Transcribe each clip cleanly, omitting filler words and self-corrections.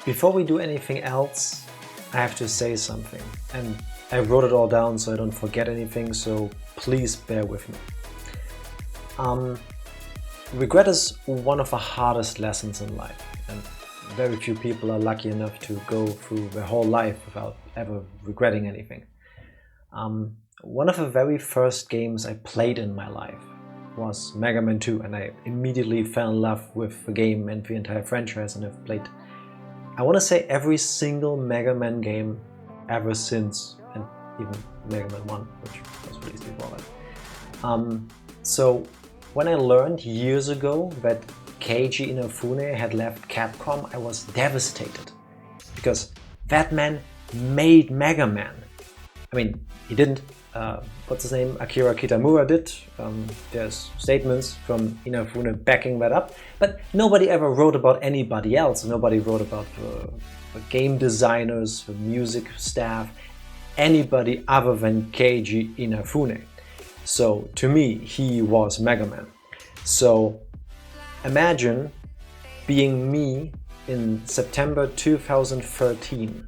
Before we do anything else, I have to say something, and I wrote it all down so I don't forget anything, so please bear with me. Regret is one of the hardest lessons in life, and very few people are lucky enough to go through their whole life without ever regretting anything. One of the very first games I played in my life was Mega Man 2, and I immediately fell in love with the game and the entire franchise, and I've played, I want to say, every single Mega Man game ever since, and even Mega Man 1, which was released before that. So when I learned years ago that Keiji Inafune had left Capcom, I was devastated, because that man made Mega Man. I mean, he didn't. What's his name? Akira Kitamura did. There's statements from Inafune backing that up, but nobody ever wrote about anybody else. Nobody wrote about the game designers, the music staff, anybody other than Keiji Inafune. So to me, he was Mega Man. So imagine being me in September 2013,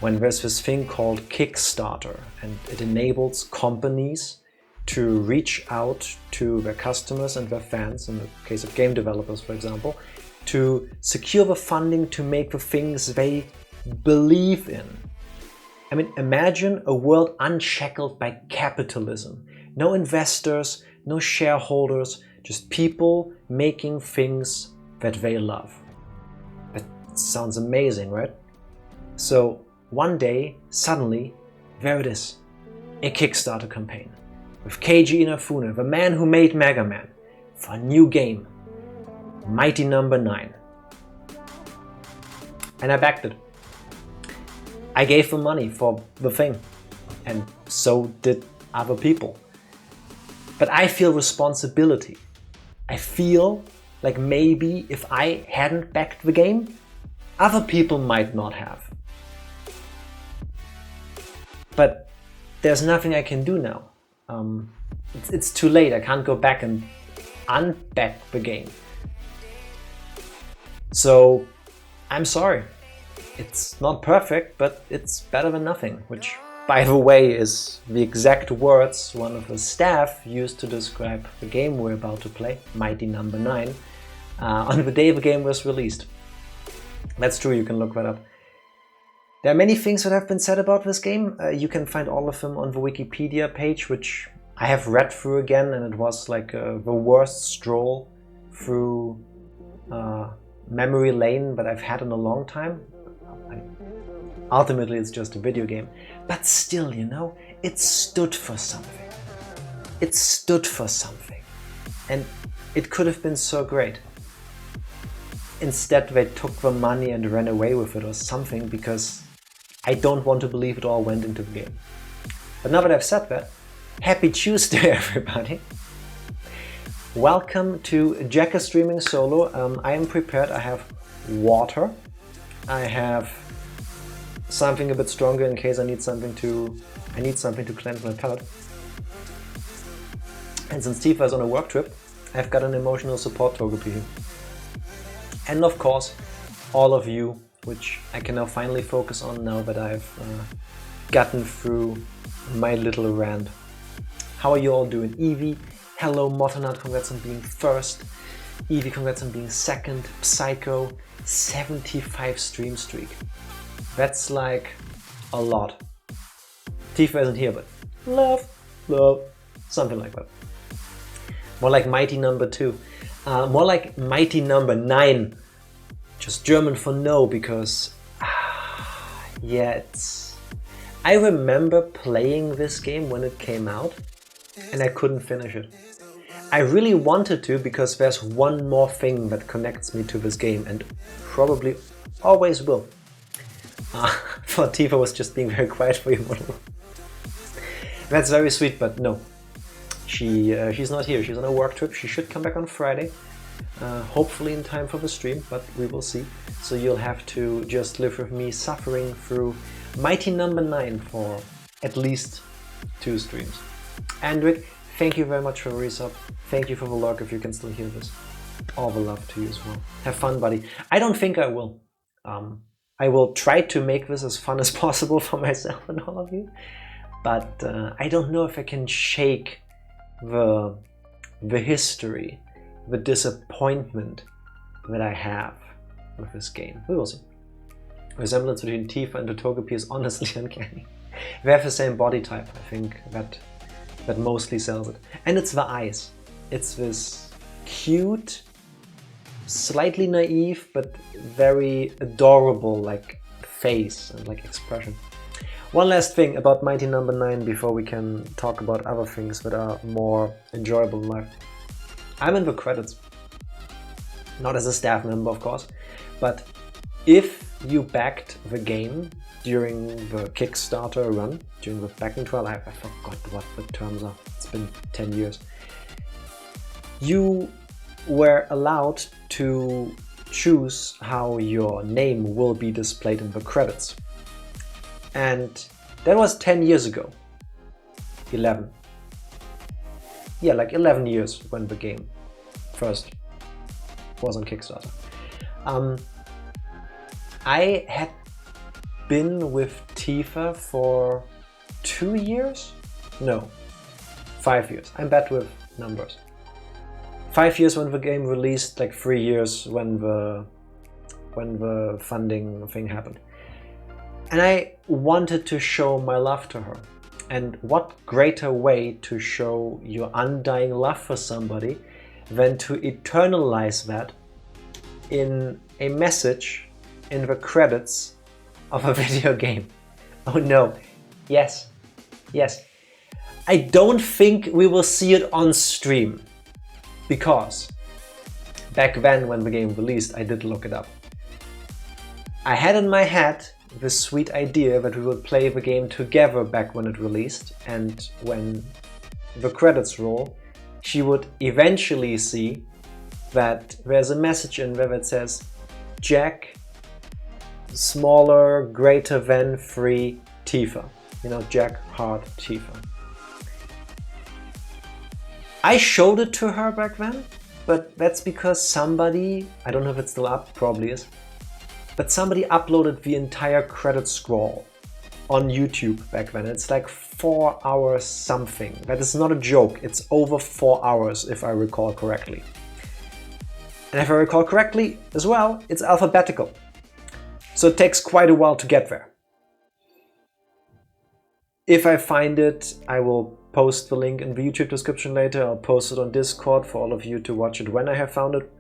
when there's this thing called Kickstarter, and it enables companies to reach out to their customers and their fans, in the case of game developers, for example, to secure the funding to make the things they believe in. I mean, imagine a world unshackled by capitalism. No investors, no shareholders, just people making things that they love. That sounds amazing, right? So one day, suddenly, there it is, a Kickstarter campaign with Keiji Inafune, the man who made Mega Man, for a new game, Mighty Number 9. And I backed it. I gave them money for the thing, and so did other people. But I feel responsibility. I feel like maybe if I hadn't backed the game, other people might not have. But there's nothing I can do now. It's too late. I can't go back and unback the game. So I'm sorry. It's not perfect, but it's better than nothing, which, by the way, is the exact words one of the staff used to describe the game we're about to play, Mighty Number 9, on the day the game was released. That's true, you can look that up. There are many things that have been said about this game. You can find all of them on the Wikipedia page, which I have read through again, and it was like the worst stroll through memory lane that I've had in a long time. Ultimately, it's just a video game. But still, you know, it stood for something. It stood for something. And it could have been so great. Instead, they took the money and ran away with it or something, because I don't want to believe it all went into the game. But now that I've said that, happy Tuesday, everybody. Welcome to Jack is Streaming Solo. I am prepared. I have water. I have something a bit stronger in case I need something to cleanse my palate. And since Tifa is on a work trip, I've got an emotional support togepi here. And of course, all of you, which I can now finally focus on now that I've gotten through my little rant. How are you all doing? Evie, hello. Motonat, congrats on being first. Evie, congrats on being second. Psycho, 75 stream streak. That's like a lot. Tifa isn't here, but love, something like that. More like Mighty Number 2. More like Mighty Number 9. Just German for no, because yeah, it's... I remember playing this game when it came out, and I couldn't finish it. I really wanted to, because there's one more thing that connects me to this game, and probably always will. Thought Tifa was just being very quiet for you. That's very sweet, but no. She's not here. She's on a work trip. She should come back on Friday. Hopefully in time for the stream, but we will see. So you'll have to just live with me suffering through Mighty Number 9 for at least 2 streams. Andric, thank you very much for the resub. Thank you for the lurk if you can still hear this. All the love to you as well. Have fun, buddy. I don't think I will. I will try to make this as fun as possible for myself and all of you, but I don't know if I can shake the history, the disappointment that I have with this game. We will see. The resemblance between Tifa and the Togepi is honestly uncanny. They have the same body type. I think that mostly sells it. And it's the eyes. It's this cute, slightly naive, but very adorable like face and like expression. One last thing about Mighty Number 9 before we can talk about other things that are more enjoyable in life. I'm in the credits. Not as a staff member, of course, but if you backed the game during the Kickstarter run, during the backing trial, I forgot what the terms are, it's been 10 years, you were allowed to choose how your name will be displayed in the credits. And that was 10 years ago. 11. Yeah, like 11 years when the game first was on Kickstarter. I had been with Tifa for 2 years? No, 5 years. I'm bad with numbers. 5 years when the game released, like 3 years when the funding thing happened. And I wanted to show my love to her. And what greater way to show your undying love for somebody than to eternalize that in a message in the credits of a video game. Oh no, yes, yes. I don't think we will see it on stream, because back then when the game released, I did look it up. I had in my head this sweet idea that we would play the game together back when it released, and when the credits roll, she would eventually see that there's a message in there that says Jack, smaller, greater than 3 Tifa. You know, Jack, Heart, Tifa. I showed it to her back then, but that's because somebody, I don't know if it's still up, probably is, but somebody uploaded the entire credit scroll on YouTube back then. It's like 4 hours something. That is not a joke. It's over 4 hours if I recall correctly. And if I recall correctly as well, it's alphabetical. So it takes quite a while to get there. If I find it, I will post the link in the YouTube description later. I'll post it on Discord for all of you to watch it when I have found it.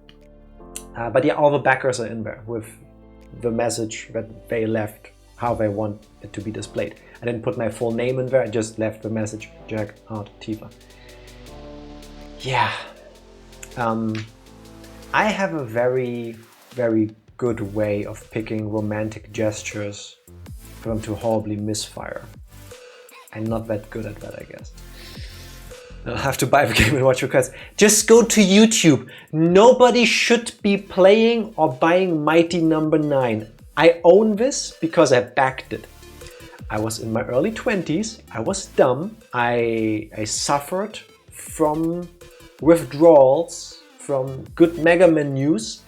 But yeah, all the backers are in there with the message that they left, how they want it to be displayed. I didn't put my full name in there, I just left the message, Jack, Heart, Tifa. Yeah. I have a very, very good way of picking romantic gestures for them to horribly misfire. I'm not that good at that, I guess. I'll have to buy the game and watch requests. Just go to YouTube. Nobody should be playing or buying Mighty Number 9. I own this because I backed it. I was in my early 20s. I was dumb. I suffered from withdrawals from good Mega Man news.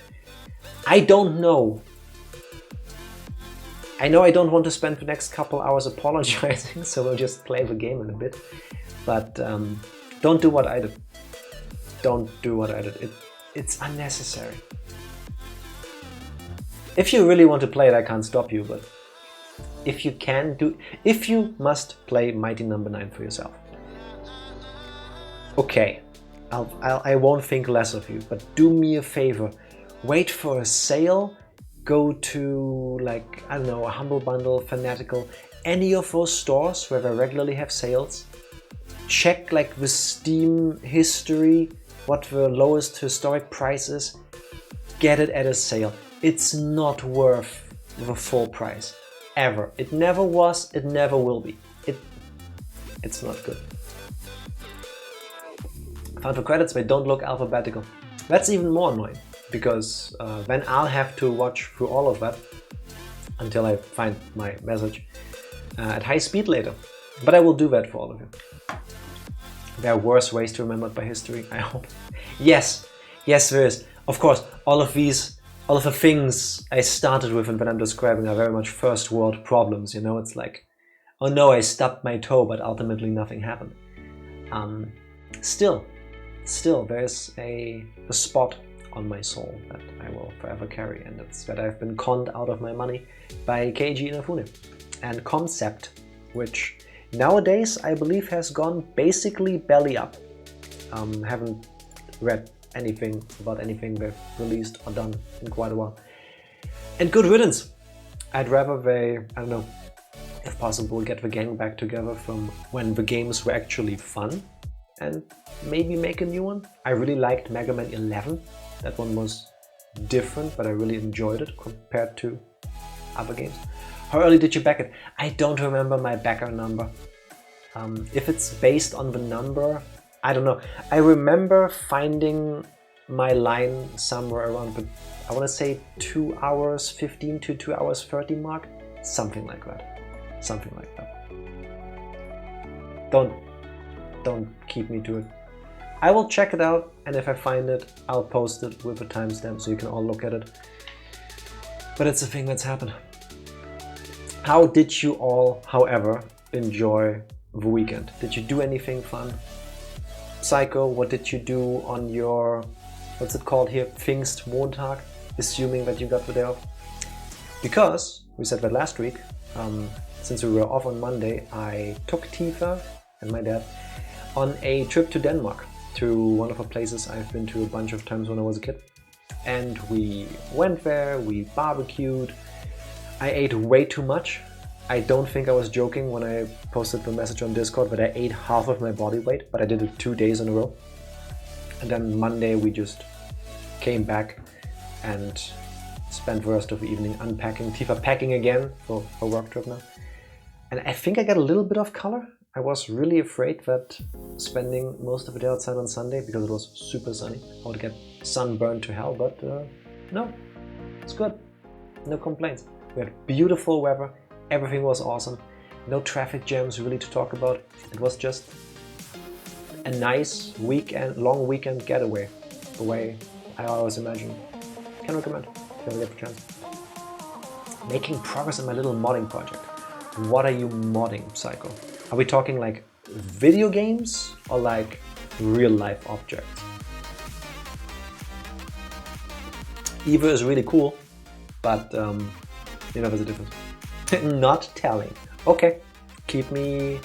I don't know. I know I don't want to spend the next couple hours apologizing, so we'll just play the game in a bit. But don't do what I did. Don't do what I did. It's unnecessary. If you really want to play it, I can't stop you, but if you must play Mighty Number 9 for yourself. Okay, I won't think less of you, but do me a favor. Wait for a sale. Go to, like, I don't know, a Humble Bundle, Fanatical, any of those stores where they regularly have sales. Check like the Steam history, what the lowest historic price is. Get it at a sale. It's not worth the full price, ever. It never was, it never will be. It's not good. Found the credits, they don't look alphabetical. That's even more annoying, because then I'll have to watch through all of that until I find my message at high speed later. But I will do that for all of you. There are worse ways to remember by history, I hope. Yes, there is. Of course, all of these all of the things I started with and when I'm describing are very much first world problems, you know, it's like, oh no, I stubbed my toe, but ultimately nothing happened. Still, there's a spot on my soul that I will forever carry, and it's that I've been conned out of my money by Keiji Inafune. And Concept, which nowadays I believe has gone basically belly up. Haven't read anything about anything they've released or done in quite a while. And good riddance. I'd rather they, I don't know, if possible, get the gang back together from when the games were actually fun and maybe make a new one. I really liked Mega Man 11. That one was different, but I really enjoyed it compared to other games. How early did you back it? I don't remember my backer number. If it's based on the number, I don't know. I remember finding my line somewhere around the, I want to say 2 hours 15 to 2 hours 30 mark. Something like that. Something like that. Don't keep me to it. I will check it out, and if I find it, I'll post it with a timestamp so you can all look at it. But it's a thing that's happened. How did you all, however, enjoy the weekend? Did you do anything fun? Psycho, what did you do on your, what's it called here, Pfingstmontag, assuming that you got the day off? Because, we said that last week, since we were off on Monday, I took Tifa and my dad on a trip to Denmark, to one of the places I've been to a bunch of times when I was a kid. And we went there, we barbecued. I ate way too much. I don't think I was joking when I posted the message on Discord that I ate half of my body weight, but I did it 2 days in a row. And then Monday we just came back and spent the rest of the evening unpacking, Tifa packing again for her work trip now. And I think I got a little bit of color. I was really afraid that spending most of the day outside on Sunday, because it was super sunny, I would get sunburned to hell, but no, it's good. No complaints. We had beautiful weather. Everything was awesome. No traffic jams really to talk about. It was just a nice weekend, long weekend getaway, the way I always imagine. Can recommend if you ever get the chance. Making progress in my little modding project. What are you modding, Psycho? Are we talking like video games or like real life objects? Either is really cool, but you know there's a difference. Not telling. Okay, keep me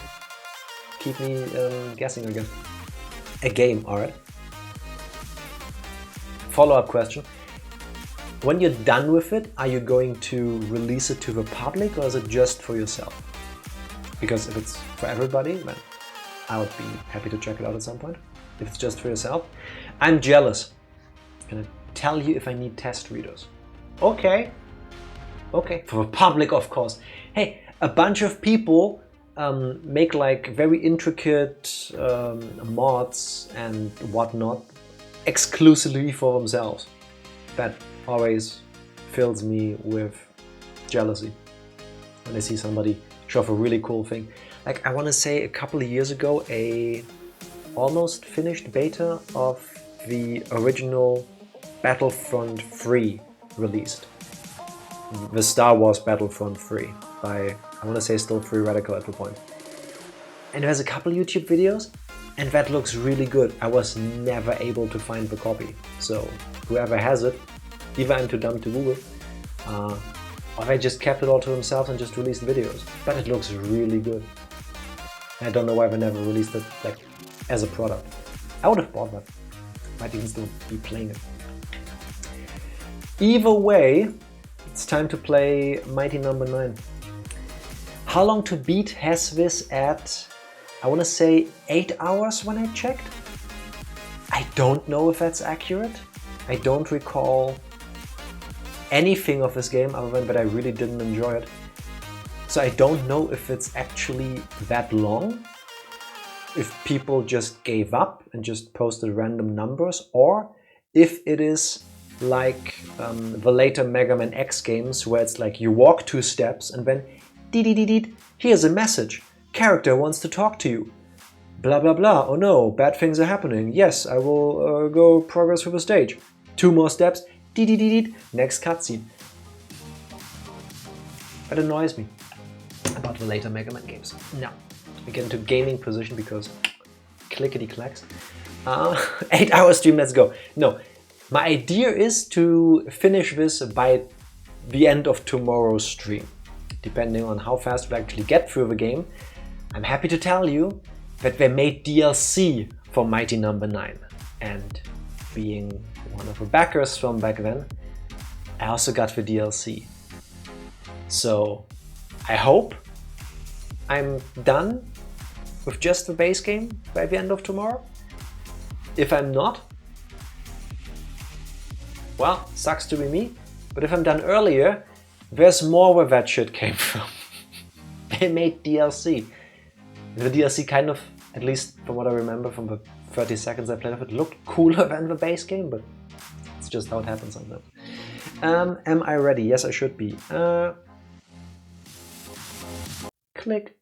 guessing again. A game, alright. Follow-up question. When you're done with it, are you going to release it to the public or is it just for yourself? Because if it's for everybody, then I would be happy to check it out at some point. If it's just for yourself, I'm jealous. I'm gonna tell you if I need test readers. Okay. Okay, for the public, of course. Hey, a bunch of people make like very intricate mods and whatnot exclusively for themselves. That always fills me with jealousy when I see somebody show off a really cool thing. Like, I want to say a couple of years ago, a almost finished beta of the original Battlefront 3 released. The Star Wars Battlefront 3 by, I want to say still Free Radical at the point. And there's a couple YouTube videos and that looks really good. I was never able to find the copy. So whoever has it, either I'm too dumb to Google, or they just kept it all to themselves and just released videos. But it looks really good. I don't know why they never released it like as a product. I would have bought that. Might even still be playing it. Either way, it's time to play Mighty Number 9. How long to beat has this at, I want to say 8 hours when I checked? I don't know if that's accurate. I don't recall anything of this game other than that I really didn't enjoy it. So I don't know if it's actually that long, if people just gave up and just posted random numbers, or if it is like the later Mega Man X games where it's like you walk 2 steps and then dee-dee-dee-dee, here's a message, character wants to talk to you, blah blah blah, oh no, bad things are happening, yes, I will go progress through the stage, 2 more steps, Next cutscene. That annoys me about the later Mega Man games. Now, we get into gaming position because clickety clacks. 8 hour stream, let's go. No, my idea is to finish this by the end of tomorrow's stream. Depending on how fast we actually get through the game, I'm happy to tell you that they made DLC for Mighty Number 9. And being one of the backers from back then, I also got the DLC. So I hope I'm done with just the base game by the end of tomorrow. If I'm not, well, sucks to be me. But if I'm done earlier, there's more where that shit came from. They made DLC. The DLC kind of, at least from what I remember from the 30 seconds I played of it, looked cooler than the base game, but it's just how it happens sometimes. Am I ready? Yes, I should be. Click.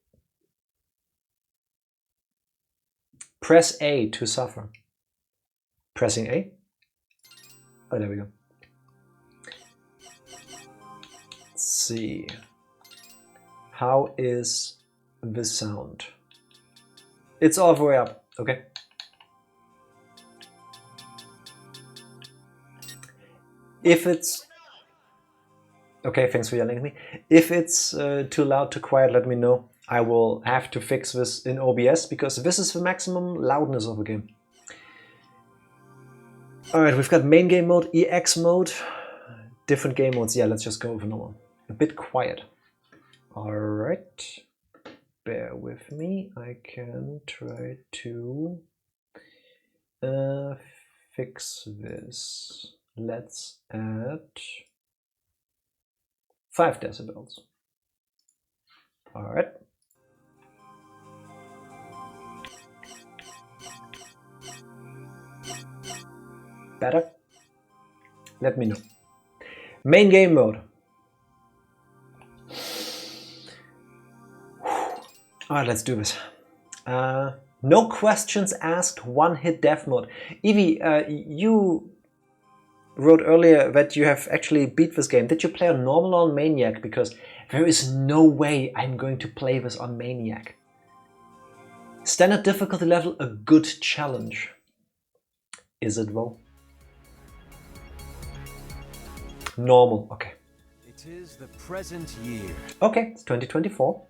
Press A to suffer. Pressing A. Oh, there we go. Let's see. How is the sound? It's all the way up. Okay. If it's... Okay, thanks for yelling at me. If it's too loud, too quiet, let me know. I will have to fix this in OBS because this is the maximum loudness of the game. Alright, we've got main game mode, EX mode, different game modes. Yeah, let's just go over normal. A bit quiet. Alright, bear with me. I can try to fix this. Let's add 5 decibels. Alright. Better? Let me know. Main game mode. Alright, let's do this. No questions asked, one-hit death mode. Evie, you wrote earlier that you have actually beat this game. Did you play on normal or on Maniac? Because there is no way I'm going to play this on Maniac. Standard difficulty level, a good challenge. Is it though? Normal, okay. It is the present year. Okay, it's 2024.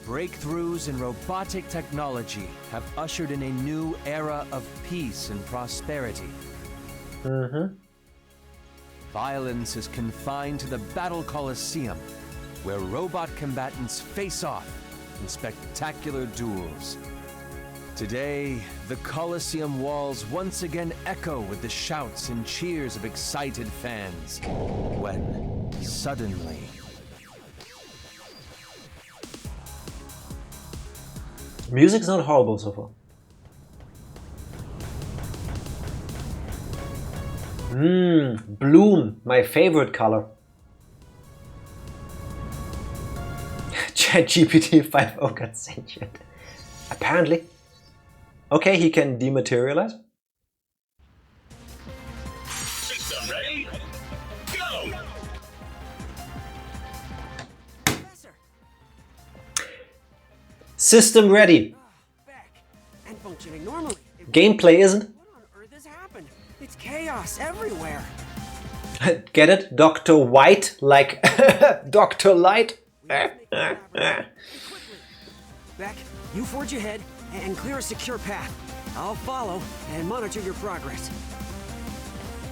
Breakthroughs in robotic technology have ushered in a new era of peace and prosperity. Violence is confined to the Battle Coliseum, where robot combatants face off in spectacular duels. Today, the Coliseum walls once again echo with the shouts and cheers of excited fans, when suddenly... Music's not horrible so far. Bloom, my favorite color. ChatGPT 5.0 got sentient. Apparently. Okay, he can dematerialize. System ready? Go! Yes, sir. System ready. Back and functioning normally. Gameplay isn't. What on earth has happened? It's chaos everywhere. Get it? Dr. White, like Dr. Light. Quickly. Beck, you forge ahead and clear a secure path. I'll follow and monitor your progress.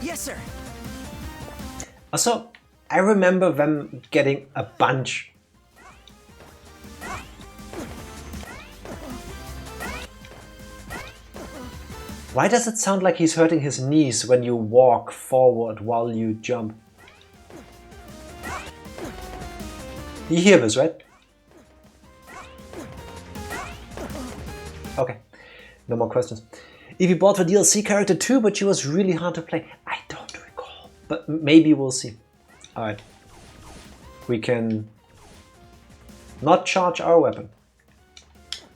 Yes, sir. Also, I remember them getting a bunch. Why does it sound like he's hurting his knees when you walk forward while you jump? You hear this, right? Okay, no more questions. Evie bought the DLC character too, but she was really hard to play. I don't recall, but maybe we'll see. Alright. We can not charge our weapon.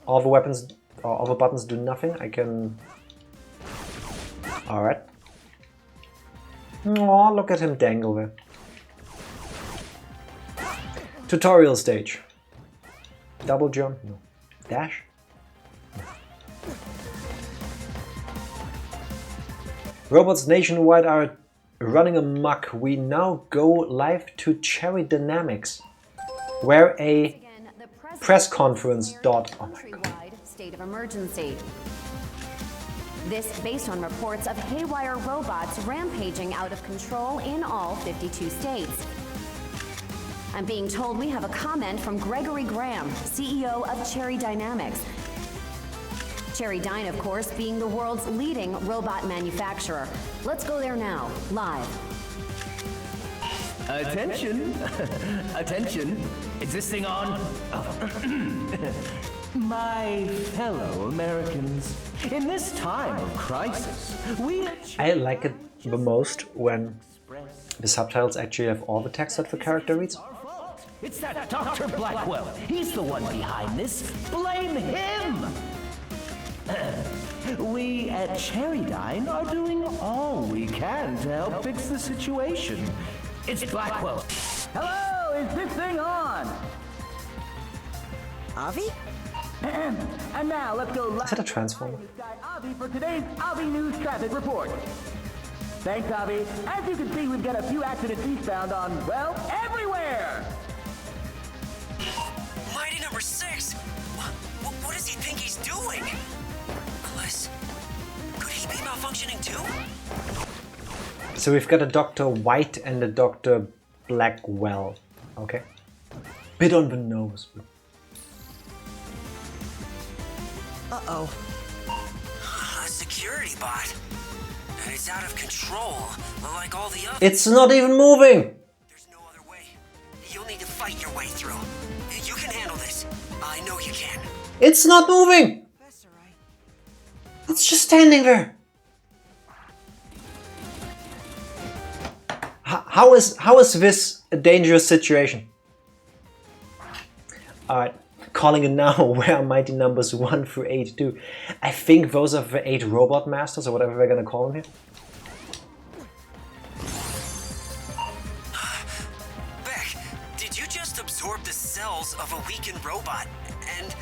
All the weapons, or all the buttons do nothing. I can... Alright. Oh, look at him dangle there. Tutorial stage. Double jump? No. Dash? No. Robots nationwide are running amok. We now go live to Cherry Dynamics, where a press conference dot. Oh my God. State of emergency. This based on reports of haywire robots rampaging out of control in all 52 states. I'm being told we have a comment from Gregory Graham, CEO of Cherry Dynamics. Cherry Dyne, of course, being the world's leading robot manufacturer. Let's go there now, live. Attention! Attention! Is this thing on? My fellow Americans, in this time of crisis, we... I like it the most when the subtitles actually have all the text that the character reads. It's that Dr. Blackwell. He's the one behind this. Blame him! We at Cherry Dyne are doing all we can to help fix the situation. It's Blackwell. Hello, is this thing on? Avi? And now let's go live. Is that a transformer? Avi for today's Avi News Traffic Report. Thanks, Avi. As you can see, we've got a few accidents eastbound on, well, everywhere! Mighty number 6! What does he think he's doing? Unless... could he be malfunctioning too? So we've got a Dr. White and a Dr. Blackwell. Okay. Bit on the nose. Uh-oh. A security bot. And it's out of control, like all the others. It's not even moving! There's no other way. You'll need to fight your way through. You can handle this. I know you can. It's not moving! Professor, It's just standing there! How is this a dangerous situation? Alright, calling it now, where are mighty numbers 1 through 82? I think those are the 8 robot masters, or whatever we're gonna call them here. Beck, did you just absorb the cells of a weakened robot and...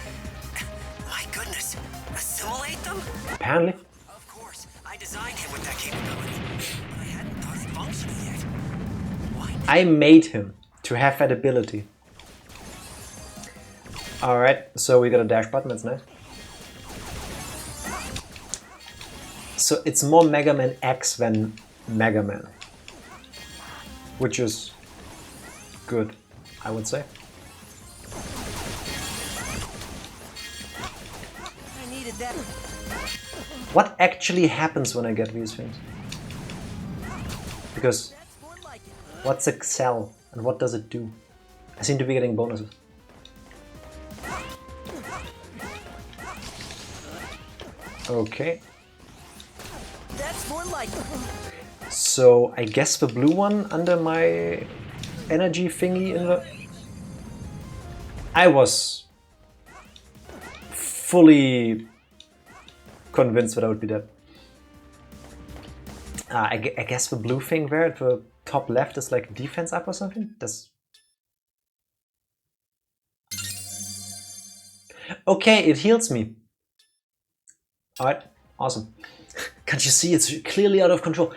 my goodness, assimilate them? Apparently. Of course, I designed him with that capability, but I hadn't thought it functional yet. Why not? I made him to have that ability. Alright, so we got a dash button, that's nice. So it's more Mega Man X than Mega Man. Which is good, I would say. I needed that. What actually happens when I get these things? Because what's a cell and what does it do? I seem to be getting bonuses. Okay. That's more like it. So I guess the blue one under my energy thingy in the... I was fully convinced that I would be dead. I guess the blue thing there at the top left is like defense up or something? That's... Okay, it heals me. Alright, awesome. Can't you see it's clearly out of control?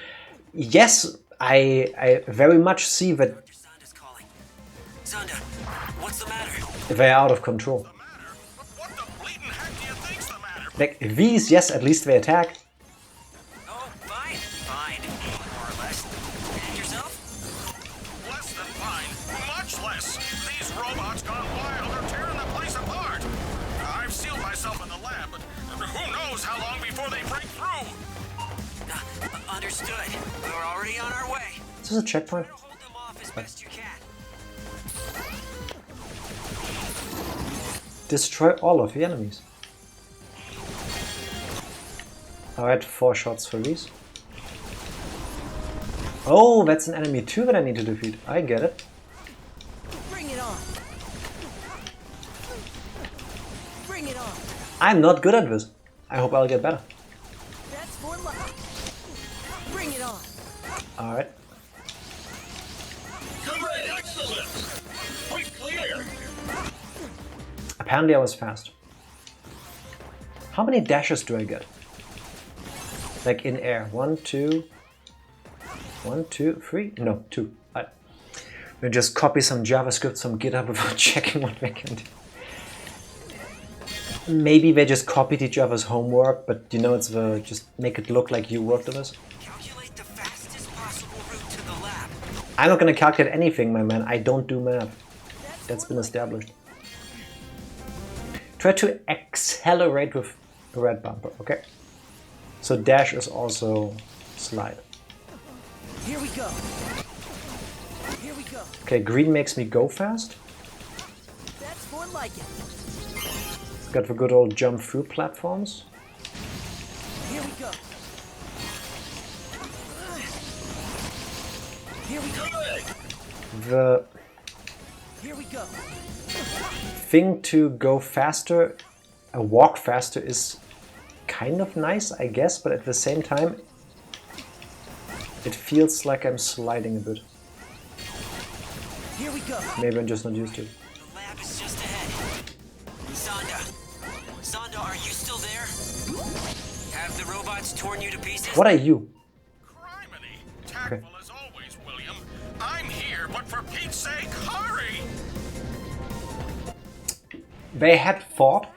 Yes, I very much see that Zonda's calling. Zonda, what's the matter? they're out of control. What the bleeding heck do you think's the matter? Like these, yes, at least they attack. Oh, fine. Fine. More or less. And yourself? Less than fine. Much less. These robots gone wild are tearing the place apart. I've sealed myself in the lab, but who knows how long before they break through? Understood. We're already on our way. Is this a checkpoint? Hold them off as best you can. Destroy all of the enemies. Alright, 4 shots for these. Oh, that's an enemy too that I need to defeat. I get it. Bring it on. Bring it on. I'm not good at this. I hope I'll get better. That's more like. Bring it on. Alright. Great, excellent. We clear. Apparently I was fast. How many dashes do I get? Like in air. 1, 2... 1, 2, 3? No, 2. We'll just copy some JavaScript, some GitHub without checking what we can do. Maybe they just copied each other's homework, but you know, it's the just make it look like you worked on this. Calculate the fastest possible route to the lab. I'm not gonna calculate anything, my man. I don't do math. That's been established. Try to accelerate with the red bumper, okay? So dash is also slide. Here we go. Here we go. Okay, green makes me go fast. That's more like it. Got the good old jump through platforms. Here we go. Here we go. The Here we go. thing to go faster, walk faster, is kind of nice, I guess, but at the same time, it feels like I'm sliding a bit. Here we go. Maybe I'm just not used to it. The lab is just ahead. Zonda, are you still there? Have the robots torn you to pieces? What are you? Criminy. Tactful as always, William. I'm here, but for Pete's sake, hurry! They had thought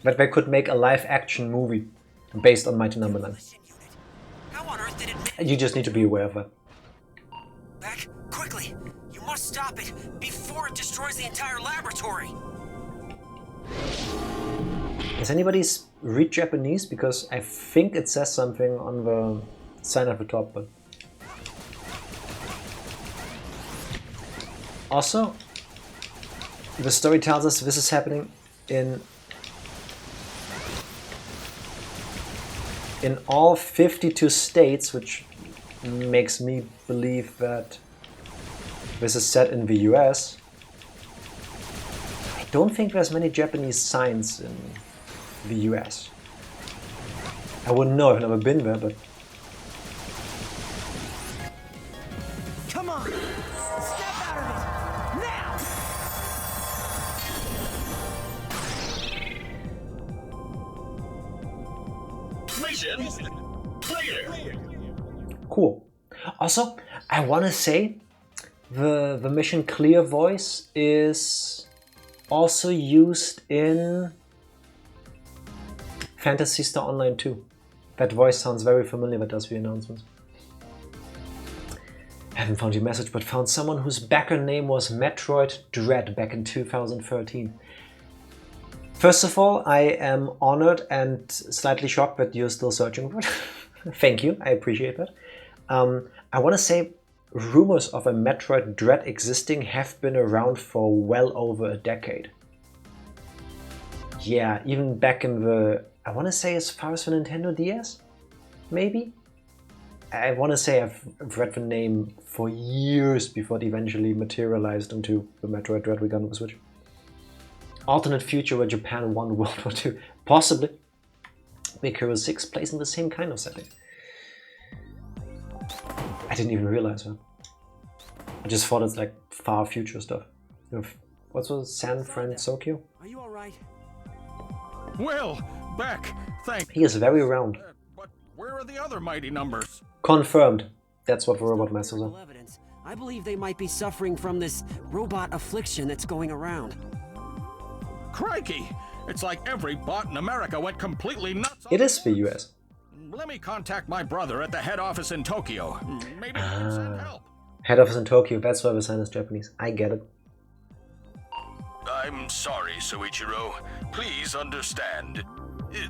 that they could make a live-action movie based on Mighty Number 9. How on earth did it You just need to be aware of that. Beck, quickly! You must stop it before it destroys the entire laboratory! Does anybody read Japanese? Because I think it says something on the sign at the top, but... Also, the story tells us this is happening in all 52 states, which makes me believe that this is set in the US. I don't think there's many Japanese signs in the US. I wouldn't know, I've never been there, but... Come on! Step out of it! Now! Mission clear. Cool. Also, I want to say the mission clear voice is also used in Phantasy Star Online 2. That voice sounds very familiar that does the announcements. Haven't found your message, but found someone whose backer name was Metroid Dread back in 2013. First of all, I am honored and slightly shocked that you're still searching for it. Thank you, I appreciate that. I want to say rumors of a Metroid Dread existing have been around for well over a decade. Yeah, even back in the, I want to say as far as the Nintendo DS, maybe? I want to say I've read the name for years before it eventually materialized into the Metroid Dread we got on the Switch. Alternate future where Japan won World War II. Possibly. because 6 plays in the same kind of setting. I didn't even realize that. I just thought it's like far future stuff. What's it? San Francisco? Are you all right? Will, Beck, thank He is very round. But where are the other mighty numbers? Confirmed. That's what the robot masters are. Evidence. I believe they might be suffering from this robot affliction that's going around. Crikey! It's like every bot in America went completely nuts. It is the US. Let me contact my brother at the head office in Tokyo. Maybe he can send help. Head office in Tokyo, that's why the sign is Japanese. I get it. I'm sorry, Soichiro. Please understand.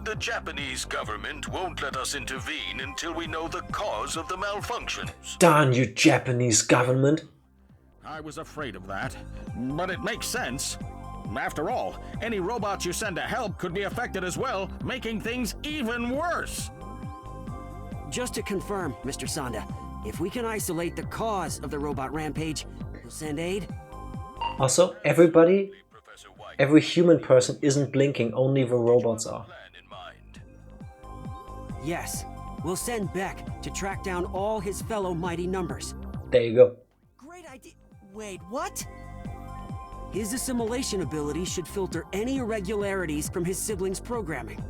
The Japanese government won't let us intervene until we know the cause of the malfunctions. Darn you, Japanese government! I was afraid of that, but it makes sense. After all, any robots you send to help could be affected as well, making things even worse. Just to confirm, Mr. Sanda, if we can isolate the cause of the robot rampage, we'll send aid? Also, everybody, every human person isn't blinking, only the robots are. Yes. We'll send Beck to track down all his fellow mighty numbers. There you go. Great idea. Wait, what? His assimilation ability should filter any irregularities from his siblings' programming.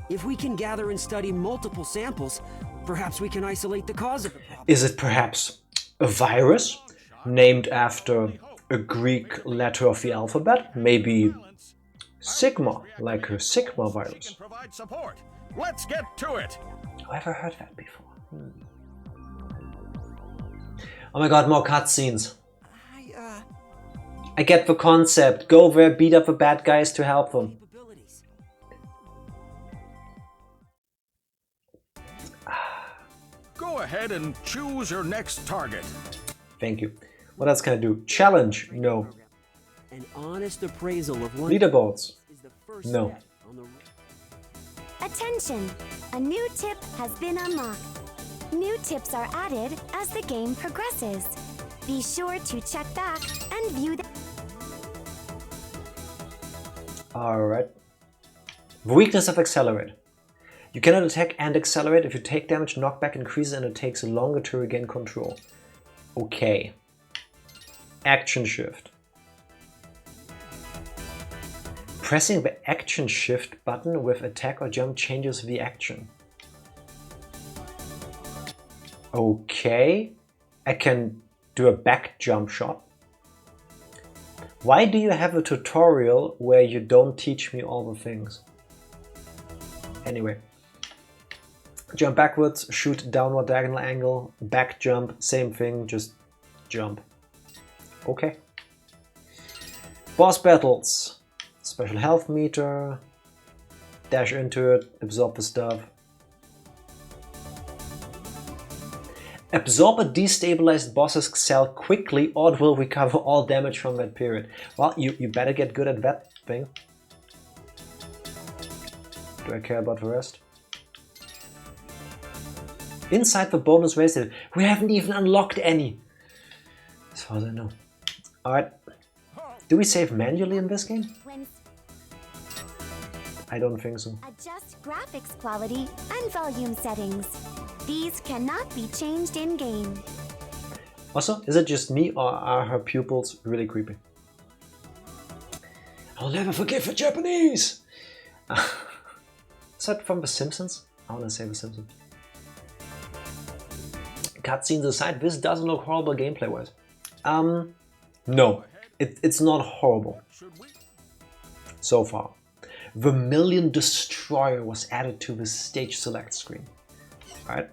If we can gather and study multiple samples, perhaps we can isolate the cause of the problem. Is it perhaps a virus named after a Greek letter of the alphabet? Maybe Sigma, like a Sigma virus. Provide support. Let's get to it. Have I ever heard that before? Oh my god, more cutscenes. I get the concept. Go there, beat up the bad guys to help them. Go ahead and choose your next target. Thank you. What else can I do? Challenge? No. An honest appraisal of one Leaderboards? is the first No. step on the Attention! A new tip has been unlocked. New tips are added as the game progresses. Be sure to check back and view the... Alright. The weakness of Accelerate. You cannot attack and accelerate. If you take damage, knockback increases and it takes longer to regain control. Okay. Action Shift. Pressing the Action Shift button with attack or jump changes the action. Okay. I can do a back jump shot. Why do you have a tutorial where you don't teach me all the things? Anyway. Jump backwards, shoot downward diagonal angle, back jump, same thing, just jump. Okay. Boss battles. Special health meter. Dash into it, absorb the stuff. Absorb a destabilized boss's cell quickly or it will recover all damage from that period. Well, you better get good at that thing. Do I care about the rest? Inside the bonus race, we haven't even unlocked any. As far as I know. Alright. Do we save manually in this game? I don't think so. Adjust graphics quality and volume settings. These cannot be changed in-game. Also, is it just me or are her pupils really creepy? I'll never forgive the Japanese! Is that from The Simpsons? I want to say The Simpsons. Cutscenes aside, this doesn't look horrible gameplay-wise. No, it's not horrible. So far. The Million Destroyer was added to the stage select screen. Alright.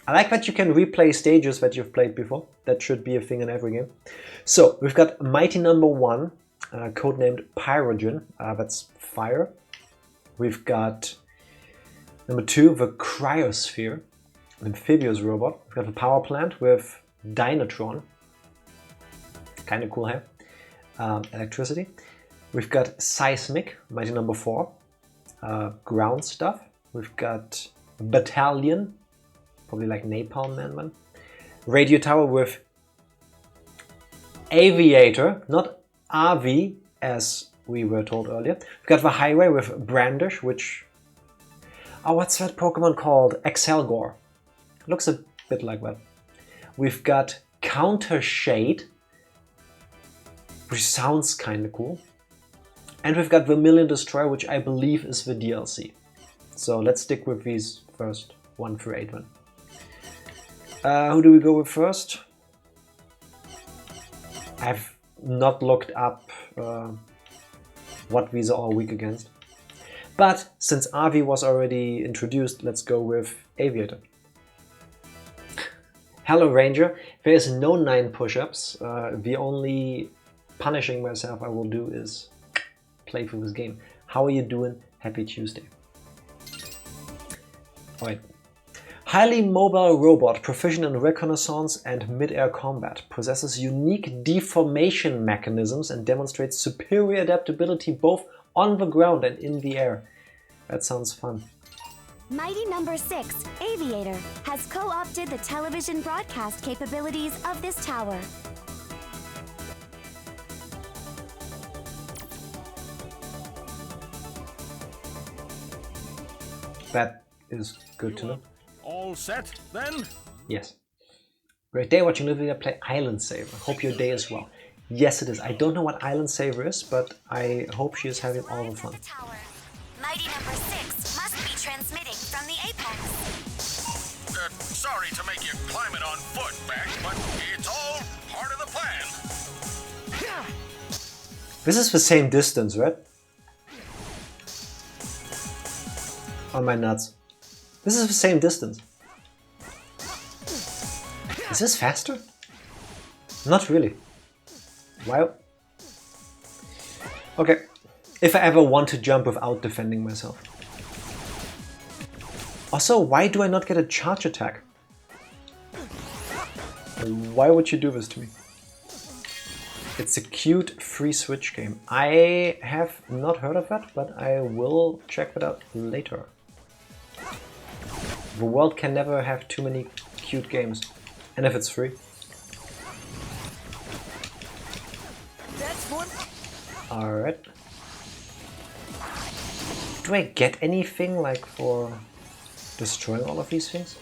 I like that you can replay stages that you've played before. That should be a thing in every game. So, we've got Mighty Number 1, codenamed Pyrogen, that's fire. We've got number 2, the Cryosphere, amphibious robot. We've got the power plant with Dynatron. Kind of cool here. Electricity. We've got Seismic, Mighty Number 4. Ground stuff. We've got Battalion, probably like Napalm Man. Radio Tower with Aviator, not RV as we were told earlier. We've got the Highway with Brandish, which... Oh, what's that Pokemon called? Excelgor. Looks a bit like that. We've got Counter Shade, which sounds kind of cool. And we've got the Million Destroyer, which I believe is the DLC. So let's stick with these first 1 through 8 then. Who do we go with first? I've not looked up what these are all weak against. But since RV was already introduced, let's go with Aviator. Hello Ranger, there is no 9 push-ups. The only punishing myself I will do is play through this game. How are you doing? Happy Tuesday. Alright. Highly mobile robot, proficient in reconnaissance and mid-air combat, possesses unique deformation mechanisms and demonstrates superior adaptability both on the ground and in the air. That sounds fun. Mighty Number 6, Aviator, has co-opted the television broadcast capabilities of this tower. That is good to know. All set, then? Yes. Great day watching Olivia play Island Saver. Hope your day is well. Yes, it is. I don't know what Island Saver is, but I hope she is having all the fun. Mighty number 6 must be transmitting from the apex. Sorry to make you climb it on foot, Beck, but it's all part of the plan. This is the same distance, right? On my nuts. This is the same distance. Is this faster? Not really. Wow. Okay. If I ever want to jump without defending myself. Also, why do I not get a charge attack? Why would you do this to me? It's a cute free Switch game. I have not heard of that, but I will check that out later. The world can never have too many cute games. And if it's free. Alright. Do I get anything like for destroying all of these things?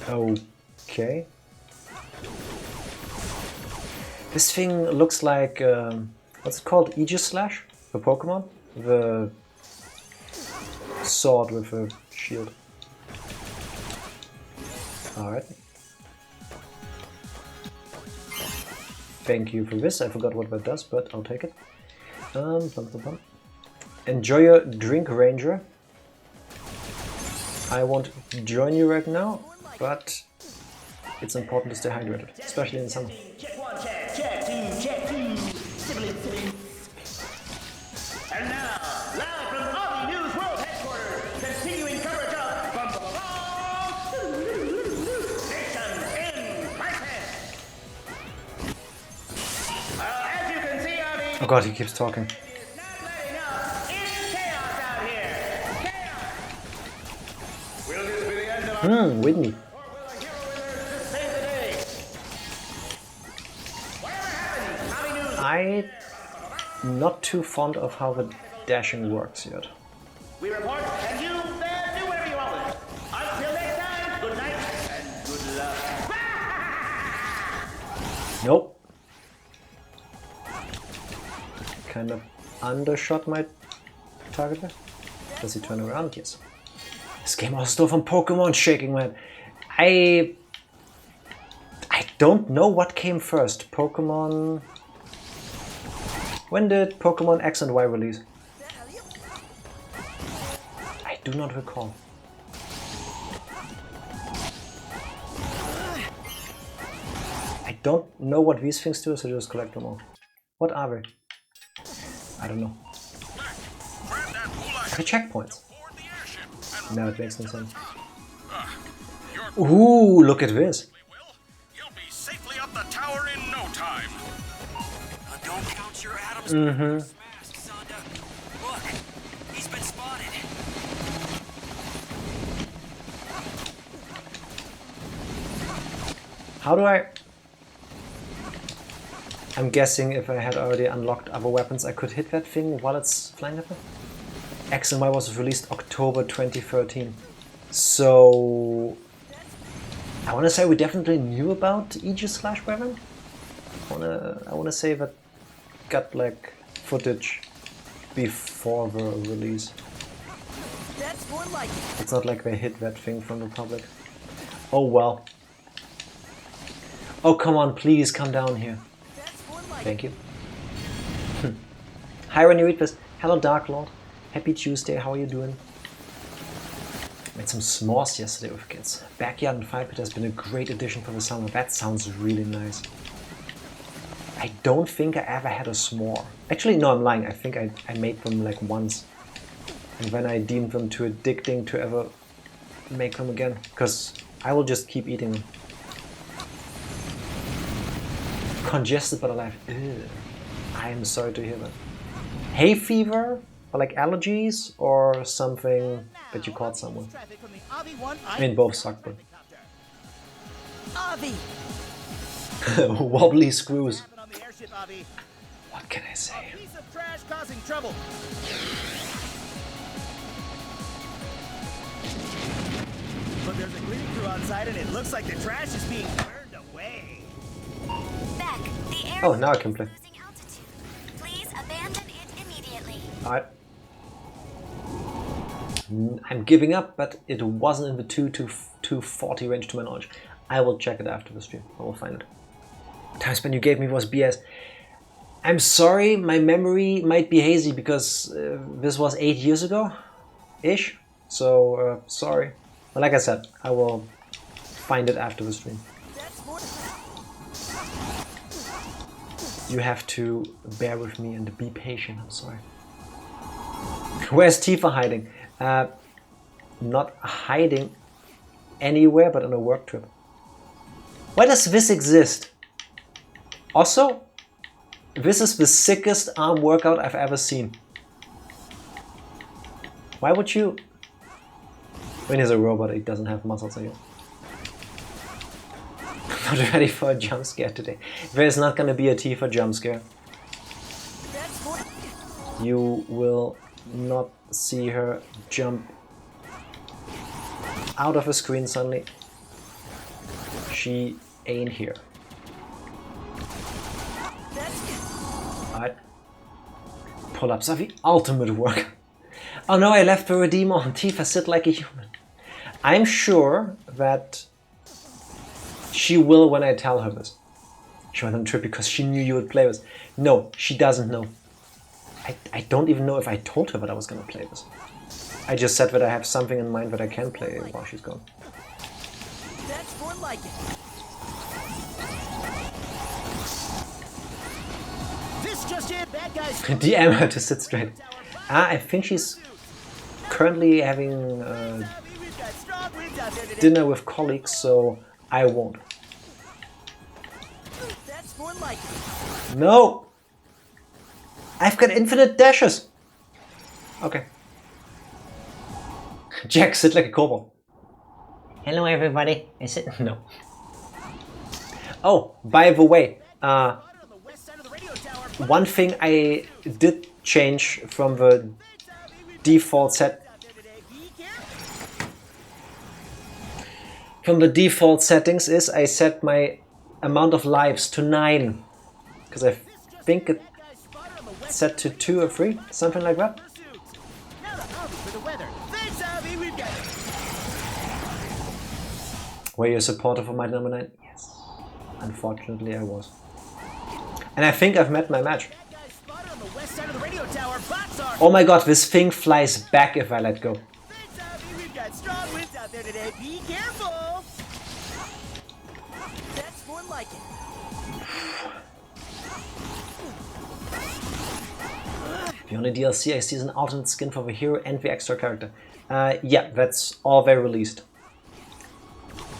Okay. This thing looks like, what's it called? Aegis Slash? The Pokemon? The sword with a shield. Alright. Thank you for this. I forgot what that does, but I'll take it. Enjoy your drink, Ranger. I won't join you right now, but it's important to stay hydrated, especially in summer. Check 1, check 2, check 2. And now, live from Aussie News World Headquarters, continuing coverage of Nation in Crisis. As you can see, Aussie Oh god, he keeps talking. is not letting up. It's chaos out here. Chaos. Will this be the end of our... Whitney. I'm not too fond of how the dashing works yet. We report, and you do whatever you want. Until next time, good night and good luck. Nope. Kind of undershot my target there. Does he turn around? Yes. This game also stole from Pokemon, shaking my head. I don't know what came first. Pokemon... When did Pokemon X and Y release? I do not recall. I don't know what these things do, so just collect them all. What are they? I don't know. The checkpoints. No, it makes no sense. Ooh, look at this. You'll be safely up the tower in no time. Don't count your atoms. Mask, Sonda. Look, he's been spotted. How do I... I'm guessing if I had already unlocked other weapons, I could hit that thing while it's flying at me? X and Y was released October 2013. So... I want to say we definitely knew about Aegis Slash weapon. I wanna say that got like footage before the release. That's more like it. It's not like they hid that thing from the public. Oh well. Oh come on, please come down here. Thank you. Hi when you read this. Hello Dark Lord. Happy Tuesday, how are you doing? Made some s'mores yesterday with kids. Backyard and Fire Pit has been a great addition for the summer. That sounds really nice. I don't think I ever had a s'more. Actually, no, I'm lying. I think I made them like once. And then I deemed them too addicting to ever make them again. Because I will just keep eating them. Congested but alive. Ew. I am sorry to hear that. Hay fever? Or like allergies? Or something that you caught somewhere? I mean, both suck, but... Avi! Wobbly screws. What can I say? A piece of trash causing trouble. But there's a cleaning crew outside and it looks like the trash is being burned away. Beck, the air Oh, now I can play. is losing altitude. Please abandon it immediately. Alright. I'm giving up, but it wasn't in the 2 to 240 range to my knowledge. I will check it after the stream. I will find it. Time span you gave me was BS. I'm sorry, my memory might be hazy because this was 8 years ago-ish. So, sorry. But like I said, I will find it after the stream. You have to bear with me and be patient, I'm sorry. Where's Tifa hiding? Not hiding anywhere but on a work trip. Why does this exist? Also, this is the sickest arm workout I've ever seen. Why would you... When he's a robot, he doesn't have muscles anymore. I'm not ready for a jump scare today. There's not gonna be a Tifa jump scare. You will not see her jump out of a screen suddenly. She ain't here. Alright. Pull-ups are the ultimate work. Oh no, I left the Redeemer on Tifa, sit like a human. I'm sure that she will when I tell her this. She went on a trip because she knew you would play this. No, she doesn't know. I don't even know if I told her that I was gonna play this. I just said that I have something in mind that I can play while she's gone. That's more like it. This just in, bad guys. DM her to sit straight. I think she's currently having dinner with colleagues, so I won't. That's more like it. No! I've got infinite dashes! Okay. Jack, sit like a cobalt. Hello everybody. Is it? No. Oh, by the way, one thing I did change from the default settings is I set my amount of lives to 9, because I think it's set to 2 or 3, something like that. Were you a supporter for Mighty number 9? Yes. Unfortunately, I was. And I think I've met my match. Oh my god, this thing flies back if I let go. We've got strong winds out there today. Be careful. That's more like it. The only DLC I see is an alternate skin for the hero and the extra character. Yeah, that's all they released.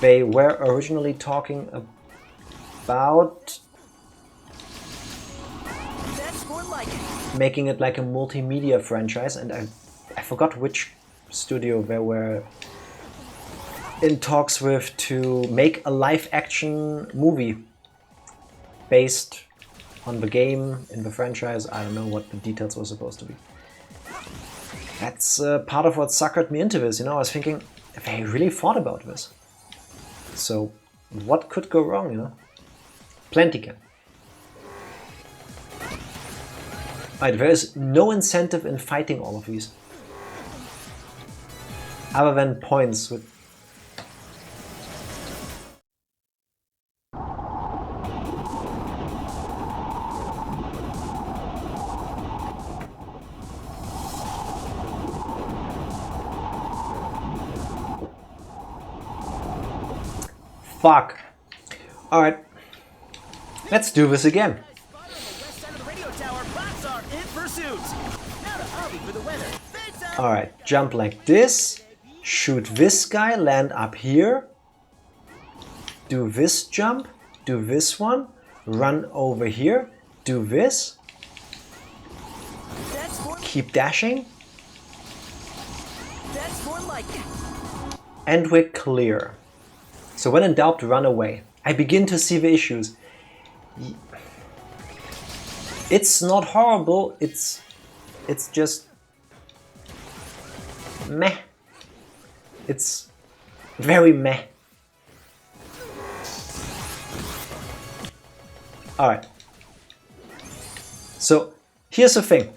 They were originally talking about making it like a multimedia franchise, and I forgot which studio they were in talks with to make a live-action movie based on the game in the franchise. I don't know what the details were supposed to be. That's part of what suckered me into this, you know. I was thinking, they really thought about this. So, what could go wrong, you know? Plenty can. Right, there is no incentive in fighting all of these. Other than points with... Fuck. Alright. Let's do this again. Alright, jump like this. Shoot this guy, land up here. Do this jump. Do this one. Run over here. Do this. Keep dashing. And we're clear. So when in doubt, run away. I begin to see the issues. It's not horrible, it's just meh. It's Very meh. Alright. So, here's the thing.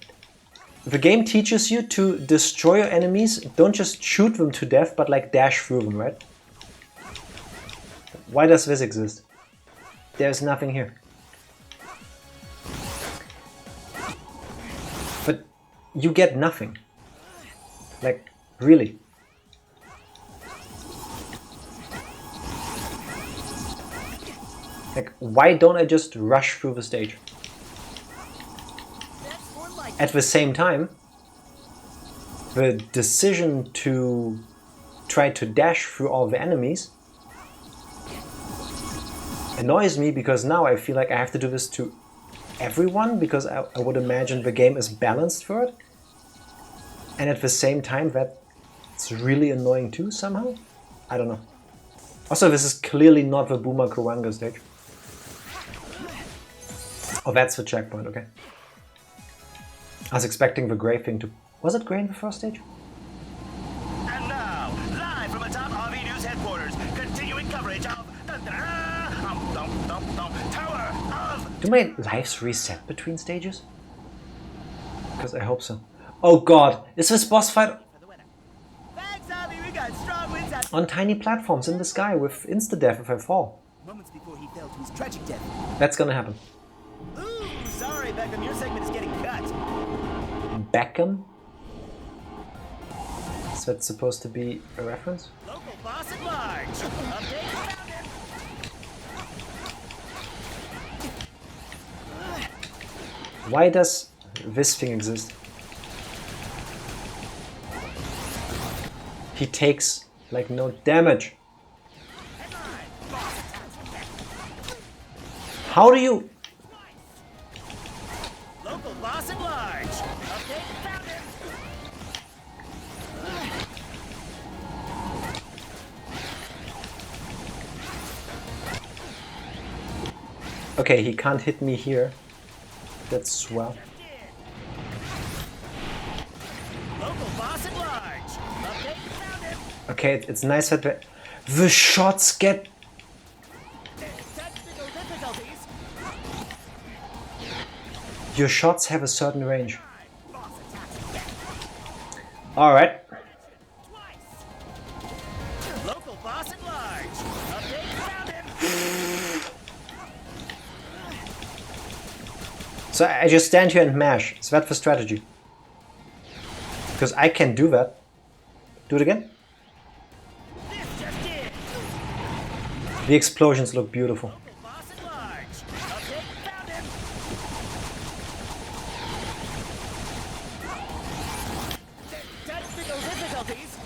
The game teaches you to destroy your enemies, don't just shoot them to death, but like dash through them, right? Why does this exist? There's nothing here. But you get nothing. Like, really. Like, why don't I just rush through the stage? At the same time, the decision to try to dash through all the enemies annoys me, because now I feel like I have to do this to everyone, because I would imagine the game is balanced for it. And at the same time, that's really annoying too, somehow. I don't know. Also, this is clearly not the Boomer Kuranga stage. Oh, that's the checkpoint, okay. I was expecting the grey thing to... Was it grey in the first stage? And now, live from atop RV News headquarters, continuing coverage of Tower of... Do my lives reset between stages? Because I hope so. Oh god, is this boss fight Thanks, Avi, we got strong winds out. on tiny platforms in the sky with insta-death if I fall? Moments before he fell to his tragic death. That's gonna happen. Ooh, sorry, Beckham, your segment is getting cut. Beckham? Is that supposed to be a reference? Local boss at large. Update found him. Why does this thing exist? He takes like no damage. How do you... Local boss at large. Update found him. Okay, he can't hit me here. That's swell. Local boss at large. Update found him. Okay, it's nice that the shots get... Technical difficulties. Your shots have a certain range. Boss attacks again. Alright. Twice. Local boss at large. Update found him. So I just stand here and mash. Is that the strategy? Because I can do that. Do it again. This just did. The explosions look beautiful. Local boss at large. Update found him. Technical difficulties.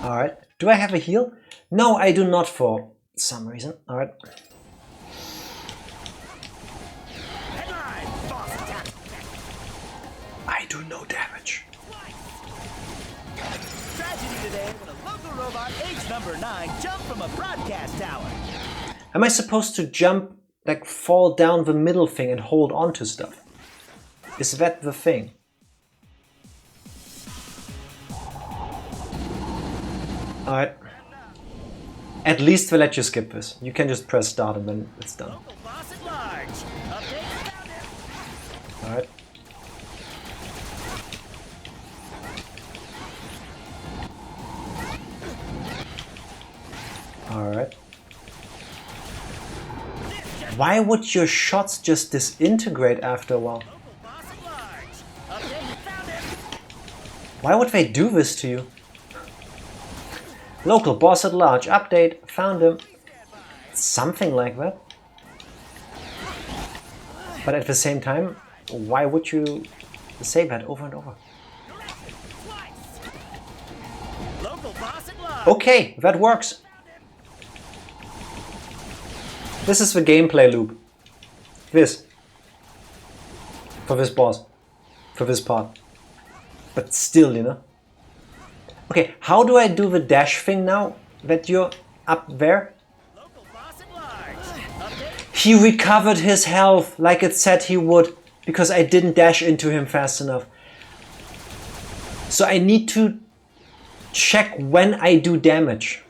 Alright. Do I have a heal? No, I do not for some reason. Alright. Headline. Boss attack. I do no damage. Tragedy today when a local robot, age number 9, jumped from a broadcast tower. Am I supposed to jump, like fall down the middle thing and hold on to stuff? Is that the thing? Alright. At least they'll let you skip this. You can just press start and then it's done. Local boss at large. Update found him. Alright. Alright. Why would your shots just disintegrate after a while? Local boss at large. Update found him. Why would they do this to you? Local boss at large. Update. Found him. Something like that. But at the same time, why would you say that over and over? Twice. Local boss at large. Okay, that works. This is the gameplay loop. This. For this boss. For this part. But still, you know. Okay, how do I do the dash thing now that you're up there? Local boss at large. Update. He recovered his health like it said he would because I didn't dash into him fast enough. So I need to check when I do damage.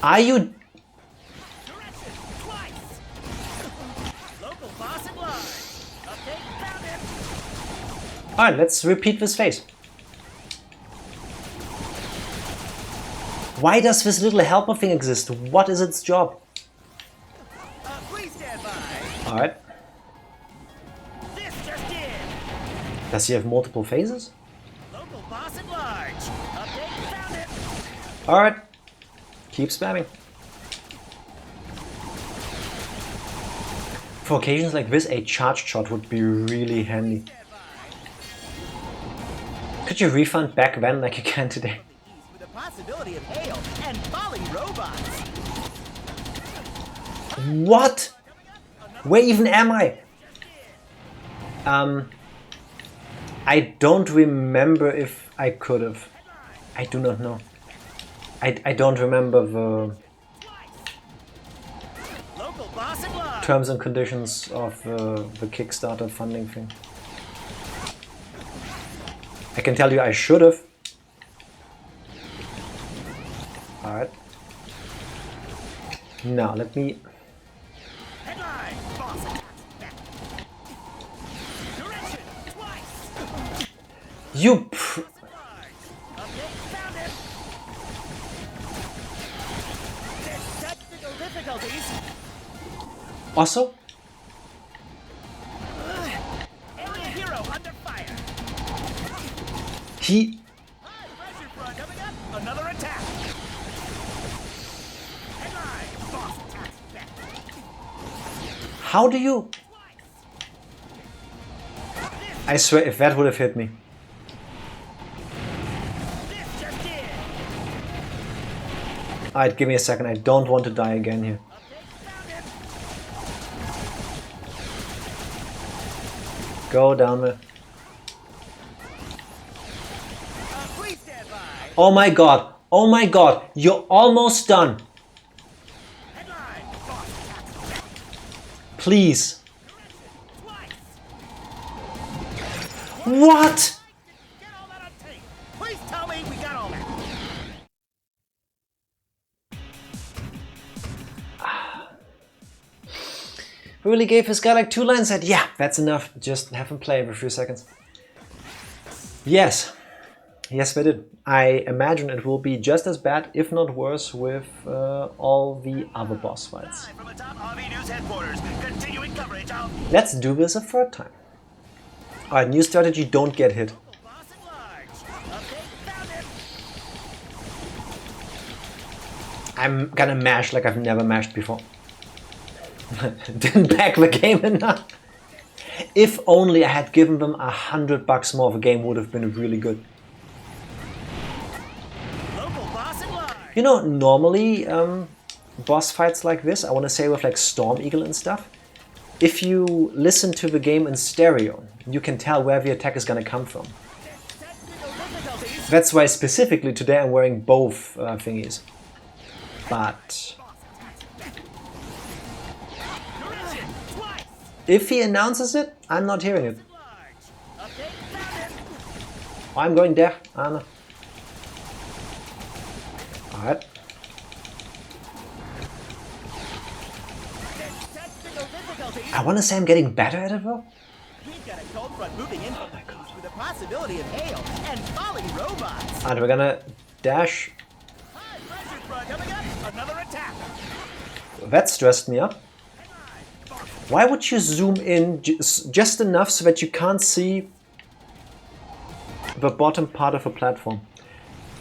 Are you... Alright, let's repeat this phase. Why does this little helper thing exist? What is its job? Please stand by. Alright. This just in. Does he have multiple phases? Local boss at large. Update found it. Alright. Keep spamming. For occasions like this, a charge shot would be really handy. Could you refund back then like you can today? With the possibility of hail and falling robots. What? Where even am I? I don't remember if I could have. I do not know. I don't remember the terms and conditions of the Kickstarter funding thing. I can tell you I should have. Alright. Now let me... You also? He... Another attack. How do you... I swear if that would have hit me. Alright, give me a second. I don't want to die again here. Go down there. Oh my god. Oh my god. You're almost done. Please. What? Please tell me we got all that. Really gave this guy like 2 lines, said, yeah, that's enough. Just have him play every few seconds. Yes. Yes, they did. I imagine it will be just as bad, if not worse, with all the other boss fights. Let's do this a 3rd time. Alright, new strategy, don't get hit. I'm gonna mash like I've never mashed before. Didn't back the game enough. If only I had given them $100 more, the game would have been really good. You know, normally boss fights like this, I want to say with like Storm Eagle and stuff, if you listen to the game in stereo, you can tell where the attack is gonna come from. That's why specifically today I'm wearing both thingies. But if he announces it, I'm not hearing it. Oh, I'm going there. Anna. Alright. I want to say I'm getting better at it though. Oh my god. With the possibility of hail and falling robots. Alright, we're gonna dash. Another attack. That stressed me up. Why would you zoom in just enough so that you can't see the bottom part of a platform?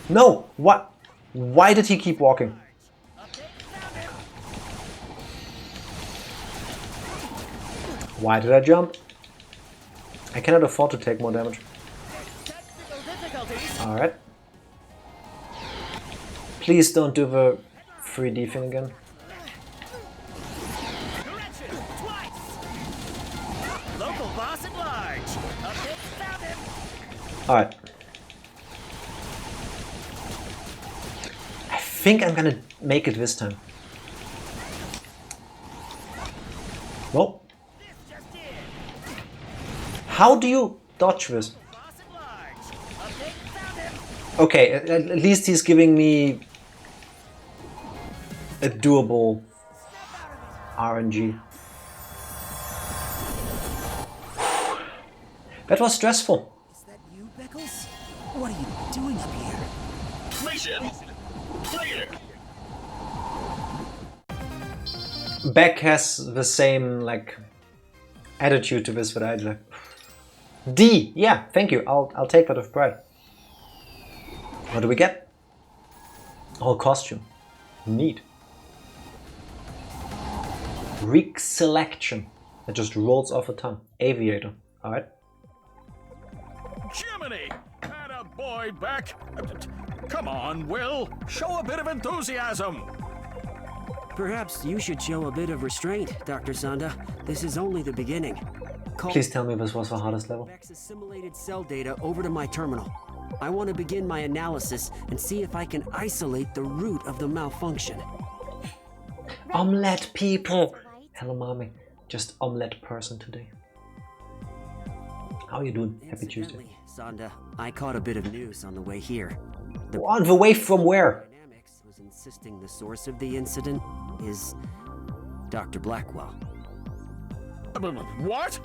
No! What? Why did he keep walking? Why did I jump? I cannot afford to take more damage. Alright. Please don't do the 3D thing again. Alright. I think I'm gonna make it this time. Whoa. How do you dodge this? Okay, at least he's giving me a doable RNG. That was stressful. Is that you, Beckles? What are you doing up here? Mission clear. Beck has the same like attitude to this that I like. D, yeah, thank you. I'll take that with pride. What do we get? A whole costume. Neat. Reek selection. It just rolls off a tongue. Aviator. Alright. Jiminy! Atta boy, Beck. Come on, Will. Show a bit of enthusiasm. Perhaps you should show a bit of restraint, Dr. Sanda. This is only the beginning. Please tell me this was the hardest level. Beck's assimilated cell data over to my terminal. I want to begin my analysis and see if I can isolate the root of the malfunction. Omelette people! Hello, mommy. Just omelette person today. How are you doing? Happy Tuesday. Sanda, I caught a bit of news on the way here. On the way from where? Dynamics was insisting the source of the incident is Dr. Blackwell. What?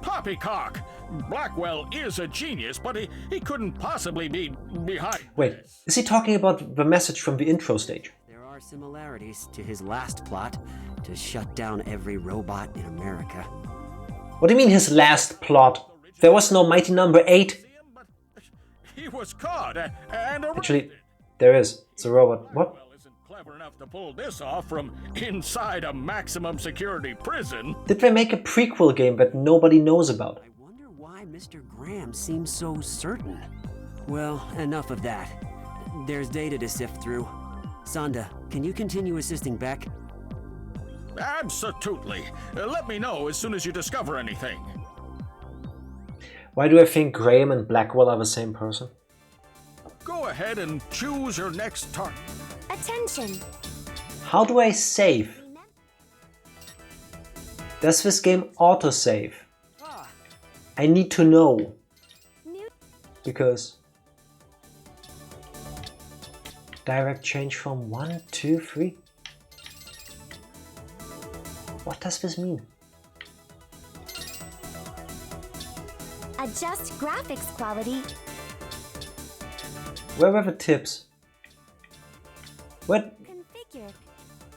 Poppycock! Blackwell is a genius, but he couldn't possibly be behind. Wait, is he talking about the message from the intro stage? There are similarities to his last plot to shut down every robot in America. What do you mean his last plot? There was no Mighty Number 8. He was caught and Actually, there is. It's a robot. What? Blackwell isn't clever enough to pull this off from inside a maximum security prison. Did they make a prequel game that nobody knows about? I wonder why Mr. Graham seems so certain. Well, enough of that. There's data to sift through. Sanda, can you continue assisting Beck? Absolutely. Let me know as soon as you discover anything. Why do I think Graham and Blackwell are the same person? Go ahead and choose your next target. Attention! How do I save? Does this game autosave? I need to know. Because direct change from 1, 2, 3. What does this mean? Adjust graphics quality. Where were the tips? Configure.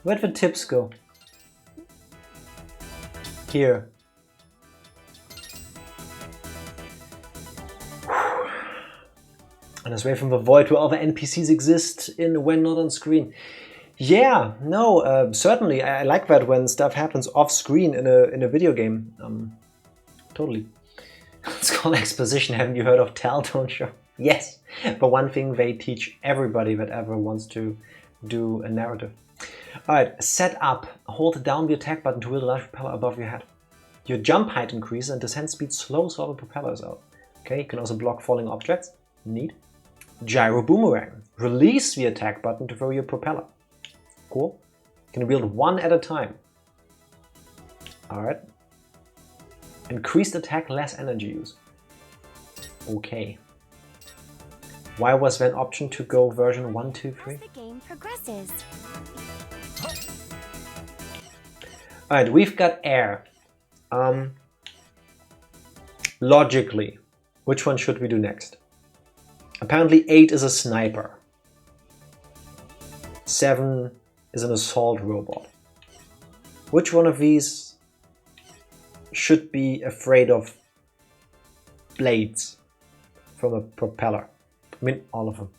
Where'd the tips go? Here. And it's away from the void where all the NPCs exist in when not on screen. Yeah, no, certainly. I like that when stuff happens off screen in a video game. Totally. It's called exposition. Haven't you heard of Telltone Show? Yes, but one thing they teach everybody that ever wants to do a narrative. Alright, set up. Hold down the attack button to wield a large propeller above your head. Your jump height increases and descent speed slows while the propeller is out. Okay, you can also block falling objects. Neat. Gyro boomerang. Release the attack button to throw your propeller. Cool. You can wield one at a time. Alright. Increased attack, less energy use. Okay. Why was there an option to go version 1, 2, 3? As the game progresses. Alright, we've got air. Logically, which one should we do next? Apparently 8 is a sniper. 7 is an assault robot. Which one of these should be afraid of blades from a propeller? I mean, all of them.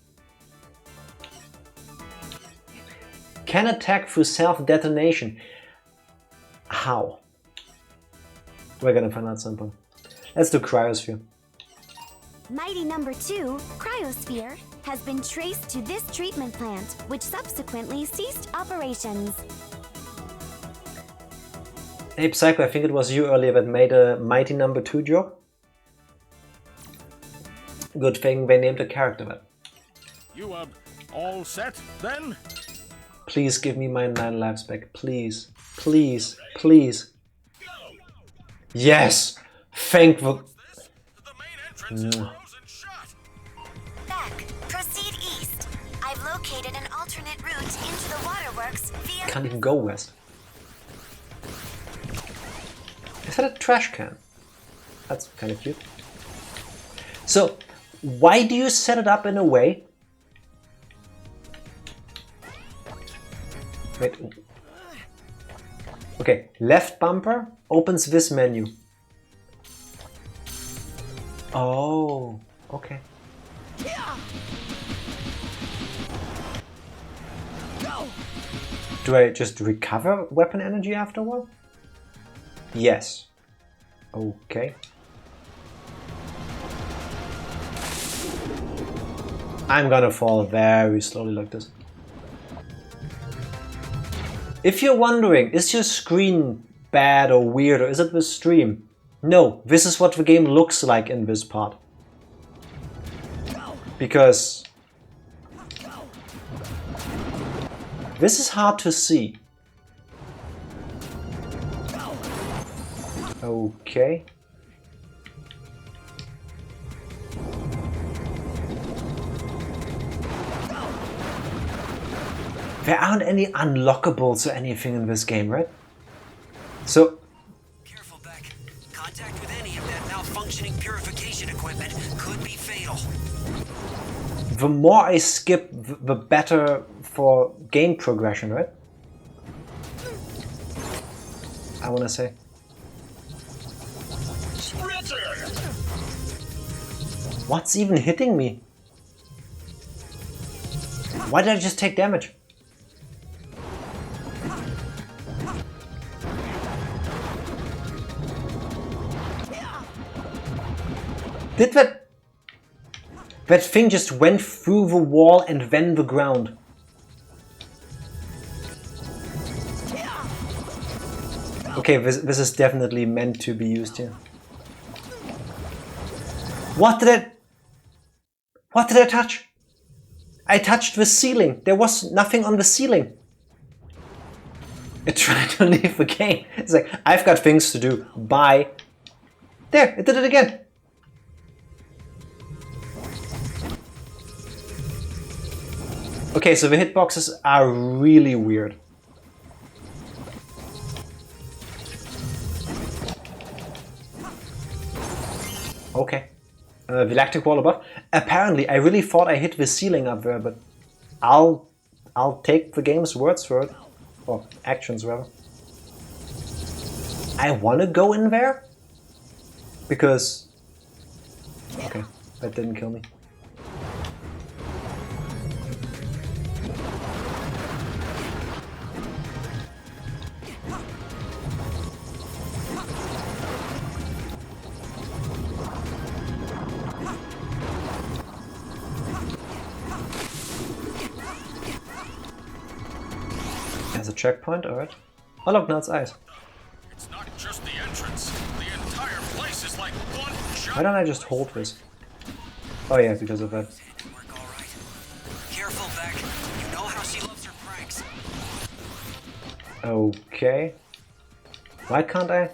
Can attack through self-detonation. How? We're gonna find out something. Let's do cryosphere. Mighty Number 2, Cryosphere, has been traced to this treatment plant, which subsequently ceased operations. Hey Psycho, I think it was you earlier that made a Mighty Number 2 joke. Good thing they named a character that. You all set then? Please give me my 9 lives back. Please. Please. Please. Yes! Thank the... The main entrance is frozen shut. Back, proceed east. I've located an alternate route into the waterworks Can't even go west. Is that a trash can? That's kind of cute. So, why do you set it up in a way? Wait. Okay, left bumper opens this menu. Oh, okay. Do I just recover weapon energy afterward? Yes. Okay. I'm gonna fall very slowly like this. If you're wondering, is your screen bad or weird, or is it the stream? No, this is what the game looks like in this part. Because this is hard to see. Okay. There aren't any unlockables or anything in this game, right? So... Careful, Beck. Contact with any of that malfunctioning purification equipment could be fatal. The more I skip, the better for game progression, right? I wanna say. What's even hitting me? Why did I just take damage? Did that thing just went through the wall and then the ground? Okay, this is definitely meant to be used here. What did I touch? I touched the ceiling. There was nothing on the ceiling. It tried to leave the game. It's like, I've got things to do. Bye. There, it did it again. Okay, so the hitboxes are really weird. Okay. The lactic wall above. Apparently, I really thought I hit the ceiling up there, but I'll take the game's words for it. Or actions, rather. I want to go in there? Because... Okay, that didn't kill me. There's a checkpoint, alright. Oh look, now it's ice. It's not just the entrance. The entire place is like one giant... Why don't I just hold this? Oh yeah, because of that. Work all right. Careful, Beck. You know how she loves her pranks. Okay. Why can't I?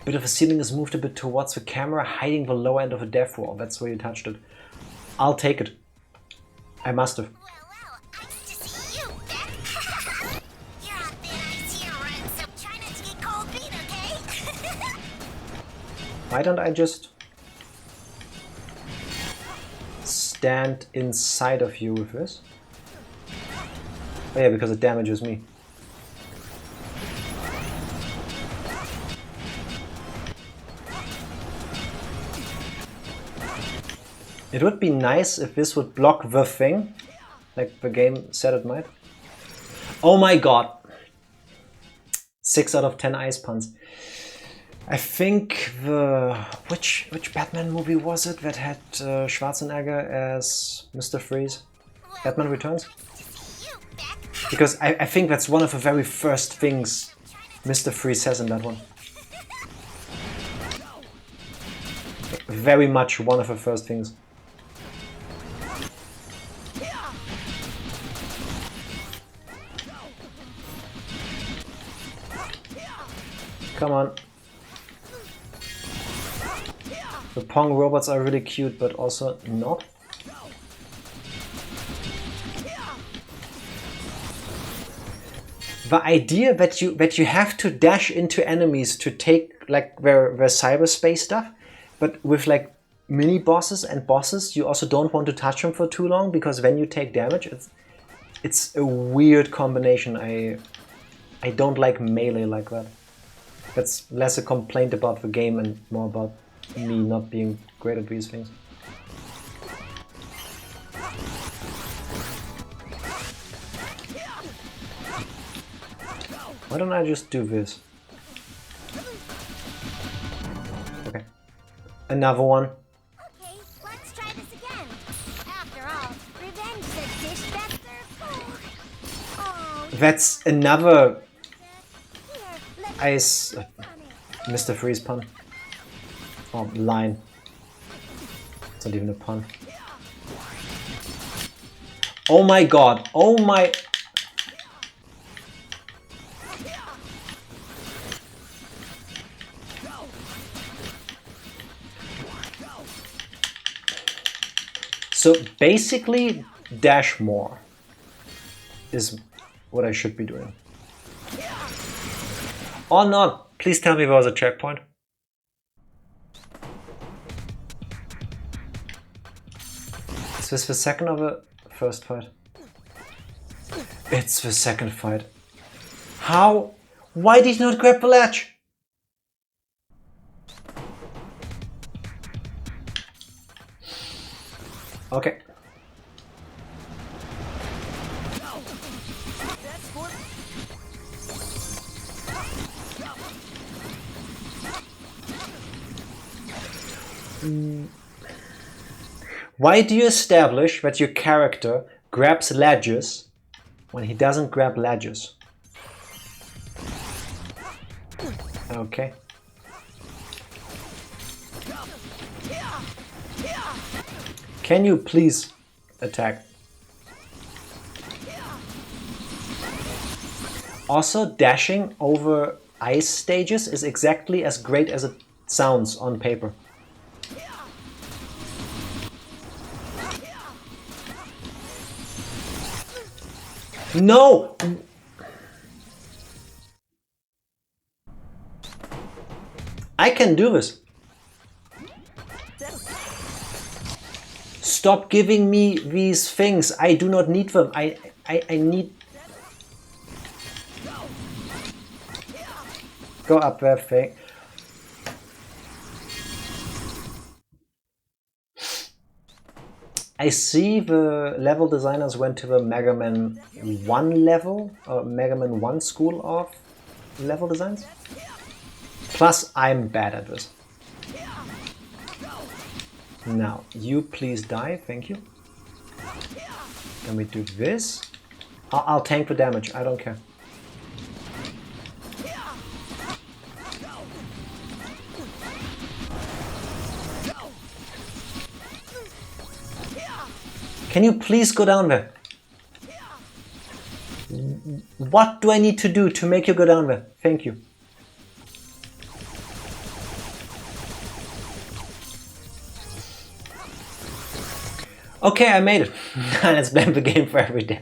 Bit of the ceiling is moved a bit towards the camera, hiding the lower end of a death wall. That's where you touched it. I'll take it. I must have. Well, nice to see you, Beck. You're on thin ice here, Ren, so try not to get cold feet, okay? Why don't I just stand inside of you with this? Oh yeah, because it damages me. It would be nice if this would block the thing, like the game said it might. Oh my god! 6 out of 10 ice puns. I think the... Which Batman movie was it that had Schwarzenegger as Mr. Freeze? Batman Returns? Because I think that's one of the very first things Mr. Freeze says in that one. Very much one of the first things. Come on. The Pong robots are really cute, but also not. the idea that you have to dash into enemies to take like their cyberspace stuff, but with like mini bosses and bosses, you also don't want to touch them for too long because then you take damage. It's a weird combination. I don't like melee like that. That's less a complaint about the game and more about me not being great at these things. Why don't I just do this? Okay. Another one. Okay, let's try this again. After all, revenge is a dish best served cold. Oh, That's another here, let me ice Mr. Freeze pun. Oh, line. It's not even a pun. Oh my god. Oh my... So basically, dash more is what I should be doing. Or not. Please tell me there was a checkpoint. Is this the second or the first fight? It's the second fight. How? Why did you not grab the ledge? Okay. Why do you establish that your character grabs ledges when he doesn't grab ledges? Okay. Can you please attack? Also, dashing over ice stages is exactly as great as it sounds on paper. No! I can do this. Stop giving me these things. I do not need them. I need... Go up there, thing. I see the level designers went to the Mega Man 1 level, or Mega Man 1 school of level designs. Plus, I'm bad at this. Now, you please die, thank you. Then we do this. I'll tank the damage, I don't care. Can you please go down there? What do I need to do to make you go down there? Thank you. Okay, I made it. Let's blame the game for every day.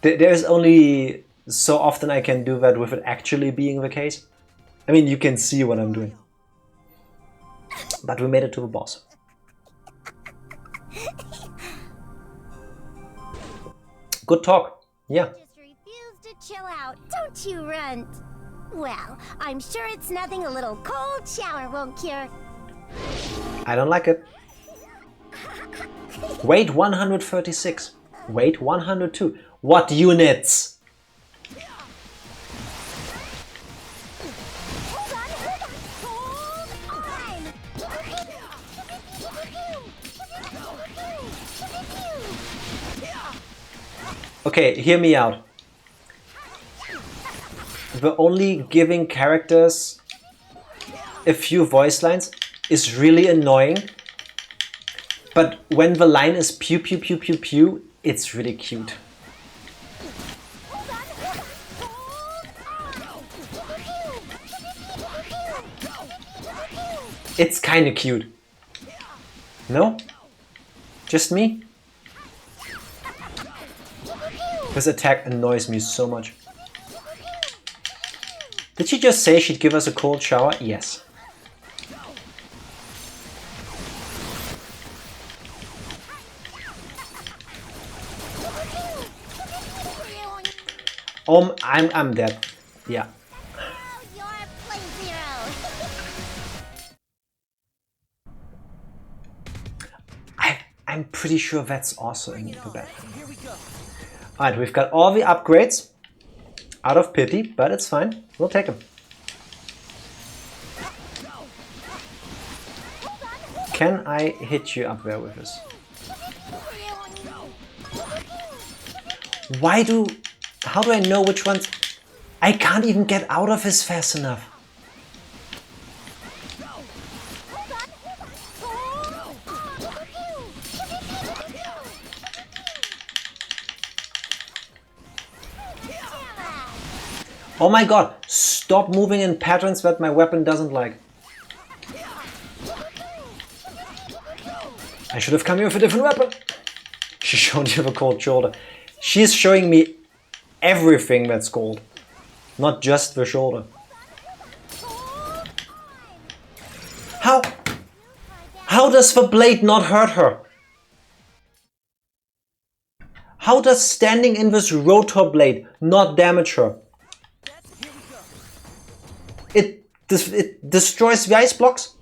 There's only so often I can do that with it actually being the case. I mean, you can see what I'm doing. But we made it to the boss. Good talk. Yeah. just refuse to chill out, don't you, Runt? Well, I'm sure it's nothing a little cold shower won't cure. I don't like it. Wait 136. Wait 102. What units? Okay, hear me out. The only giving characters a few voice lines is really annoying. But when the line is pew pew pew pew pew, it's really cute. It's kinda cute. No? Just me? This attack annoys me so much. Did she just say she'd give us a cold shower? Yes. I'm dead. Yeah. I'm pretty sure that's also in the bed. Alright, we've got all the upgrades. Out of pity, but it's fine. We'll take them. Can I hit you up there with this? How do I know which ones? I can't even get out of this fast enough. Oh my god, stop moving in patterns that my weapon doesn't like. I should have come here with a different weapon. She showed you the cold shoulder. She's showing me everything that's cold, not just the shoulder. How does the blade not hurt her? How does standing in this rotor blade not damage her? It destroys the ice blocks?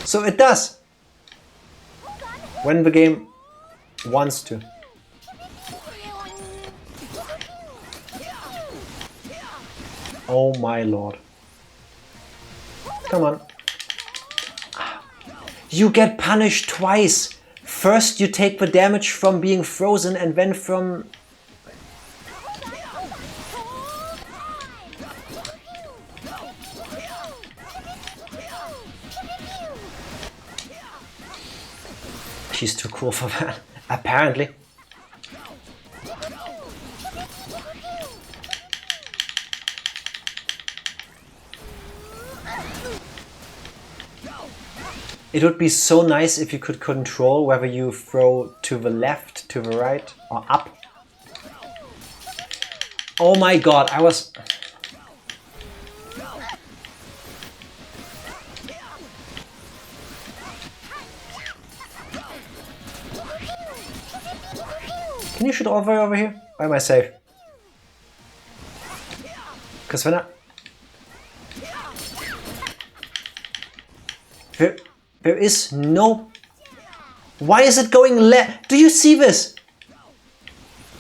So it does. When the game wants to. Oh my lord. Come on. You get punished twice. First you take the damage from being frozen and then from... She's too cool for that, apparently. It would be so nice if you could control whether you throw to the left, to the right, or up. Oh my god, I was... Can you shoot all the way over here? Or am I safe? Because when I... There is no... Why is it going left? Do you see this?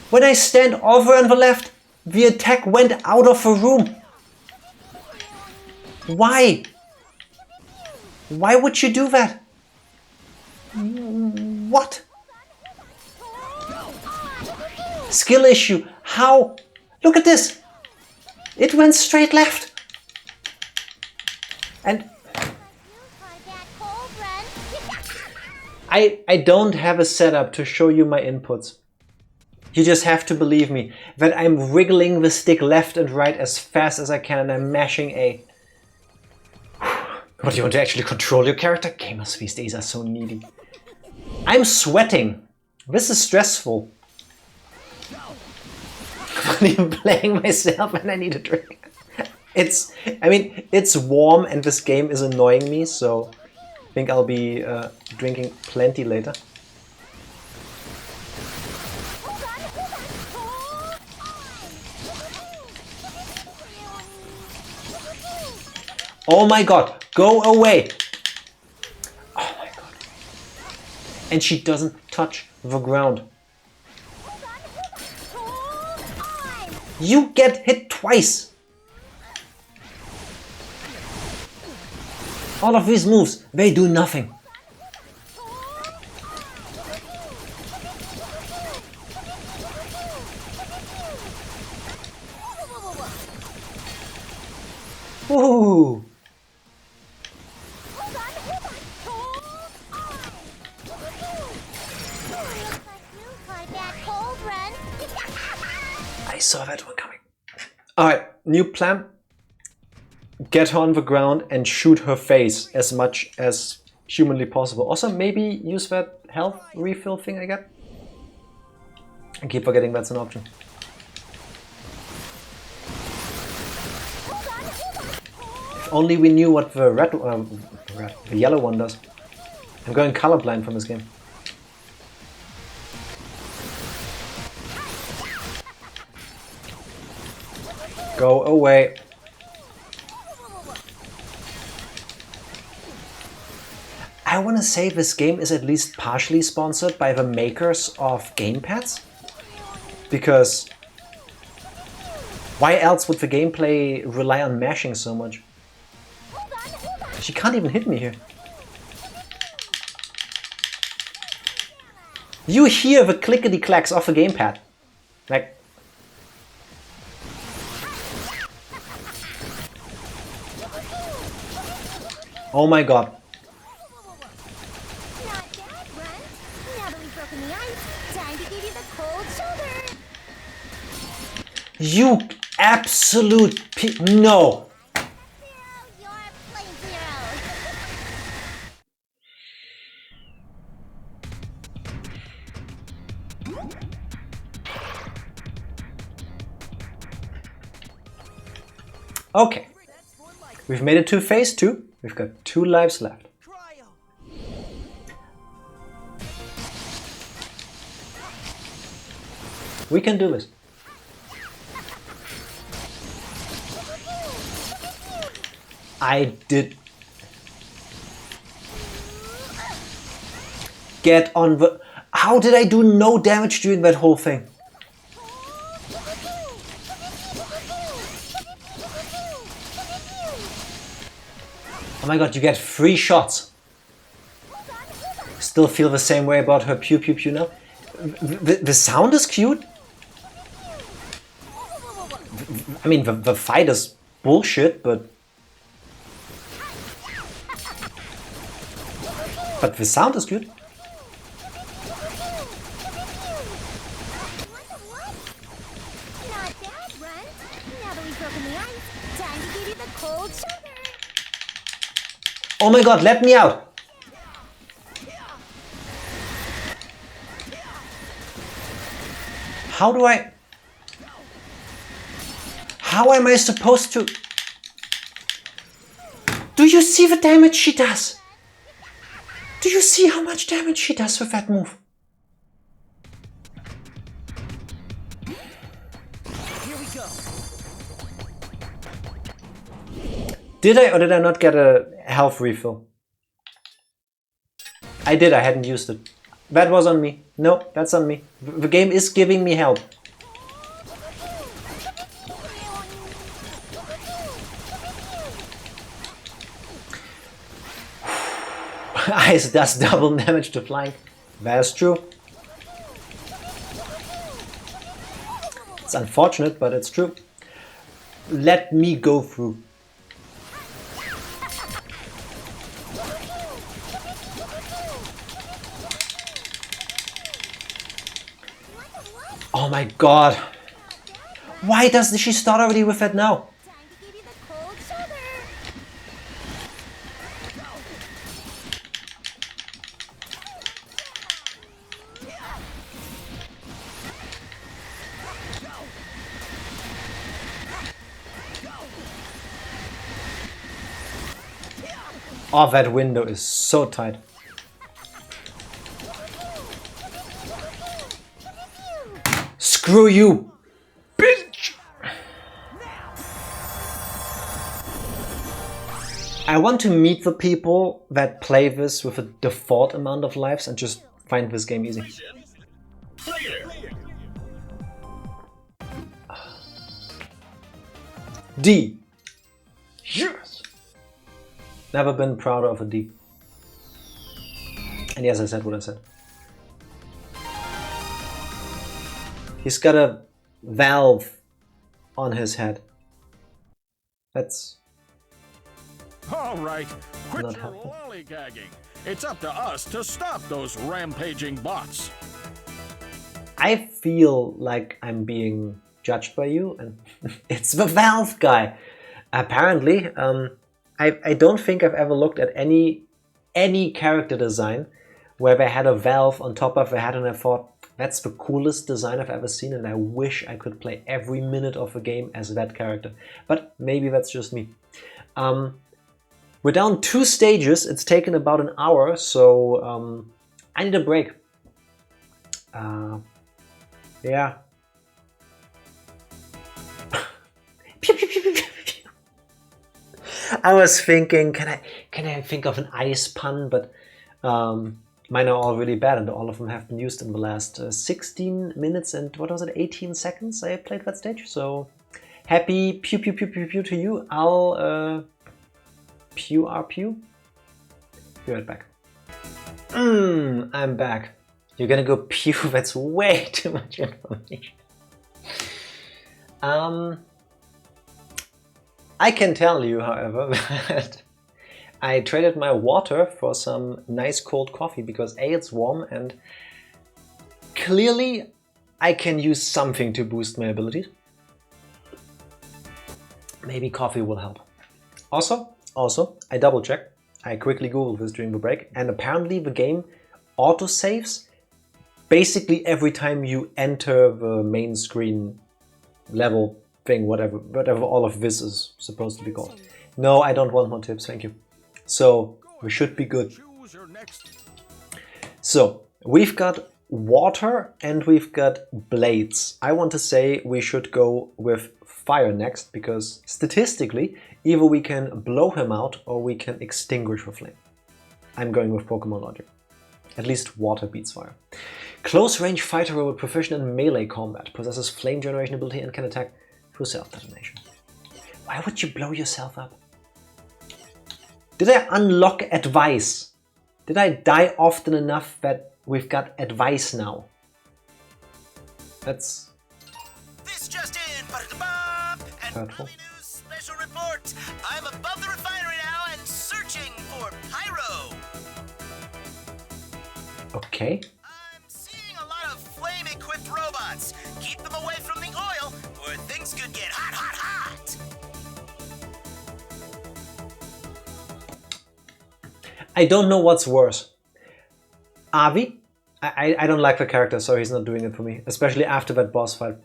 When I stand over on the left, the attack went out of the room. Why? Why would you do that? What? Skill issue. How? Look at this. It went straight left. And I don't have a setup to show you my inputs. You just have to believe me that I'm wriggling the stick left and right as fast as I can and I'm mashing A. What, do you want to actually control your character? Gamers these days are so needy. I'm sweating. This is stressful. I'm even playing myself and I need a drink. It's warm and this game is annoying me, so I think I'll be drinking plenty later. Oh my god, go away! Oh my god. And she doesn't touch the ground. You get hit twice! All of these moves, they do nothing. Ooh. I saw that one coming. Alright, new plan. Get her on the ground and shoot her face as much as humanly possible. Also, maybe use that health refill thing I get. I keep forgetting that's an option. If only we knew what the the yellow one does. I'm going colorblind from this game. Go away. I want to say this game is at least partially sponsored by the makers of gamepads. Because why else would the gameplay rely on mashing so much? She can't even hit me here. You hear the clickety-clacks of the gamepad. Like... Oh my god. You absolute no! Okay. We've made it to phase 2. We've got 2 lives left. We can do this. I did. Get on the... How did I do no damage during that whole thing? Oh my god, you get 3 shots. Still feel the same way about her pew pew pew now? The sound is cute. I mean, the fight is bullshit, but the sound is good. Oh my god, let me out! How do I... How am I supposed to... Do you see the damage she does? Do you see how much damage she does with that move? Here we go. Did I or did I not get a health refill? I did, I hadn't used it. That was on me. No, that's on me. The game is giving me help. Ice does double damage to flying. That's true. It's unfortunate, but it's true. Let me go through. Oh my god. Why does she start already with that now? Oh, that window is so tight. Screw you, bitch! I want to meet the people that play this with a default amount of lives and just find this game easy. D. Yes! Never been prouder of a D. And yes, I said what I said. He's got a valve on his head. That's... All right, quit Not your helpful. lollygagging. It's up to us to stop those rampaging bots. I feel like I'm being judged by you, and it's the valve guy. Apparently, I don't think I've ever looked at any character design where they had a valve on top of their head and I thought, that's the coolest design I've ever seen and I wish I could play every minute of the game as that character. But maybe that's just me. We're down 2 stages. It's taken about an hour, so I need a break. Yeah. I was thinking, can I think of an ice pun, but mine are all really bad, and all of them have been used in the last 16 minutes and what was it, 18 seconds I played that stage. So happy pew pew pew pew pew to you. I'll pew our pew. Be right back. I'm back. You're gonna go pew? That's way too much information. I can tell you, however, that I traded my water for some nice cold coffee because A, it's warm, and clearly I can use something to boost my abilities. Maybe coffee will help. Also, I double checked. I quickly googled this during the break, and apparently the game autosaves basically every time you enter the main screen level thing, whatever all of this is supposed to be called. No, I don't want more tips, thank you. So we should be good. So we've got water and we've got blades. I want to say we should go with fire next, because statistically either we can blow him out or we can extinguish the flame. I'm going with Pokemon logic. At least water beats fire. Close range fighter robot proficient in melee combat, possesses flame generation ability and can attack through self-detonation. Why would you blow yourself up? Did I unlock advice? Did I die often enough that we've got advice now? That's... This just in, and hurtful. news special report. I'm above the refinery now and searching for pyro. Okay. I'm seeing a lot of flame-equipped robots. Keep them away from the oil, or things could get hot, hot, hot. I don't know what's worse. Avi? I don't like the character, so he's not doing it for me, especially after that boss fight.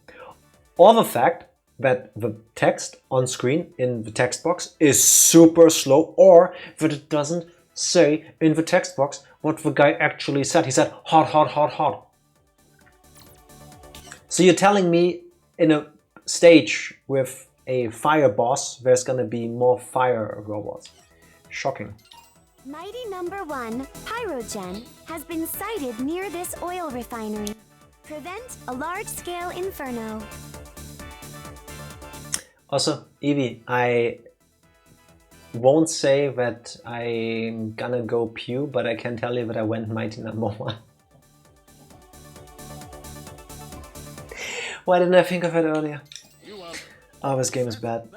Or the fact that the text on screen in the text box is super slow, or that it doesn't say in the text box what the guy actually said. He said hot, hot, hot, hot. So you're telling me in a stage with a fire boss, there's gonna be more fire robots. Shocking. Mighty number 1, Pyrogen, has been sighted near this oil refinery. Prevent a large-scale inferno. Also, Evie, I won't say that I'm gonna go pew, but I can tell you that I went mighty number 1. Why didn't I think of it earlier? Oh, this game is bad.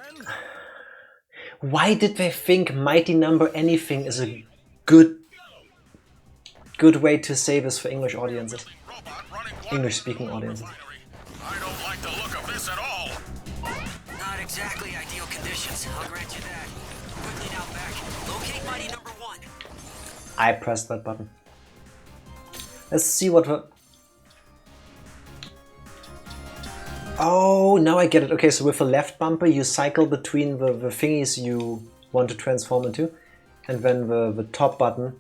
Why did they think mighty number anything is a good way to say this for English audiences? English-speaking audiences. I don't like the look of this at all. Not exactly ideal conditions, I'll grant you that. Quickly now back. Locate mighty number 1. I pressed that button. Let's see what the... Oh, now I get it. Okay, so with the left bumper you cycle between the thingies you want to transform into, and then the top button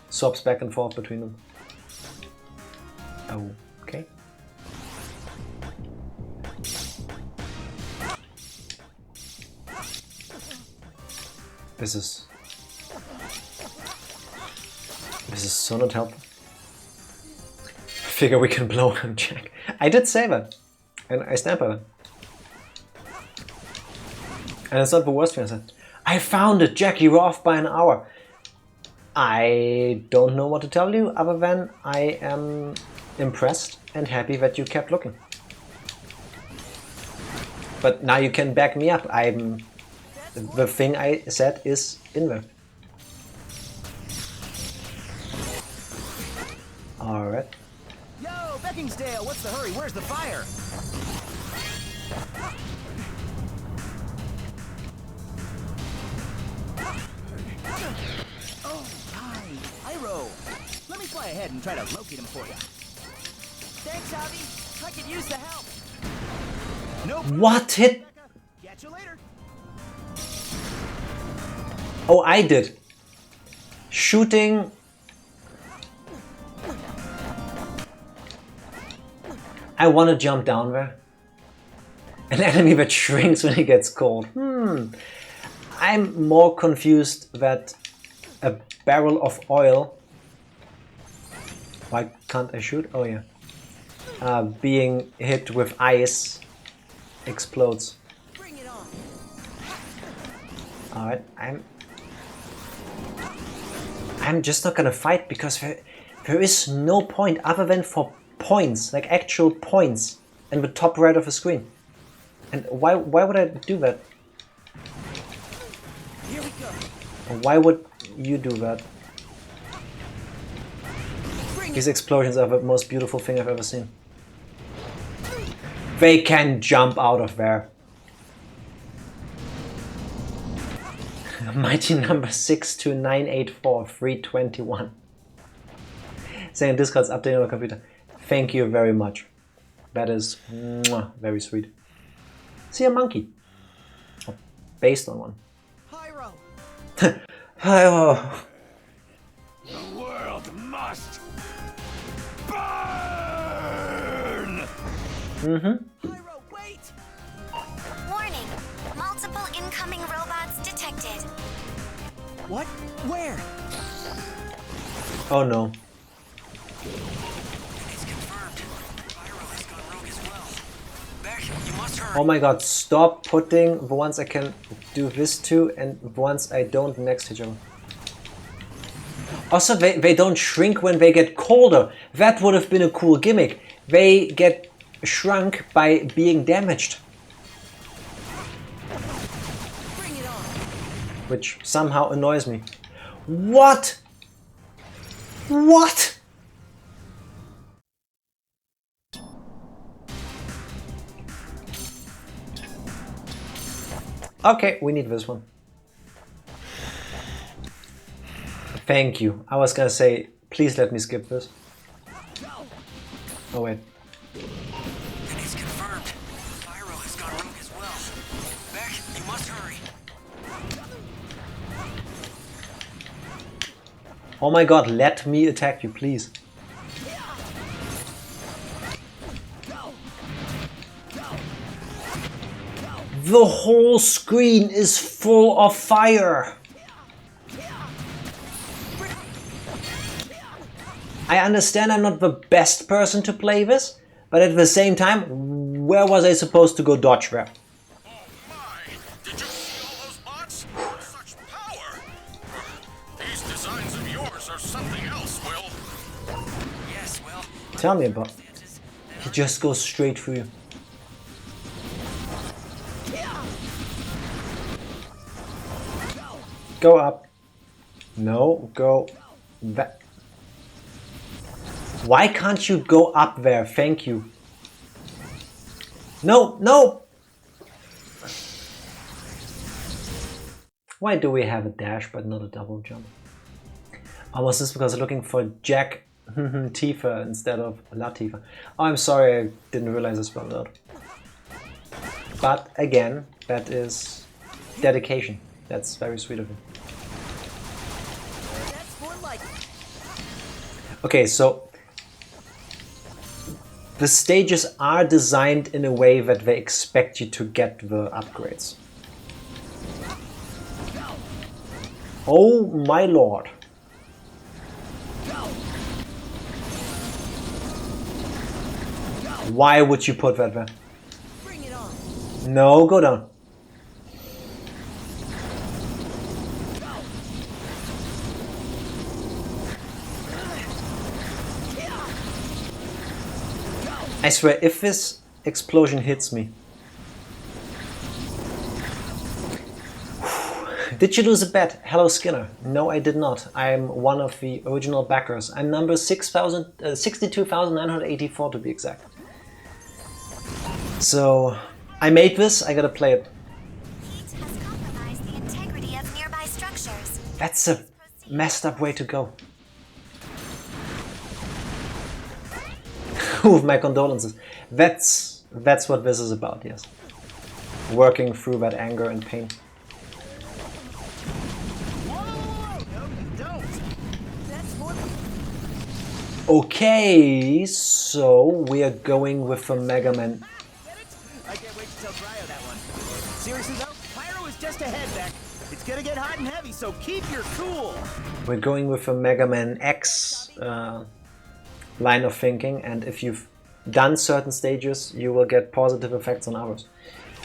swaps back and forth between them. Okay. This is so not helpful. I figure we can blow him, Jack. I did say that. And I stand by that. And it's not the worst thing I said. I found it, Jack, you were off by an hour. I don't know what to tell you other than I am impressed and happy that you kept looking. But now you can back me up. The thing I said is in there. Alright. Yo, Beckingsdale, what's the hurry? Where's the fire? Oh, hi, Pyro. Let me fly ahead and try to locate him for you. Thanks, Avi. I could use the help. Nope. What hit? Catch you later. Oh, I did. Shooting. I want to jump down there. An enemy that shrinks when he gets cold. I'm more confused that a barrel of oil. Why can't I shoot? Oh yeah. Being hit with ice explodes. Alright, I'm just not gonna fight because there is no point other than for points, like actual points, in the top right of the screen. And why would I do that? Here we go. Why would you do that? These explosions are the most beautiful thing I've ever seen. They can jump out of there. Mighty number 62984-321. Saying Discord's updating on my computer. Thank you very much. That is very sweet. See a monkey. Oh, based on one. Pyro. Pyro. The world must burn! Pyro, wait! Warning. Multiple incoming robots detected. What? Where? Oh no. It's confirmed. Pyro has gone rogue as well. Beck, you must hurry. Oh my god, stop putting the ones I can do this to and the ones I don't next to each other. Also, they don't shrink when they get colder. That would have been a cool gimmick. They get shrunk by being damaged. Bring it on. Which somehow annoys me. What? What? Okay, we need this one. Thank you. I was gonna say, please let me skip this. Oh wait. It's confirmed. Pyro has gone rogue as well. Beck, you must hurry. Oh my god, let me attack you, please. The whole screen is full of fire. I understand I'm not the best person to play this, but at the same time, where was I supposed to go dodge there? Oh my! Did you see all those bots? Such power! These designs of yours are something else, Will. Yes, well. Tell me about it. He just goes straight through you. Go up. No, go back. Why can't you go up there? Thank you. No, no! Why do we have a dash but not a double jump? Oh, was this because I'm looking for Jack Tifa instead of La Tifa? Oh, I'm sorry, I didn't realize I spelled it out. But again, that is dedication. That's very sweet of him. That's more like it. Okay, so the stages are designed in a way that they expect you to get the upgrades. Oh my lord. Why would you put that there? Bring it on. No, go down. I swear, if this explosion hits me... Did you lose a bet? Hello Skinner. No, I did not. I'm one of the original backers. I'm number 62,984 to be exact. So, I made this, I gotta play it. Heat has compromised the integrity of nearby structures. That's a messed up way to go. With my condolences. That's what this is about, yes. Working through that anger and pain. Okay, so we are going with a Mega Man. I can't wait to tell Cryo that one. Seriously though, Pyro is just ahead back. It's gonna get hot and heavy, so keep your cool. We're going with a Mega Man X line of thinking, and if you've done certain stages, you will get positive effects on others.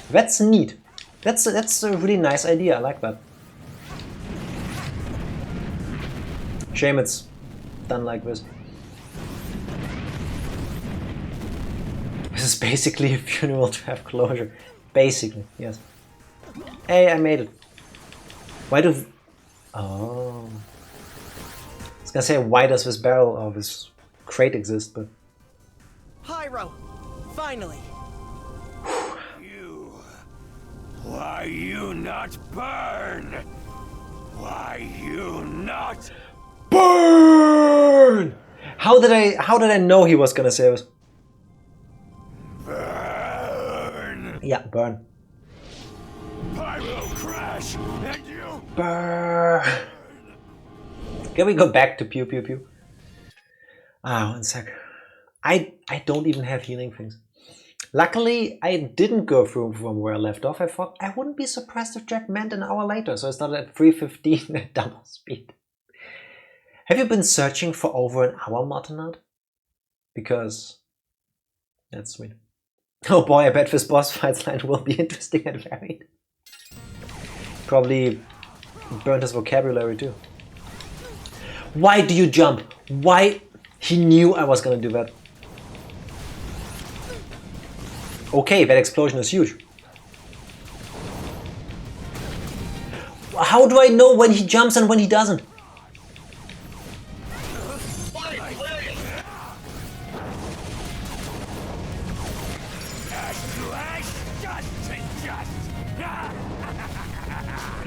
That's neat. That's a really nice idea. I like that. Shame it's done like this. This is basically a funeral to have closure. Basically, yes. Hey, I made it. Why do... Oh. I was gonna say, why does this barrel or this crate exist, but... Pyro, finally. Why you not burn? Why you not burn? How did I know he was gonna say this? burn? Yeah, burn. Pyro crash and you Burn. Can we go back to pew pew pew? Ah, 1 sec. I don't even have healing things. Luckily, I didn't go through from where I left off. I thought I wouldn't be surprised if Jack meant an hour later, so I started at 3:15 at double speed. Have you been searching for over an hour, Martinard? Because that's sweet. Oh boy, I bet this boss fight line will be interesting and varied. Probably burned his vocabulary too. Why do you jump? Why? He knew I was gonna do that. Okay, that explosion is huge. How do I know when he jumps and when he doesn't?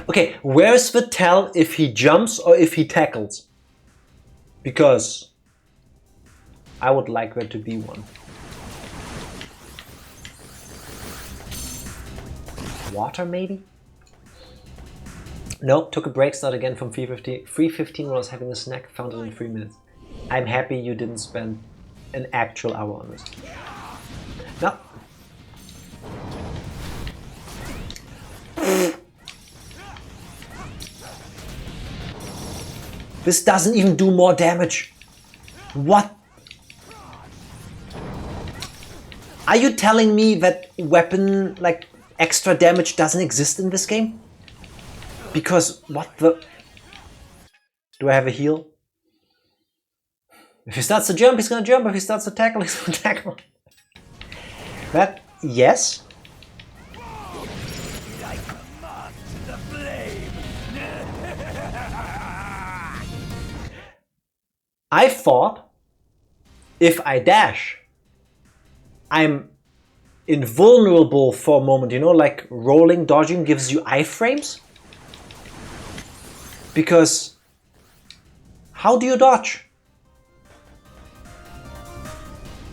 Okay, where's the tell if he jumps or if he tackles? Because I would like there to be one. Water maybe? Nope, took a break, start again from 3:15 when I was having a snack, found it in 3 minutes. I'm happy you didn't spend an actual hour on this. No. This doesn't even do more damage. What? Are you telling me that weapon, like, extra damage doesn't exist in this game? Because what the... Do I have a heal? If he starts to jump, he's gonna jump. If he starts to tackle, he's gonna tackle. That, yes. I thought if I dash, I'm invulnerable for a moment, you know, like rolling, dodging gives you iframes. Because how do you dodge?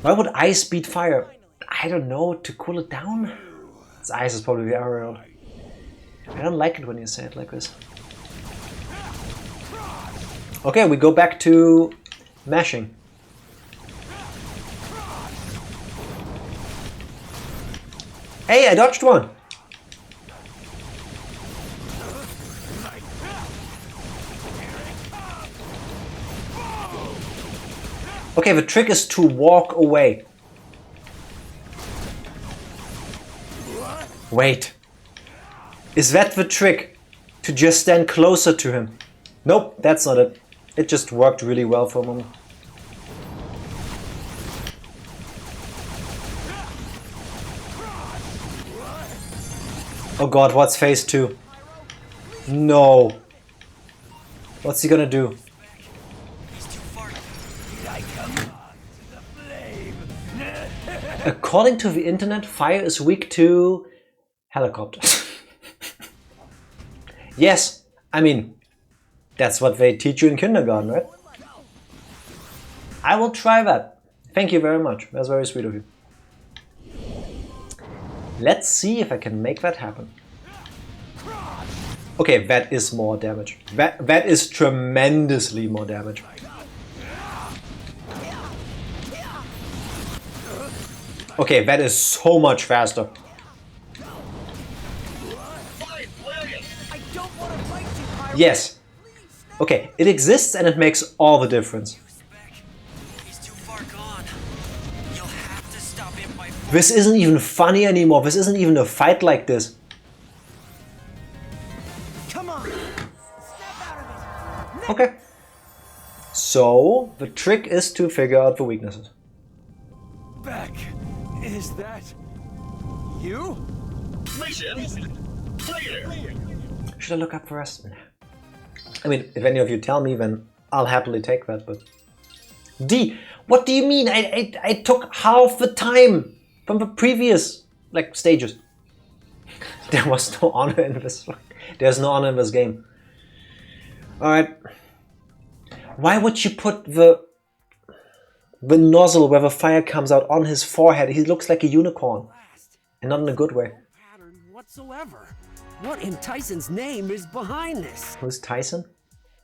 Why would ice beat fire? I don't know, to cool it down? This ice is probably the other road. I don't like it when you say it like this. Okay, we go back to mashing. Hey, I dodged one! Okay, the trick is to walk away. Wait. Is that the trick? To just stand closer to him? Nope, that's not it. It just worked really well for a moment. Oh god, what's phase 2? No. What's he gonna do? According to the internet, fire is weak to helicopters. Yes, I mean, that's what they teach you in kindergarten, right? I will try that. Thank you very much. That's very sweet of you. Let's see if I can make that happen. Okay, that is more damage. That is tremendously more damage. Okay, that is so much faster. I don't want to fight you, Pyro. Yes. Okay, it exists and it makes all the difference. He's too far gone. You'll have to stop him by This isn't even funny anymore. This isn't even a fight like this. Come on. Snap out of it. Okay. So, the trick is to figure out the weaknesses. Beck, is that you? Mission clear. Should I look up the rest? I mean, if any of you tell me, then I'll happily take that, but... D! What do you mean? I took half the time from the previous, like, stages. There was no honor in this one. There's no honor in this game. Alright. Why would you put the nozzle where the fire comes out on his forehead? He looks like a unicorn. And not in a good way. pattern whatsoever. What in Tyson's name is behind this? Who's Tyson?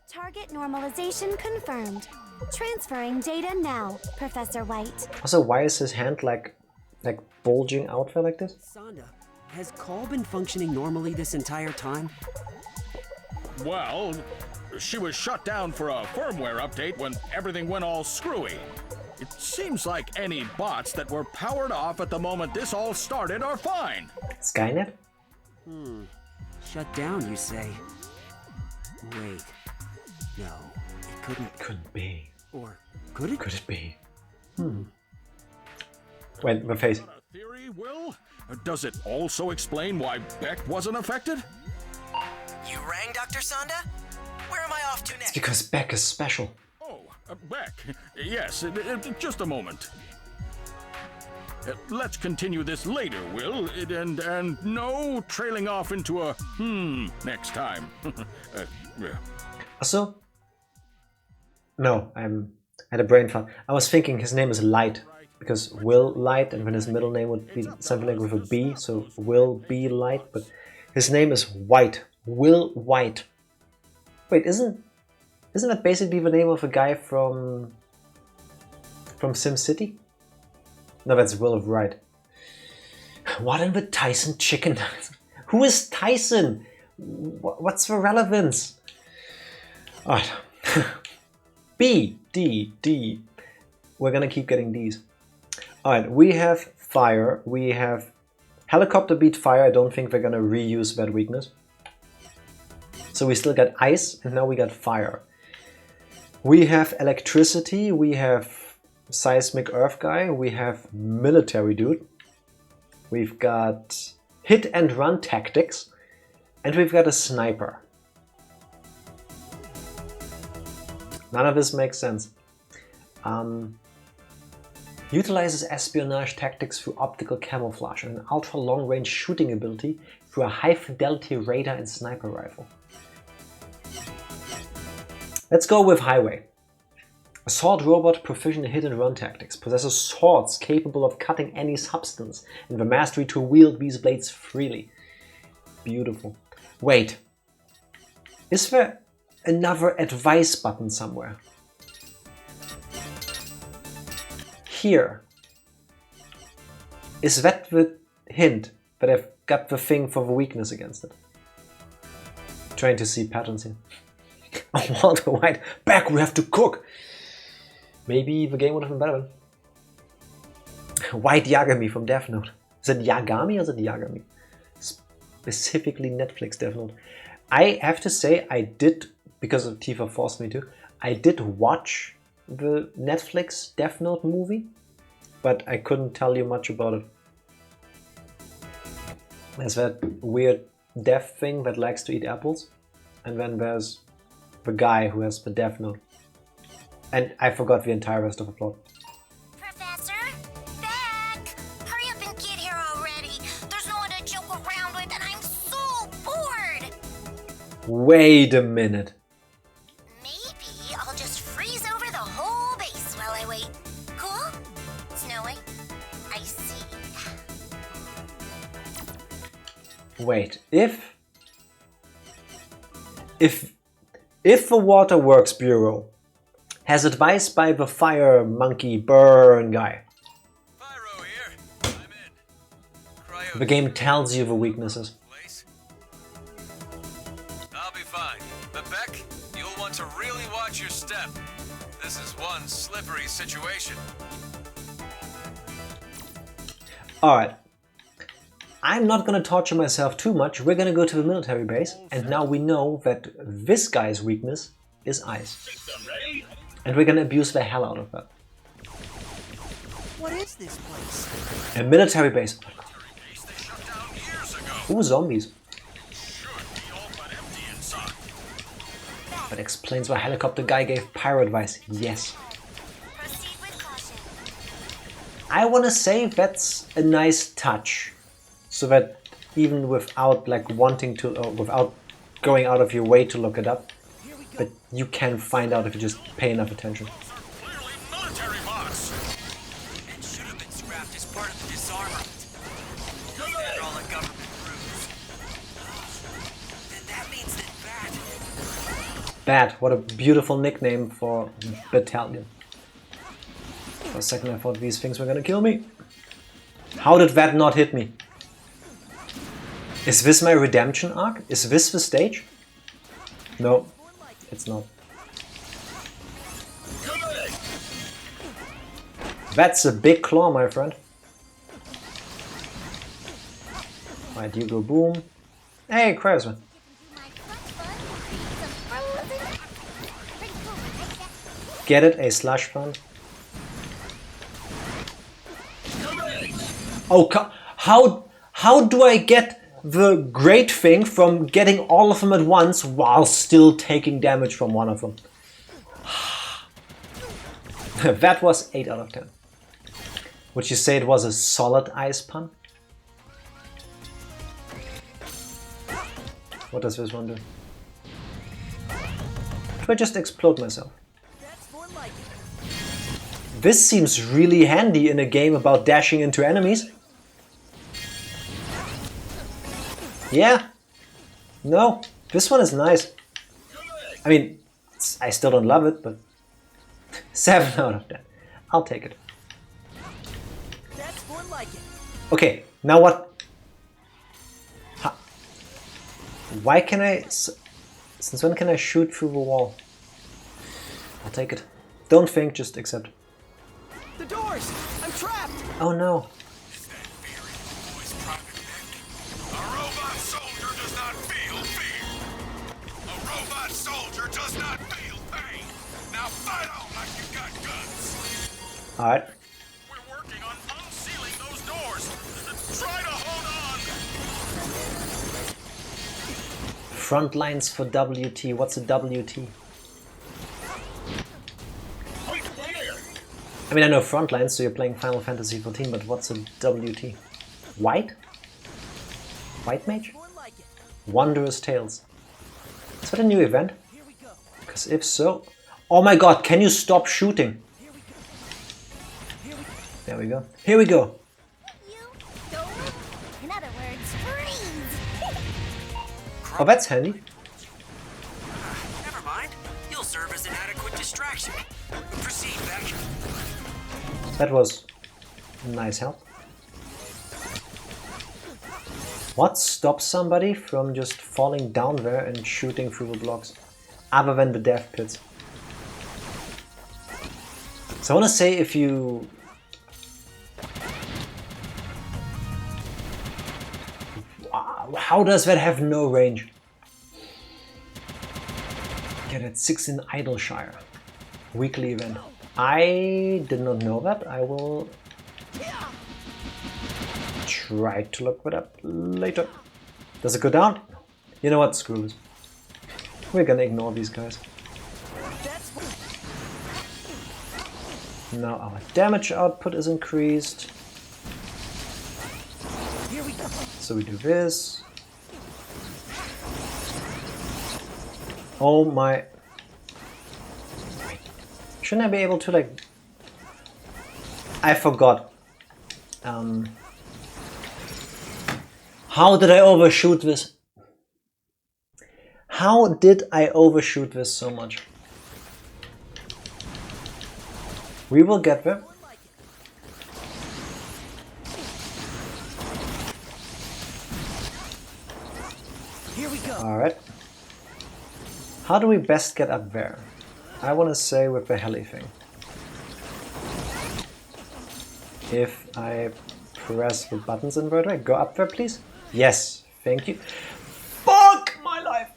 Target normalization confirmed. Transferring data now, Professor White. Also, why is his hand like bulging out there like this? Sonda, has Call been functioning normally this entire time? Well, she was shut down for a firmware update when everything went all screwy. It seems like any bots that were powered off at the moment this all started are fine. Skynet? Shut down, you say? Wait. No, it couldn't. Couldn't be. Or could it? Could it be? Wait, the face. A theory, Will? Does it also explain why Beck wasn't affected? You rang Dr. Sonda? Where am I off to next? Because Beck is special. Oh, Beck. Yes, just a moment. Let's continue this later, Will, and no trailing off into a next time. Yeah. Also, no, I had a brain fart. I was thinking his name is Light, because Will Light, and then his middle name would be something like with a B, so Will be Light, but his name is White. Will White. Wait, isn't that basically the name of a guy from SimCity? No, that's Will of Wright. What in the Tyson chicken? Who is Tyson? What's the relevance? Alright. B, D, D. We're gonna keep getting D's. Alright, we have fire. We have helicopter beat fire. I don't think we're gonna reuse that weakness. So we still got ice, and now we got fire. We have electricity. We have seismic earth guy. We have military dude. We've got hit and run tactics. And we've got a sniper. None of this makes sense. Utilizes espionage tactics through optical camouflage and an ultra long range shooting ability through a high fidelity radar and sniper rifle. Let's go with highway. Assault robot proficient in hit and run tactics, possesses swords capable of cutting any substance and the mastery to wield these blades freely. Beautiful. Wait, is there another advice button somewhere? Here. Is that the hint that I've got the thing for the weakness against it? Trying to see patterns here. Oh, Walter White, back, we have to cook! Maybe the game would have been better then. White Yagami from Death Note. Is it Yagami or is it Yagami? Specifically Netflix Death Note. I have to say, I did, because of Tifa forced me to, I did watch the Netflix Death Note movie, but I couldn't tell you much about it. There's that weird deaf thing that likes to eat apples, and then there's the guy who has the Death Note. And I forgot the entire rest of the plot. Professor? Beck! Hurry up and get here already! There's no one to joke around with and I'm so bored! Wait a minute. Maybe I'll just freeze over the whole base while I wait. Cool? Snowy? I see. Wait, if the Waterworks Bureau has advice by the fire monkey burn guy. Pyro here. The game tells you the weaknesses. I'll be fine. But Beck, you'll want to really watch your step. This is one slippery situation. Alright. I'm not gonna torture myself too much. We're gonna go to the military base, and now we know that this guy's weakness is ice. And we're gonna abuse the hell out of that. What is this place? A military base. Ooh, zombies. That explains why helicopter guy gave pyro advice. Yes. I wanna say that's a nice touch. So that even without like wanting to, or without going out of your way to look it up, but you can find out if you just pay enough attention. Clearly military bots. And should have been scrapped as part of the disarmament. They're all a government ruse. Then that means that Bat, what a beautiful nickname for battalion. For a second I thought these things were gonna kill me. How did that not hit me? Is this my redemption arc? Is this the stage? No, it's not. That's a big claw, my friend. Right, you go boom. Hey, Cryosman. Get it? A slush fund? Oh, how do I get the great thing from getting all of them at once while still taking damage from one of them? That was 8 out of 10. Would you say it was a solid ice pun? What does this one do? Do I just explode myself? This seems really handy in a game about dashing into enemies. Yeah. No, this one is nice. I mean, I still don't love it, but 7 out of 10. I'll take it. That's more like it. Okay, now what? Why can I... Since when can I shoot through the wall? I'll take it. Don't think, just accept. The doors! I'm trapped! Oh no. A robot soldier does not feel fear. A robot soldier does not feel pain. Now fight on like you got guns. Alright. We're working on unsealing those doors. Try to hold on. Front lines for WT. What's a WT? I mean, I know front lines, so you're playing Final Fantasy XIV, but what's a WT? White? White Mage? Wondrous Tales. Is that a new event? Because if so... Oh my god, can you stop shooting? There we go. Here we go. In other words, freeze! Oh, that's handy. Never mind. You'll serve as an adequate distraction. Proceed, Beck. That was nice help. What stops somebody from just falling down there and shooting through the blocks? Other than the death pits. So I want to say if you... How does that have no range? Get at 6 in Idleshire. Weekly event. I did not know that. I will try to look that up later. Does it go down? You know what? Screw this. We're gonna ignore these guys. Now our damage output is increased. So we do this. Oh my... Shouldn't I be able to, like... I forgot. How did I overshoot this? How did I overshoot this so much? We will get there. Here we go. Alright. How do we best get up there? I want to say with the heli thing. If I press the buttons in the right, go up there, please. Yes, thank you. Fuck my life!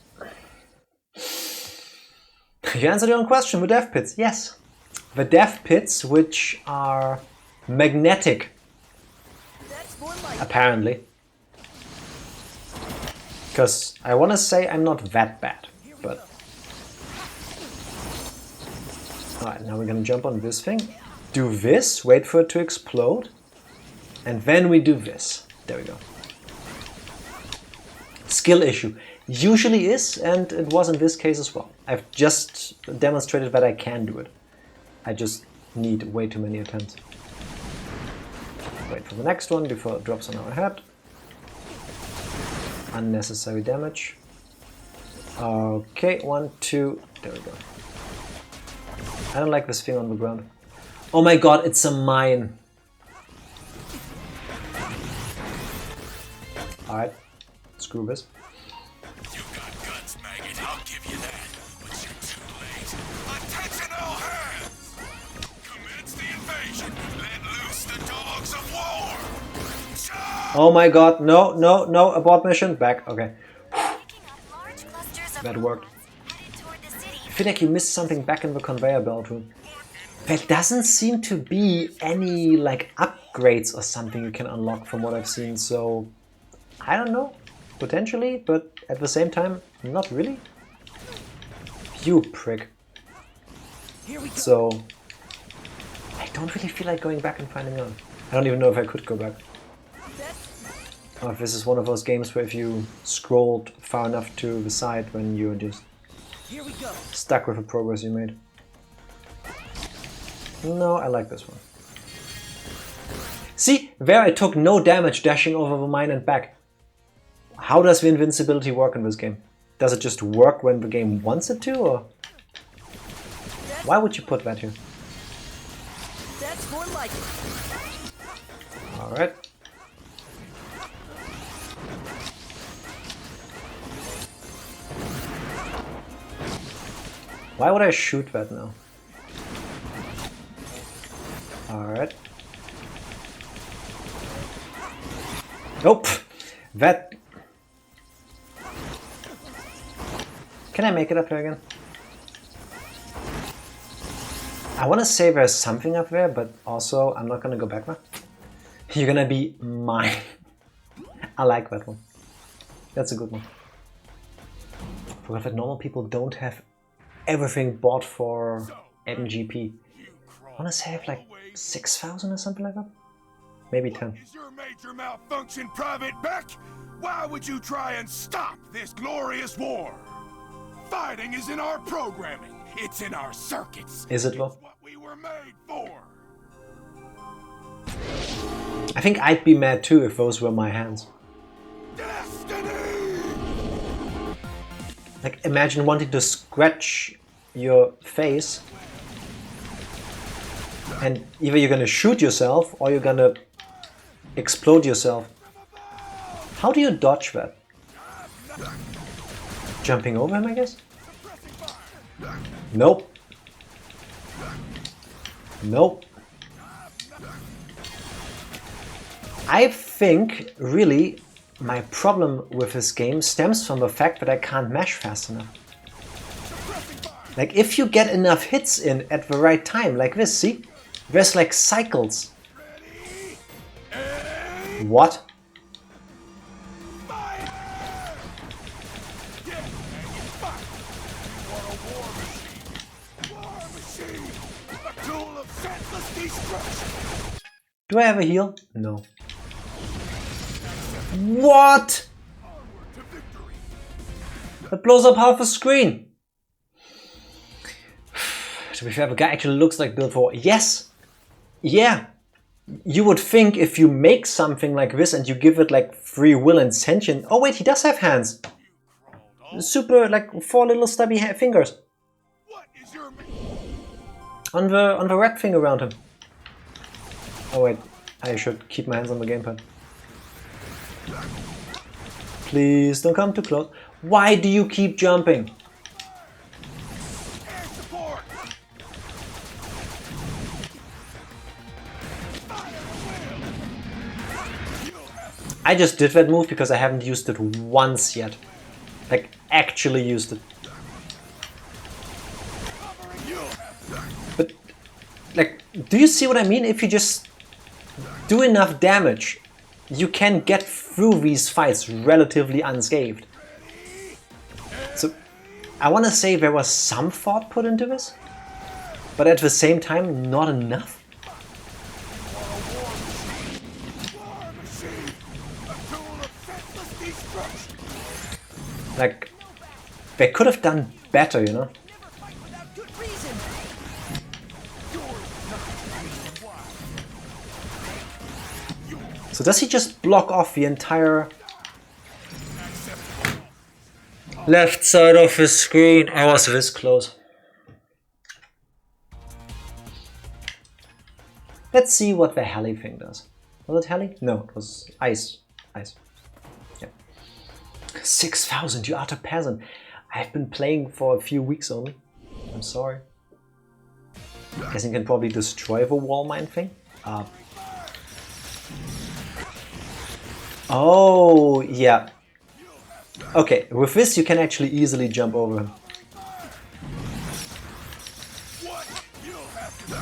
You answered your own question, the death pits. Yes. The death pits, which are magnetic. Apparently. Because I want to say I'm not that bad, but... Alright, now we're gonna jump on this thing. Do this, wait for it to explode. And then we do this. There we go. Skill issue. Usually is, and it was in this case as well. I've just demonstrated that I can do it. I just need way too many attempts. Wait for the next one before it drops on our head. Unnecessary damage. Okay, 1, 2, there we go. I don't like this thing on the ground. Oh my god, it's a mine. Alright, screw this. You got guts, maggot. I'll give you that. But you're too late. Attention all hands! Commence the invasion. Let loose the dogs of war. Oh my god, no, no, no, abort mission. Back, okay. That worked. I feel like you missed something back in the conveyor belt room. There doesn't seem to be any like upgrades or something you can unlock from what I've seen, so I don't know, potentially, but at the same time, not really. You prick. So I don't really feel like going back and finding out. I don't even know if I could go back. Or if this is one of those games where if you scrolled far enough to the side when you're just stuck with the progress you made. No, I like this one. See, there I took no damage dashing over the mine and back. How does the invincibility work in this game? Does it just work when the game wants it to, or? Why would you put that here? That's more like it. Alright. Why would I shoot that now? Alright. Nope! That... Can I make it up there again? I want to say there's something up there, but also I'm not gonna go back there. You're gonna be mine. I like that one. That's a good one. I forgot that normal people don't have everything bought for MGP. I want to say I have like 6,000 or something like that. Maybe 10. Is your major malfunction, Private Beck? Why would you try and stop this glorious war? Fighting is in our programming. It's in our circuits. Is it, though? It's what we were made for. I think I'd be mad too if those were my hands. Destiny! Like, imagine wanting to scratch your face and either you're gonna shoot yourself or you're gonna explode yourself. How do you dodge that? Jumping over him, I guess? Nope. Nope. I think, really, my problem with this game stems from the fact that I can't mash fast enough. Like, if you get enough hits in at the right time, like this, see? There's like cycles. What? Do I have a heal? No. What? That blows up half the screen. To be fair, the guy actually looks like built for... Yes! Yeah! You would think if you make something like this and you give it like free will and sentient... Oh wait, he does have hands! Super, like 4 little stubby fingers. On the red thing around him. Oh wait, I should keep my hands on the gamepad. Please don't come too close. Why do you keep jumping? I just did that move because I haven't used it once yet. Like, actually used it. But, like, do you see what I mean? If you just do enough damage, you can get through these fights relatively unscathed. So, I want to say there was some thought put into this, but at the same time, not enough. Like, they could have done better, you know? So does he just block off the entire left side of his screen? I was this close. Let's see what the heli thing does. Was it heli? No, it was ice. Ice. Yeah. 6,000, you utter peasant. I've been playing for a few weeks only. I'm sorry. Guess you can probably destroy the wall mine thing. Oh, yeah. Okay, with this you can actually easily jump over him.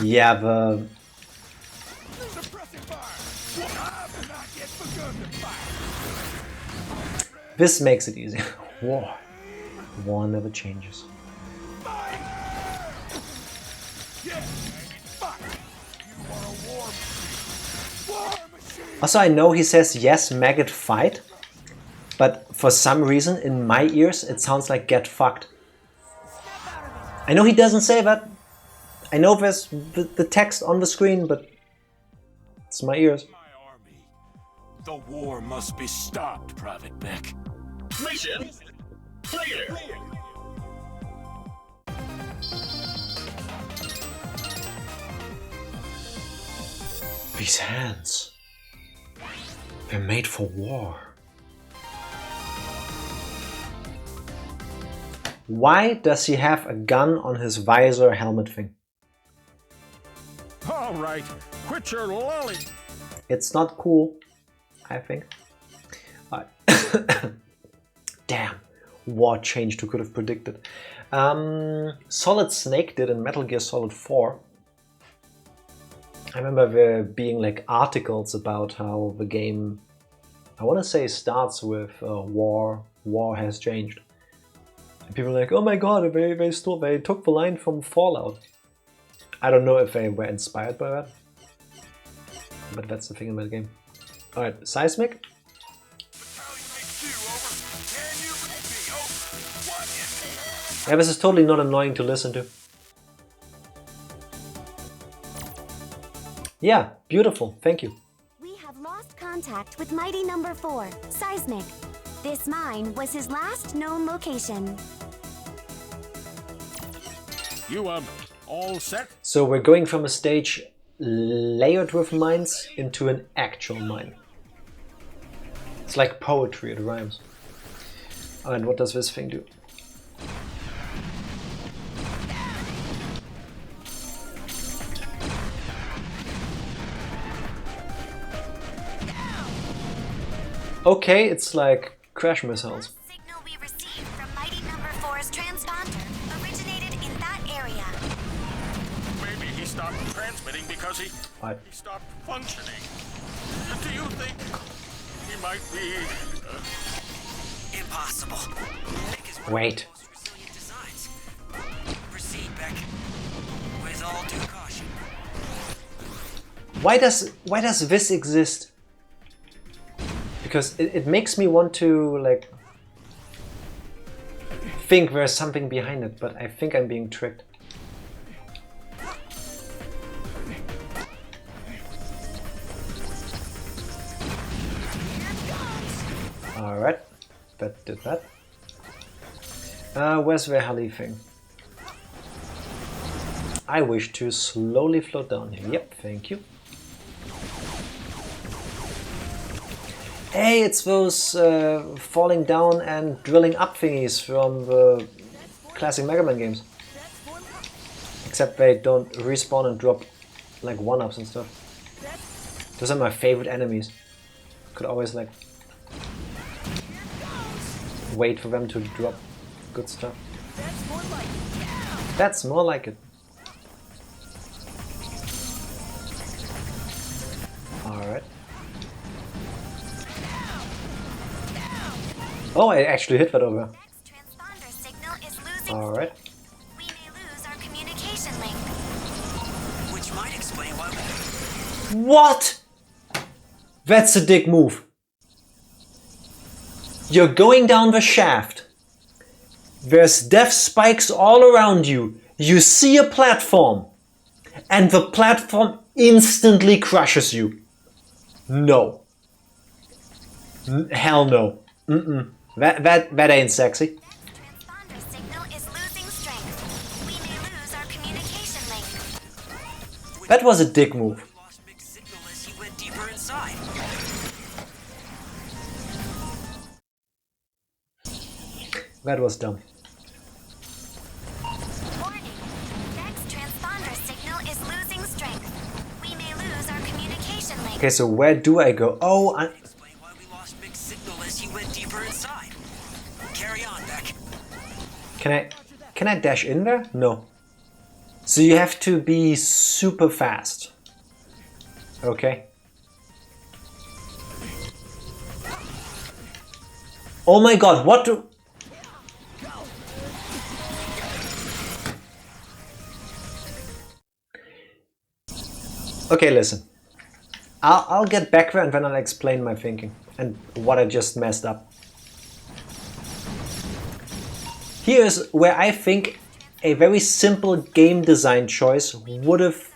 Yeah, the... This makes it easy. War. War never changes. Also, I know he says yes, maggot fight, but for some reason in my ears it sounds like get fucked. I know he doesn't say that. I know there's the text on the screen, but it's my ears. The war must be stopped, Private Beck. Mission clear. These hands. They're made for war. Why does he have a gun on his visor helmet thing? All right, quit your lolly. It's not cool, I think. Damn, war changed, who could have predicted. Solid Snake did in Metal Gear Solid 4. I remember there being like articles about how the game, I want to say, starts with war has changed. And people are like, oh my god, they took the line from Fallout. I don't know if they were inspired by that, but that's the thing in that game. Alright, Seismic. Yeah, this is totally not annoying to listen to. Yeah, beautiful, thank you. We have lost contact with Mighty Number 4, Seismic. This mine was his last known location. You all set? So we're going from a stage layered with mines into an actual mine. It's like poetry, it rhymes. And what does this thing do? Okay, it's like crash missiles. The signal we received from Mighty Number 4's transponder originated in that area. Maybe he stopped transmitting because he stopped functioning. Do you think he might be... Impossible. Wait. Designs. Proceed, Beck. With all due caution. Why does this exist? Because it makes me want to like think there's something behind it, but I think I'm being tricked. Alright, that did that. Where's the heli thing? I wish to slowly float down here. Yep, thank you. Hey, it's those falling down and drilling up thingies from the classic Mega Man games. Except they don't respawn and drop like 1-ups and stuff. Those are my favorite enemies. Could always like wait for them to drop good stuff. That's more like it. Alright. Oh, I actually hit that over. Alright. We may lose our communication link. Which might explain why we... What? That's a dick move. You're going down the shaft. There's death spikes all around you. You see a platform. And the platform instantly crushes you. No. Hell no. That ain't sexy. Transponder signal is losing strength. We may lose our communication link. That was a dick move. We lost mixed signal as he went deeper inside. That was dumb. Warning. Next transponder signal is losing strength. We may lose our communication link. Okay, so where do I go? Oh, Explain why we lost mixed signal as he went deeper inside. Carry on, Beck. can I dash in there? No. So you have to be super fast. Okay. Oh my god, what do... Okay, listen. I'll get back there and then I'll explain my thinking and what I just messed up. Here's where I think a very simple game design choice would have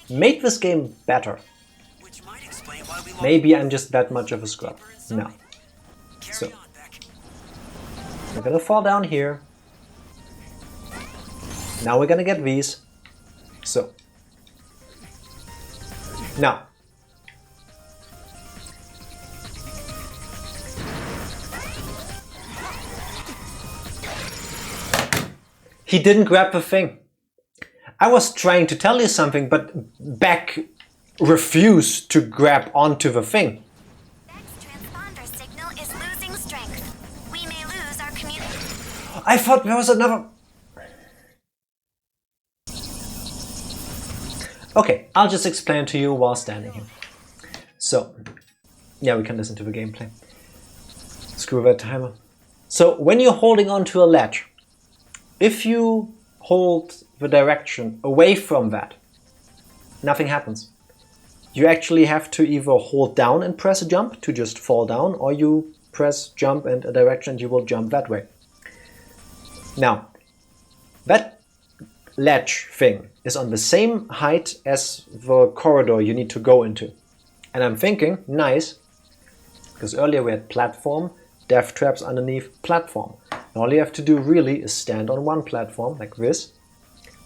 made this game better. Which might explain why we lost... Maybe I'm just that much of a scrub. No. So, Carry on, Beck. we're gonna fall down here. Now we're gonna get these. So. Now. He didn't grab the thing. I was trying to tell you something, but Beck refused to grab onto the thing. Next transponder signal is losing strength. We may lose our communication. I thought there was another... Okay, I'll just explain to you while standing here. So, yeah, we can listen to the gameplay. Screw that timer. So, when you're holding onto a ledge, if you hold the direction away from that, nothing happens. You actually have to either hold down and press a jump to just fall down, or you press jump and a direction and you will jump that way. Now, that ledge thing is on the same height as the corridor you need to go into. And I'm thinking, nice, because earlier we had platform, death traps underneath, platform. And all you have to do really is stand on one platform, like this,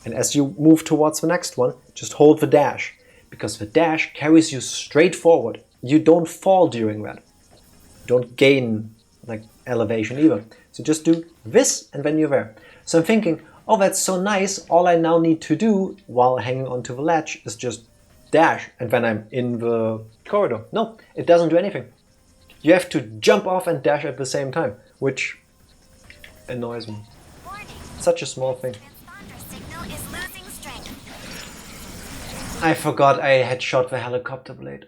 and as you move towards the next one, just hold the dash, because the dash carries you straight forward. You don't fall during that. You don't gain like elevation either. So just do this and then you're there. So I'm thinking, oh, that's so nice. All I now need to do while hanging onto the ledge is just dash, and then I'm in the corridor. No, it doesn't do anything. You have to jump off and dash at the same time, which annoys me. Warning. Such a small thing. Transponder signal is losing strength. I forgot I had shot the helicopter blade.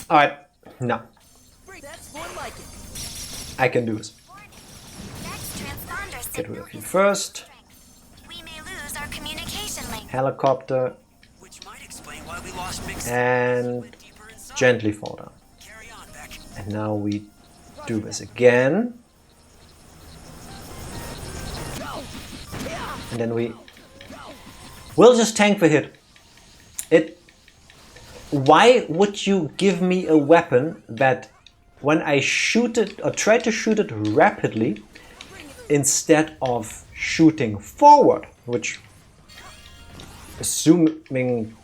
Alright, now. That's more like it. I can do this. Warning. Next transponder Get rid signal of you is first. strength. We may lose our communication link. Helicopter, Which might explain why we lost mixed and went deeper inside. gently fall down. Carry on, Beck. And now we do this again. And then we'll just tank the hit. Why would you give me a weapon that when I shoot it or try to shoot it rapidly instead of shooting forward, which assuming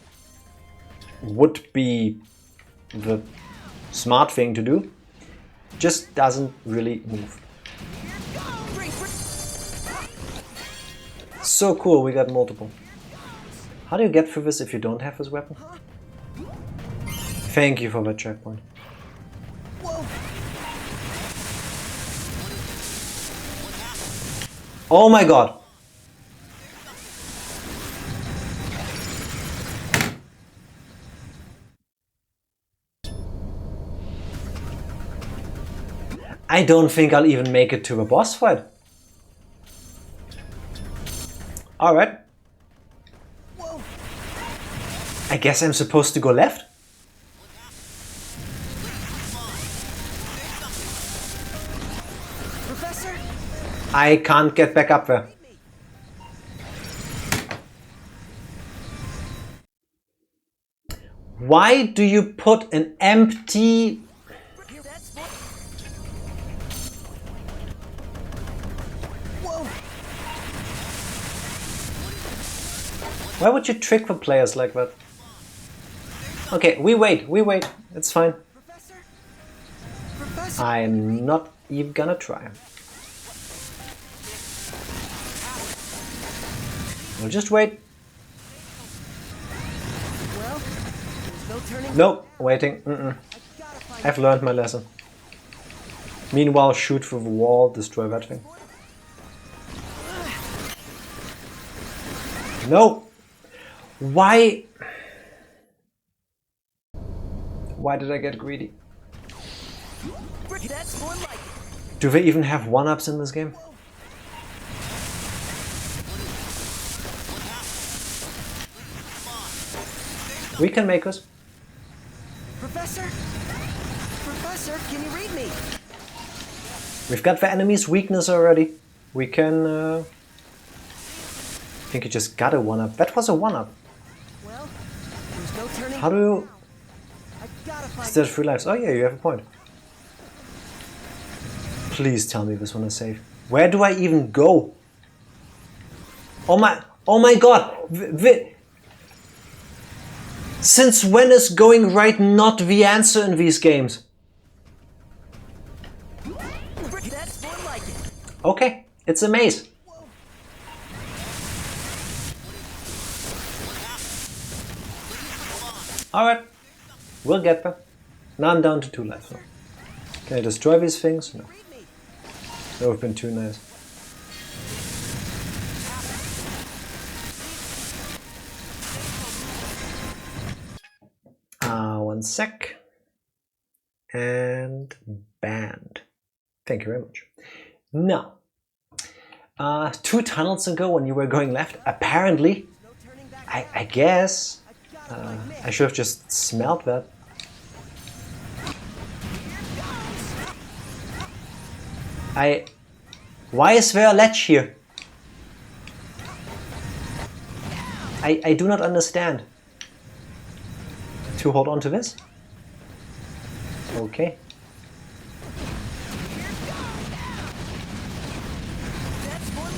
would be the smart thing to do. Just doesn't really move. So cool, we got multiple. How do you get through this if you don't have this weapon? Thank you for that checkpoint. Oh my god! I don't think I'll even make it to the boss fight. Alright. I guess I'm supposed to go left? Professor? I can't get back up there. Why do you put an empty... Why would you trick the players like that? Okay, we wait, it's fine. I'm not even gonna try. We'll just wait. No, waiting. I've learned my lesson. Meanwhile, shoot through the wall, destroy that thing. No! Why? Why did I get greedy? Do they even have one-ups in this game? We can make us. Professor? Professor, can you read me? We've got the enemy's weakness already. We can... I think you just got a one-up. That was a one-up. Well, there's no turning. How do you... Still 3 lives. Oh yeah, you have a point. Please tell me this one is safe. Where do I even go? Oh my god! Since when is going right not the answer in these games? Okay, it's a maze. Alright, we'll get there. Now I'm down to 2 lives. No. Can I destroy these things? No. That would have been too nice. One sec. And banned. Thank you very much. Now, 2 tunnels ago when you were going left, apparently, I guess, I should have just smelled that. Why is there a ledge here? I do not understand. To hold on to this? Okay.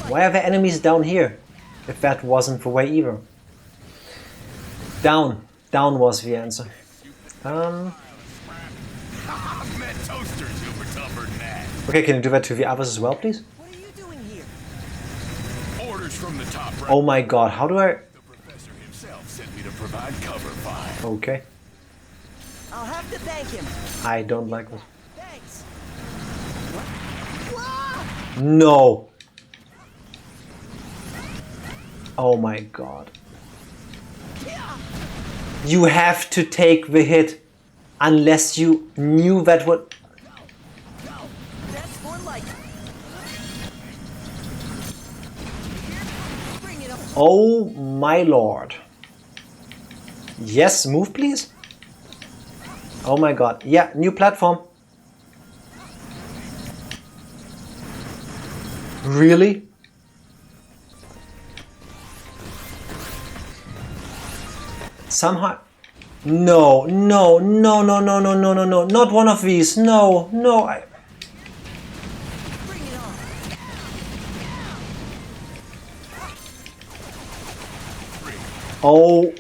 Why are there enemies down here? If that wasn't the way either. Down. Down was the answer. Okay, can you do that to the others as well, please? What are you doing here? Orders from the top right. Oh my god, how do I... The professor himself sent me to provide cover fire. Okay. I'll have to thank him. I don't like this. Thanks. No! Oh my god. You have to take the hit unless you knew that would... That's more like it. Bring it up. Oh my lord. Yes, move please. Oh my god. Yeah, new platform. Really? Somehow... No, no, no, no, no, no, no, no, no. Not one of these. No, no. Bring it on. Oh.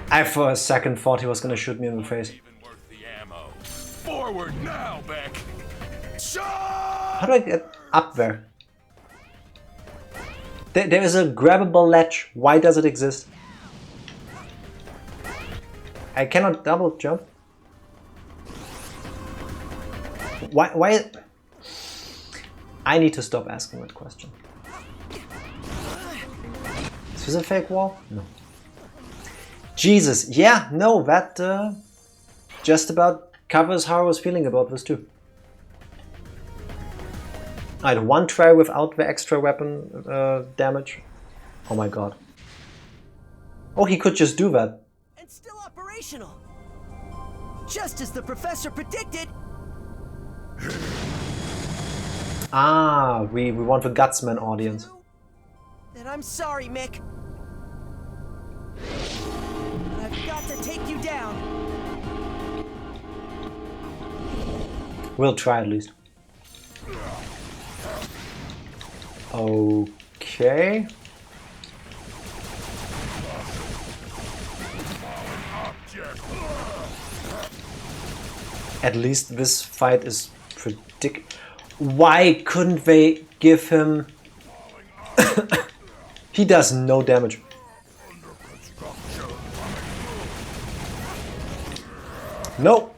I for a second thought he was gonna shoot me in the face. Even worth the ammo. Forward now, Beck. How do I get up there? There is a grabbable ledge. Why does it exist? I cannot double jump. Why? I need to stop asking that question. Is this a fake wall? No. Jesus, yeah, no, that just about covers how I was feeling about this too. I had one try without the extra weapon damage. Oh my god. Oh, he could just do that. And still operational. Just as the professor predicted. Ah, we want the Gutsman audience. Then I'm sorry, Mick. But I've got to take you down. We'll try at least. Okay. At least this fight is Why couldn't they give him... He does no damage. No!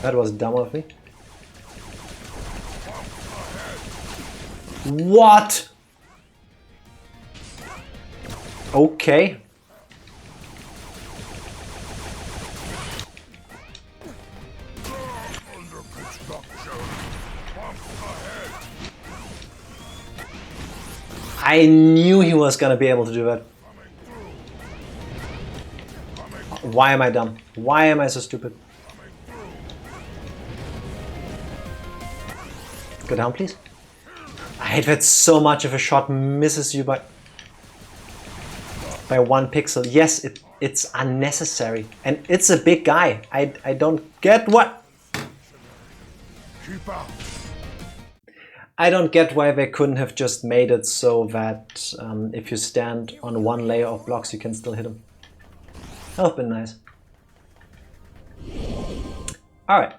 That was dumb of me. What? Okay. I knew he was gonna be able to do that. Why am I dumb? Why am I so stupid? Go down, please. I hate that so much if a shot misses you by 1 pixel. Yes, it's unnecessary. And it's a big guy. I don't get what... I don't get why they couldn't have just made it so that if you stand on one layer of blocks you can still hit him. That would have been nice. Alright.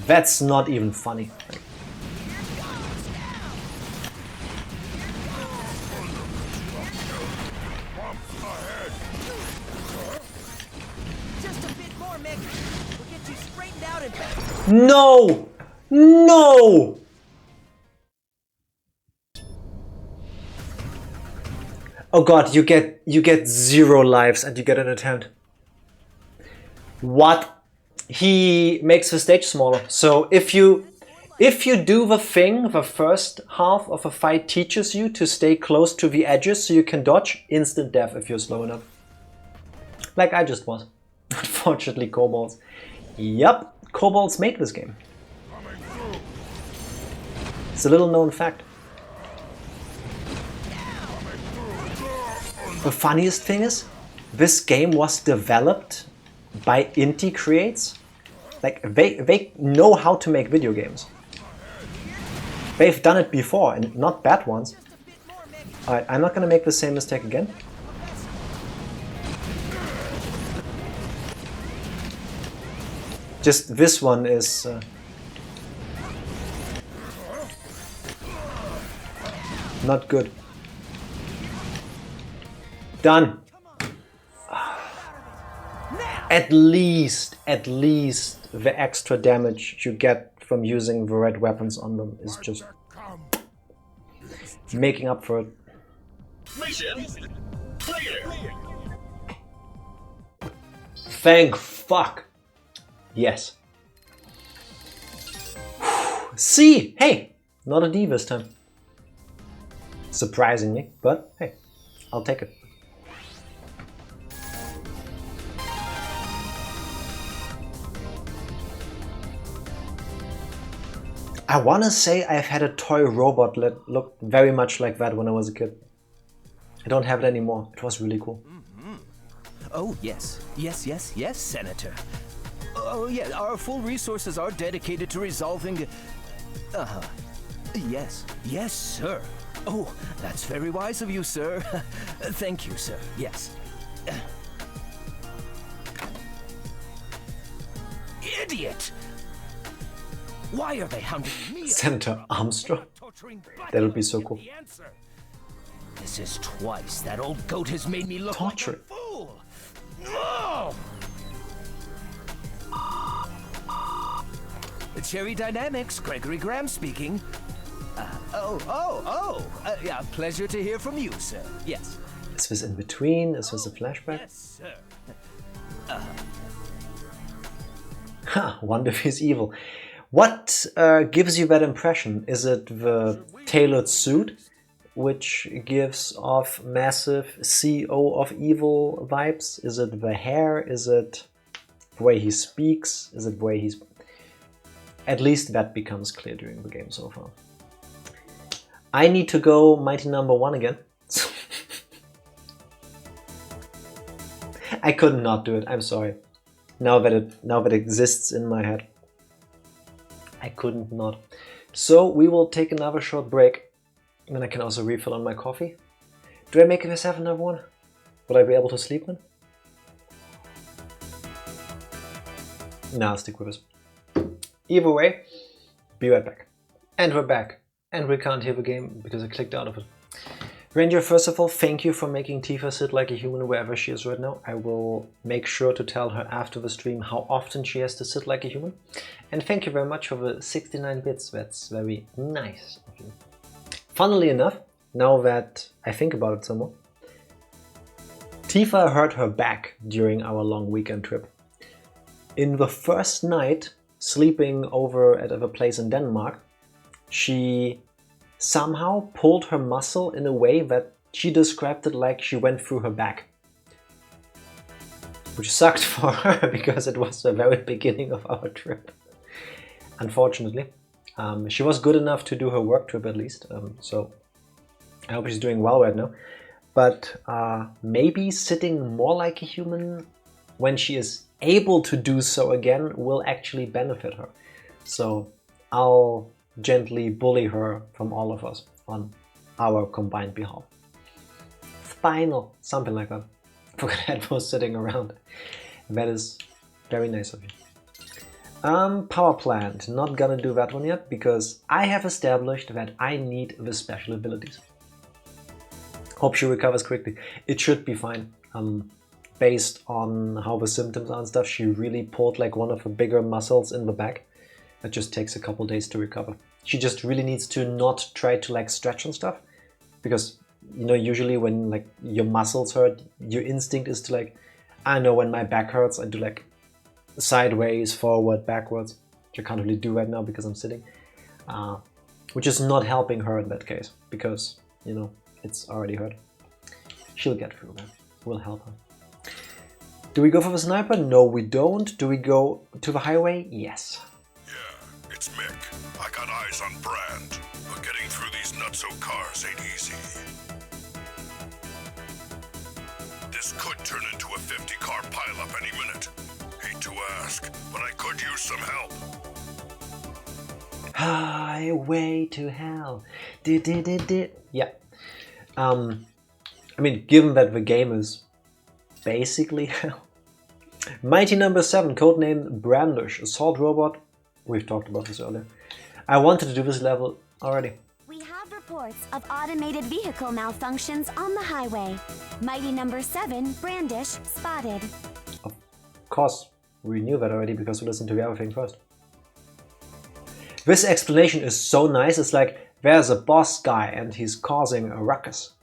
That's not even funny. Just a bit more, Mick. We'll get you straightened out and back. No! No! Oh god, you get 0 lives and you get an attempt. What? He makes the stage smaller. So if you do the thing the first half of a fight teaches you to stay close to the edges so you can dodge, instant death if you're slow enough. Like I just was. Unfortunately, kobolds. Yup, kobolds made this game. It's a little known fact. The funniest thing is, this game was developed by indie creates. Like they know how to make video games. They've done it before and not bad ones. Alright, I'm not gonna make the same mistake again. Just this one is not good. Done. At least the extra damage you get from using the red weapons on them is just making up for it. Mission clear. Thank fuck. Yes. See, hey, not a D this time. Surprisingly, but hey, I'll take it. I wanna say I've had a toy robot that looked very much like that when I was a kid. I don't have it anymore. It was really cool. Oh, yes. Yes, Senator. Oh, yeah, our full resources are dedicated to resolving... Yes. Yes, sir. Oh, that's very wise of you, sir. Thank you, sir. Yes. Idiot! Why are they hounding me? Senator Armstrong? That'll be so cool. This is twice that old goat has made me look like a fool. No! Cherry Dynamics, Gregory Graham speaking. Yeah, pleasure to hear from you, sir. Yes. Is this in between? Is this a flashback? Yes, sir. Ha, wonder if he's evil. What gives you that impression? Is it the tailored suit, which gives off massive CEO of evil vibes? Is it the hair? Is it the way he speaks? Is it the way he's... At least that becomes clear during the game so far. I need to go Mighty Number 1 again. I could not do it, I'm sorry. Now that it exists in my head. I couldn't not. So we will take another short break. And then I can also refill on my coffee. Do I make this have another one? Will I be able to sleep then? Nah, I'll stick with this. Either way, be right back. And we're back. And we can't hear the game because I clicked out of it. Ranger, first of all, thank you for making Tifa sit like a human wherever she is right now. I will make sure to tell her after the stream how often she has to sit like a human. And thank you very much for the 69 bits. That's very nice of you. Funnily enough, now that I think about it some more, Tifa hurt her back during our long weekend trip. In the first night, sleeping over at a place in Denmark, she somehow pulled her muscle in a way that she described it like she went through her back. Which sucked for her because it was the very beginning of our trip. Unfortunately. She was good enough to do her work trip at least, so I hope she's doing well right now. But maybe sitting more like a human when she is able to do so again will actually benefit her. So I'll gently bully her from all of us on our combined behalf. Final, something like that. Forgot headphones sitting around. That is very nice of you. Power plant, not gonna do that one yet because I have established that I need the special abilities. Hope she recovers quickly. It should be fine. Based on how the symptoms are and stuff, she really pulled like one of her bigger muscles in the back. It just takes a couple days to recover. She just really needs to not try to like stretch and stuff, because you know, usually when like your muscles hurt, your instinct is to like, I know when my back hurts, I do like sideways, forward, backwards, which I can't really do right now because I'm sitting, which is not helping her in that case because, you know, it's already hurt. She'll get through that. We'll help her. Do we go for the sniper? No, we don't. Do we go to the highway? Yes. Yeah, it's Mick. I got eyes on Brand, but getting through these nutso cars ain't easy. This could turn into a 50-car pileup any minute. Hate to ask, but I could use some help. Highway to hell. Yeah. I mean, given that the game is basically hell. Mighty Number 7, codename Brandish, assault robot. We've talked about this earlier. I wanted to do this level already. We have reports of automated vehicle malfunctions on the highway. Mighty Number 7, Brandish, spotted. Of course, we knew that already because we listened to everything first. This explanation is so nice. It's like, there's a boss guy and he's causing a ruckus.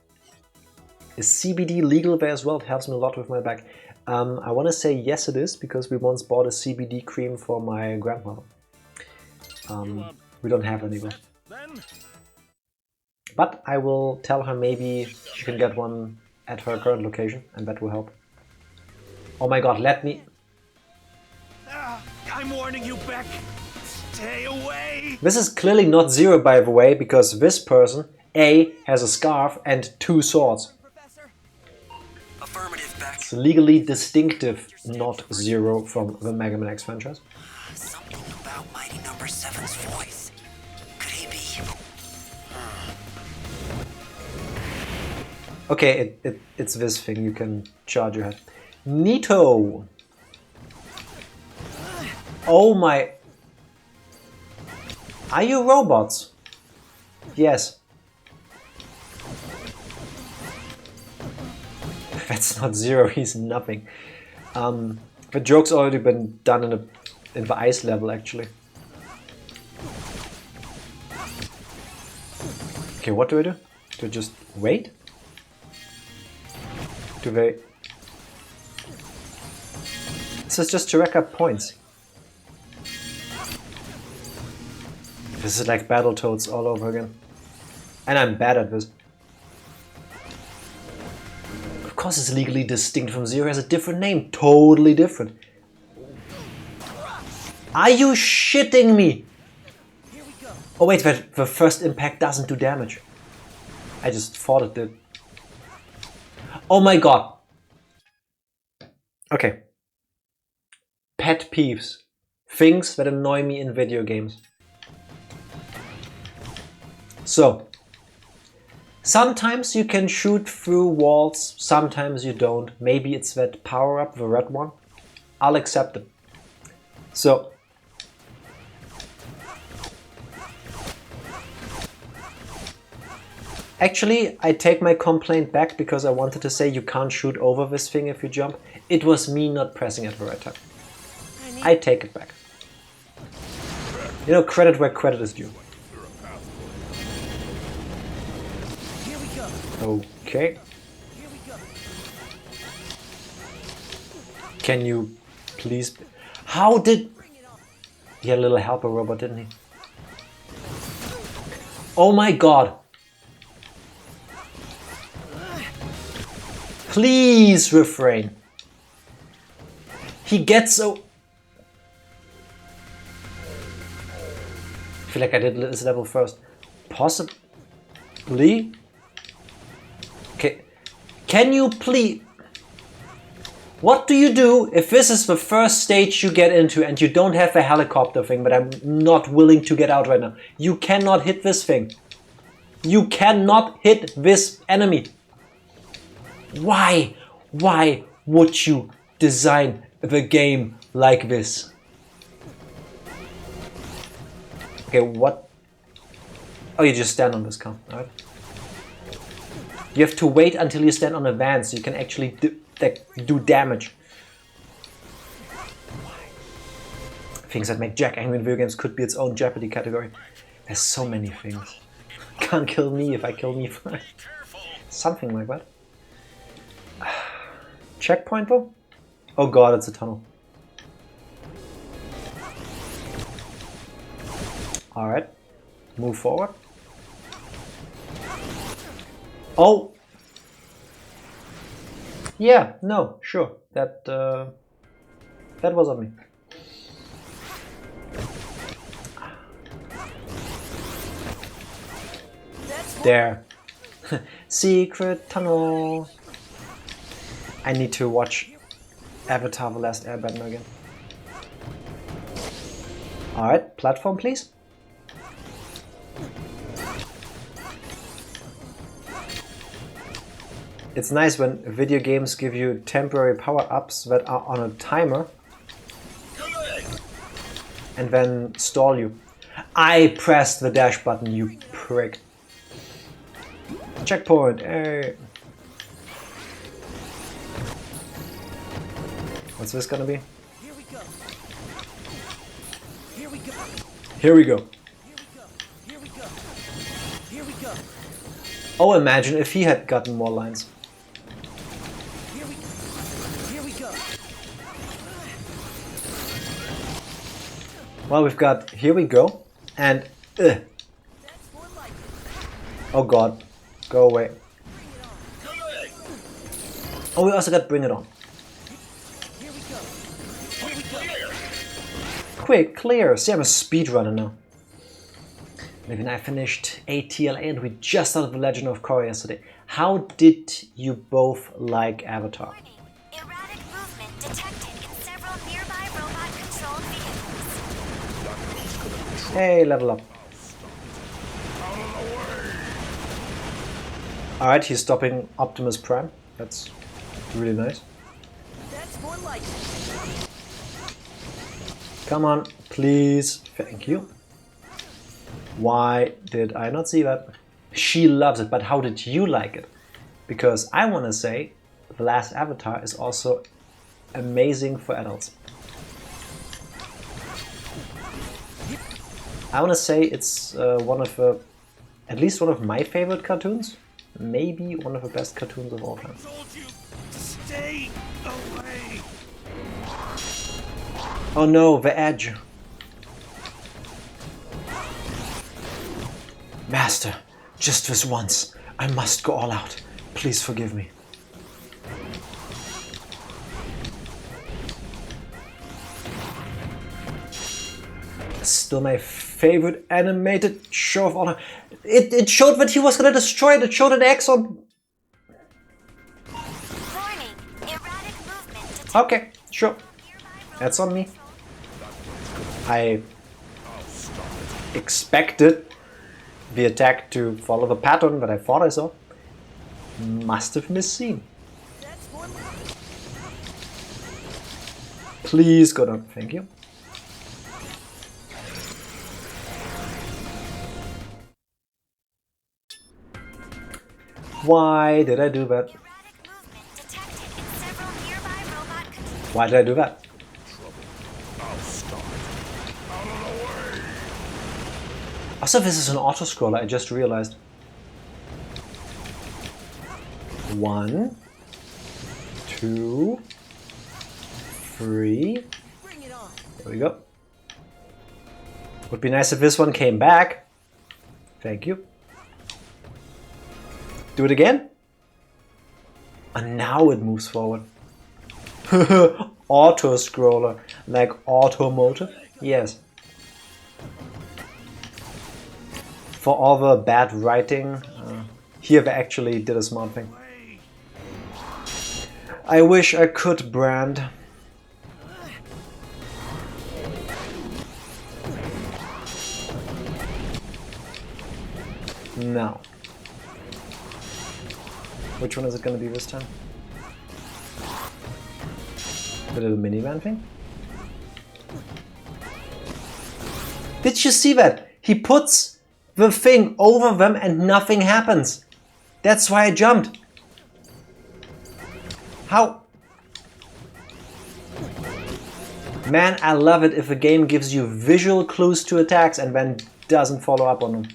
Is CBD legal there as well? It helps me a lot with my back. I want to say yes it is, because we once bought a CBD cream for my grandmother. We don't have any though. But I will tell her maybe she can get one at her current location, and that will help. Oh my god, let me... I'm warning you, Beck. Stay away. This is clearly not Zero, by the way, because this person, A, has a scarf and 2 swords. Affirmative, Beck. It's legally distinctive, not Zero from the Mega Man X franchise. Something about Mighty Number 7's voice. Could he be? Okay, it's this thing, you can charge your head. Neato! Oh my... Are you robots? Yes. That's not Zero, he's nothing. The joke's already been done in the ice level, actually. Okay, what do I do? Do I just wait? Do they... This is just to rack up points. This is like Battletoads all over again. And I'm bad at this. Of course it's legally distinct from Zero, it has a different name. Totally different. Are you shitting me? Oh wait, the first impact doesn't do damage. I just thought it did. Oh my god. Okay. Pet peeves. Things that annoy me in video games. So, sometimes you can shoot through walls, sometimes you don't. Maybe it's that power-up, the red one. I'll accept it. So, actually, I take my complaint back because I wanted to say you can't shoot over this thing if you jump. It was me not pressing at the right time. I take it back. You know, credit where credit is due. Okay. Can you please... How did... He had a little helper robot, didn't he? Oh my god! Please refrain. He gets so... I feel like I did this level first. Possibly? Okay. Can you please... What do you do if this is the first stage you get into and you don't have a helicopter thing, but I'm not willing to get out right now? You cannot hit this thing. You cannot hit this enemy. Why? Why would you design the game like this? Okay, what? Oh, you just stand on this car, alright? You have to wait until you stand on a van so you can actually do damage. Things that make Jack angry in video games could be its own Jeopardy category. There's so many things. Can't kill me if I kill me first. Something like that. Checkpoint though? Oh god, it's a tunnel. Alright. Move forward. Oh! Yeah, no, sure. That was on me. There. Secret tunnel. I need to watch Avatar: The Last Airbender again. Alright, platform please. It's nice when video games give you temporary power-ups that are on a timer and then stall you. I pressed the dash button, you prick. Checkpoint, hey. What's this gonna be? Here we go. Here we go. Here we go. Here we go. Here we go. Oh, imagine if he had gotten more lines. Here we go. Well, we've got here we go and oh god, go away. Oh, we also got bring it on. Quick, clear. See, I'm a speedrunner now. Maybe I finished ATLA and we just started The Legend of Korra yesterday. How did you both like Avatar? It Hey, level up. Alright, he's stopping Optimus Prime. That's really nice. That's more like it. Come on, please. Thank you. Why did I not see that? She loves it, but how did you like it? Because I want to say The Last Avatar is also amazing for adults. I want to say it's at least one of my favorite cartoons. Maybe one of the best cartoons of all time. Stay away. Oh no, the edge. Master, just this once. I must go all out. Please forgive me. Still my favorite animated show of honor. It showed that he was gonna destroy it. It showed an X on. Warning, erratic movement detected. Okay, sure. That's on me. I expected the attack to follow the pattern that I thought I saw. Must have misseen. That's more like it. Please go down. Thank you. Why did I do that? Erratic movement detected in several nearby robot control. Why did I do that? Also, this is an auto-scroller, I just realized. 1, 2, 3. Bring it on. There we go. Would be nice if this one came back. Thank you. Do it again. And now it moves forward. Auto-scroller, like automotive. Yes. For all the bad writing, here they actually did a smart thing. I wish I could brand. No. Which one is it going to be this time? The little minivan thing? Did you see that? He puts the thing over them and nothing happens. That's why I jumped. How? Man, I love it if a game gives you visual clues to attacks and then doesn't follow up on them.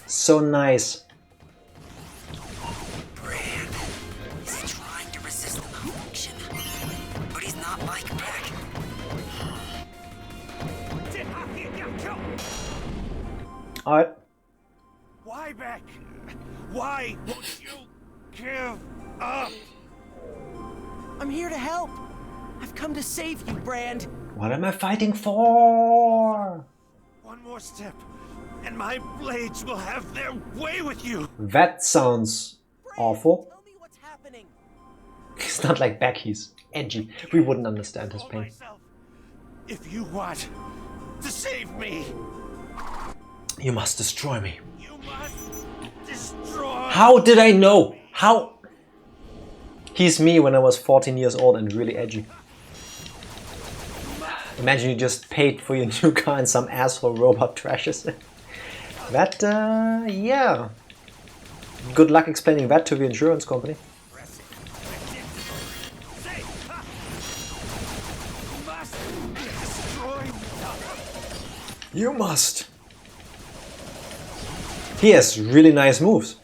So nice. Brand. Is he trying to resist the malfunction? But he's not like back. Alright. Why back? Why won't you give up? I'm here to help. I've come to save you, Brand. What am I fighting for? One more step, and my blades will have their way with you. That sounds awful. Tell me what's happening. He's not like Beck, he's edgy. We wouldn't understand his Hold pain. myself. If you want to save me, You must destroy me. you must destroy. How did I know? How? He's me when I was 14 years old and really edgy. Imagine you just paid for your new car and some asshole robot trashes it. That, yeah. Good luck explaining that to the insurance company. You must. He has really nice moves.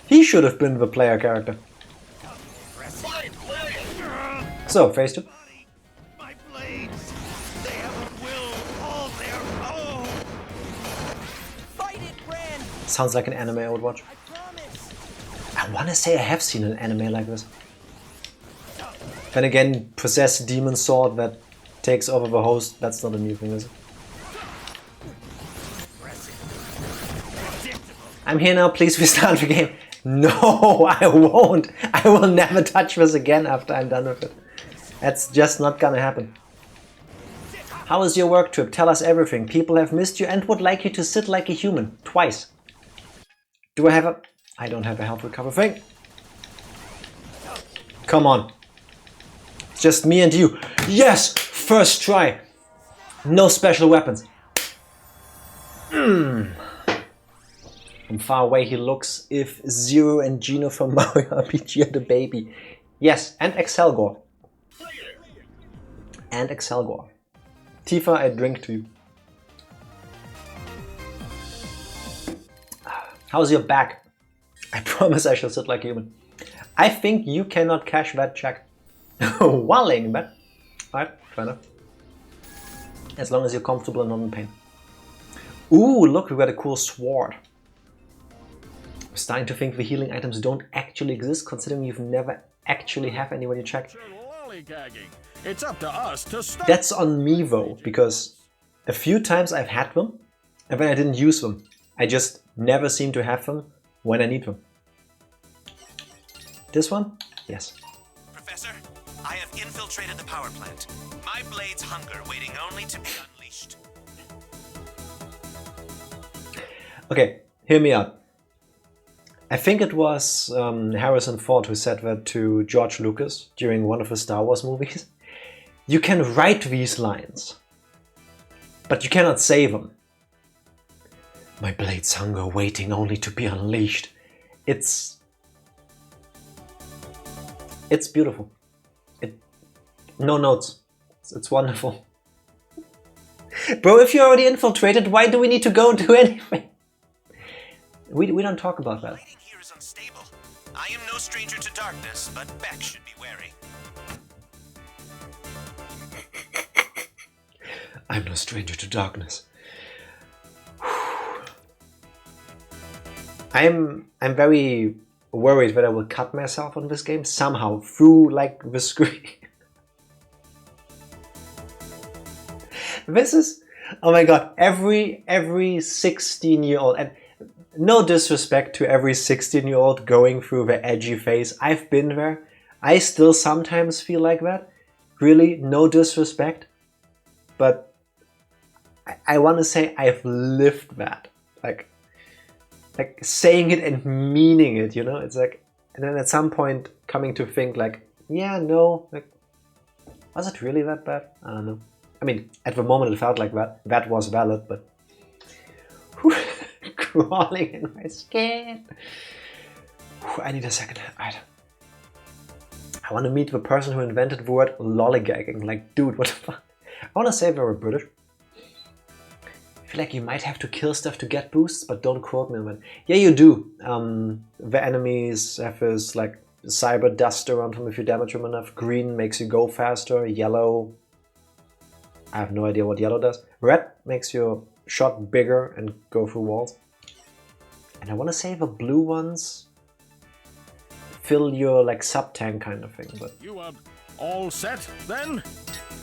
He should have been the player character. So, phase 2. My blades, they have a will all their own. Fight it, Brand. Sounds like an anime I would watch. I promise. I want to say I have seen an anime like this. Then again, possessed demon sword that takes over the host, that's not a new thing, is it? I'm here now, please restart the game. No, I won't. I will never touch this again after I'm done with it. That's just not gonna happen. How is your work trip? Tell us everything. People have missed you and would like you to sit like a human. Twice. Do I have a... I don't have a health recover thing. Come on. It's just me and you. Yes! First try. No special weapons. From far away he looks if Zero and Gino from Mario RPG had a baby. Yes, and Excelgor. And Excelgor. Tifa, I drink to you. How's your back? I promise I shall sit like a human. I think you cannot cash that check. Walling, but... Alright, fair enough. As long as you're comfortable and not in pain. Ooh, look, we got a cool sword. I'm starting to think the healing items don't actually exist, considering you've never actually have any when you check. It's up to us to stop. That's on me though, because a few times I've had them, and then I didn't use them. I just never seem to have them when I need them. This one? Yes. Professor, I have infiltrated the power plant. My blades hunger, waiting only to be unleashed. Okay, hear me out. I think it was Harrison Ford who said that to George Lucas during one of the Star Wars movies. You can write these lines, but you cannot say them. My blades hunger, waiting only to be unleashed. It's beautiful. No notes. It's wonderful. Bro, if you're already infiltrated, why do we need to go and do anything? We don't talk about that. Lighting here is unstable. I am no stranger to darkness, but Beck should be wary. I'm no stranger to darkness. I'm very worried that I will cut myself on this game somehow through like the screen. This is, oh my god, every 16-year-old, and no disrespect to every 16-year-old going through the edgy phase. I've been there. I still sometimes feel like that. Really, no disrespect. But I want to say I've lived that. Like saying it and meaning it, you know? It's like, and then at some point coming to think like, yeah, no, like, was it really that bad? I don't know. I mean, at the moment it felt like that was valid, but crawling in my skin. I need a second. Right. I want to meet the person who invented the word lollygagging. Like, dude, what the fuck? I want to say they were British. I feel like you might have to kill stuff to get boosts, but don't quote me on that. Yeah, you do. The enemies have this like cyber dust around them if you damage them enough. Green makes you go faster. Yellow, I have no idea what yellow does. Red makes your shot bigger and go through walls. And I want to say the blue ones fill your like sub-tank kind of thing. But You are all set then?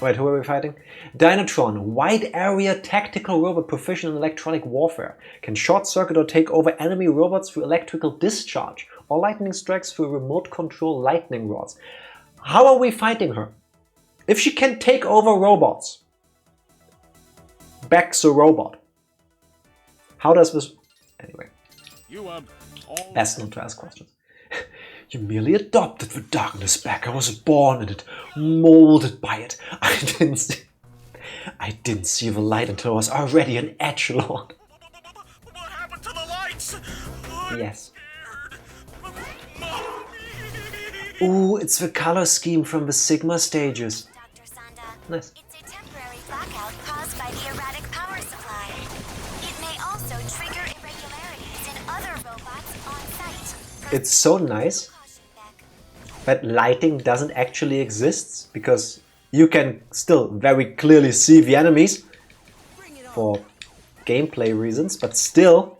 wait, who are we fighting? Deinstalled, wide area tactical robot proficient in electronic warfare. Can short circuit or take over enemy robots through electrical discharge or lightning strikes through remote control lightning rods. How are we fighting her? If she can take over robots, Beck's a robot. How does this... Anyway. You are all Best not to ask questions. You merely adopted the darkness, Beck. I was born in it, molded by it. I didn't see the light until I was already an edgelord. What happened to the lights? Yes. Ooh, it's the color scheme from the Sigma stages. Dr. Sanda, Nice. it's a temporary blackout caused by the erratic power supply. It may also trigger irregularities in other robots on site. It's so nice Caution, Beck. that lighting doesn't actually exist, because you can still very clearly see the enemies for gameplay reasons, but still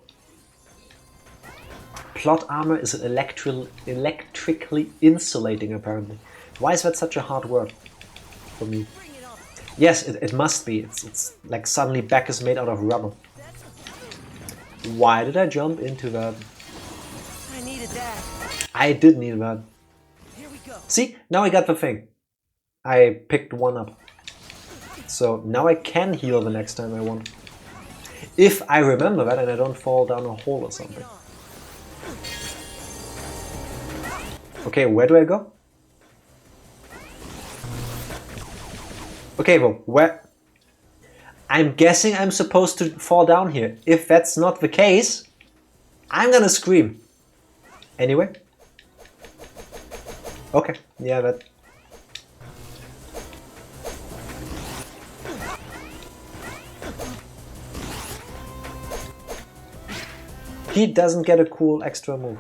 plot armor is electrically insulating apparently. Why is that such a hard word for me? Yes, it must be. It's like suddenly Beck is made out of rubber. Why did I jump into that? I needed that. I did need that. Here we go. See, now I got the thing. I picked one up. So now I can heal the next time I want. If I remember that and I don't fall down a hole or something. Okay, where do I go? Okay, well, where? I'm guessing I'm supposed to fall down here. If that's not the case, I'm gonna scream. Anyway. Okay, yeah, that... He doesn't get a cool extra move.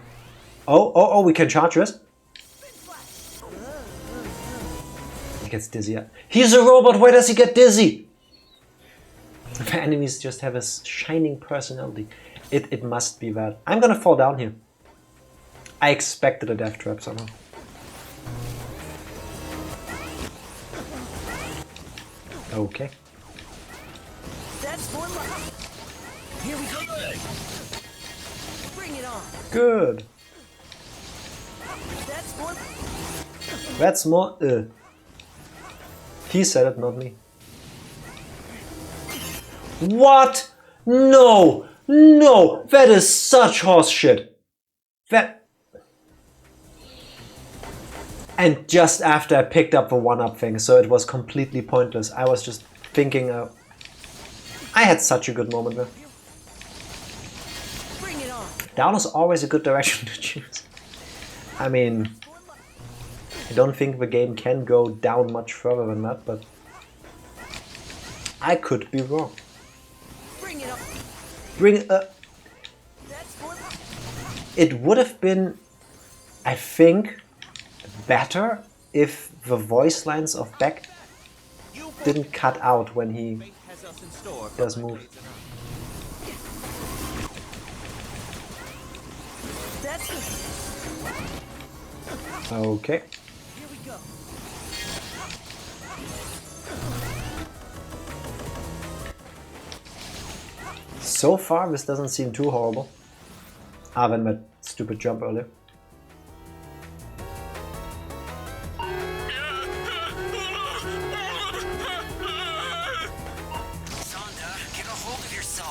Oh, we can charge this? He gets dizzy. He's a robot, where does he get dizzy? The enemies just have a shining personality. It must be that. I'm gonna fall down here. I expected a death trap somehow. Okay. That's more luck. Here we go. Bring it on. Good. That's more. That's more. He said it, not me. What? No! No! That is such horse shit. That... And just after I picked up the one-up thing, so it was completely pointless. I was just thinking... I had such a good moment there. Bring it on. Down is always a good direction to choose. I mean... I don't think the game can go down much further than that, but... I could be wrong. Bring it on. Bring... That's more luck. It would have been, I think, better if the voice lines of Beck didn't cut out when he does move. That's it. Okay. Here we go. So far, this doesn't seem too horrible. Ah, then that stupid jump earlier.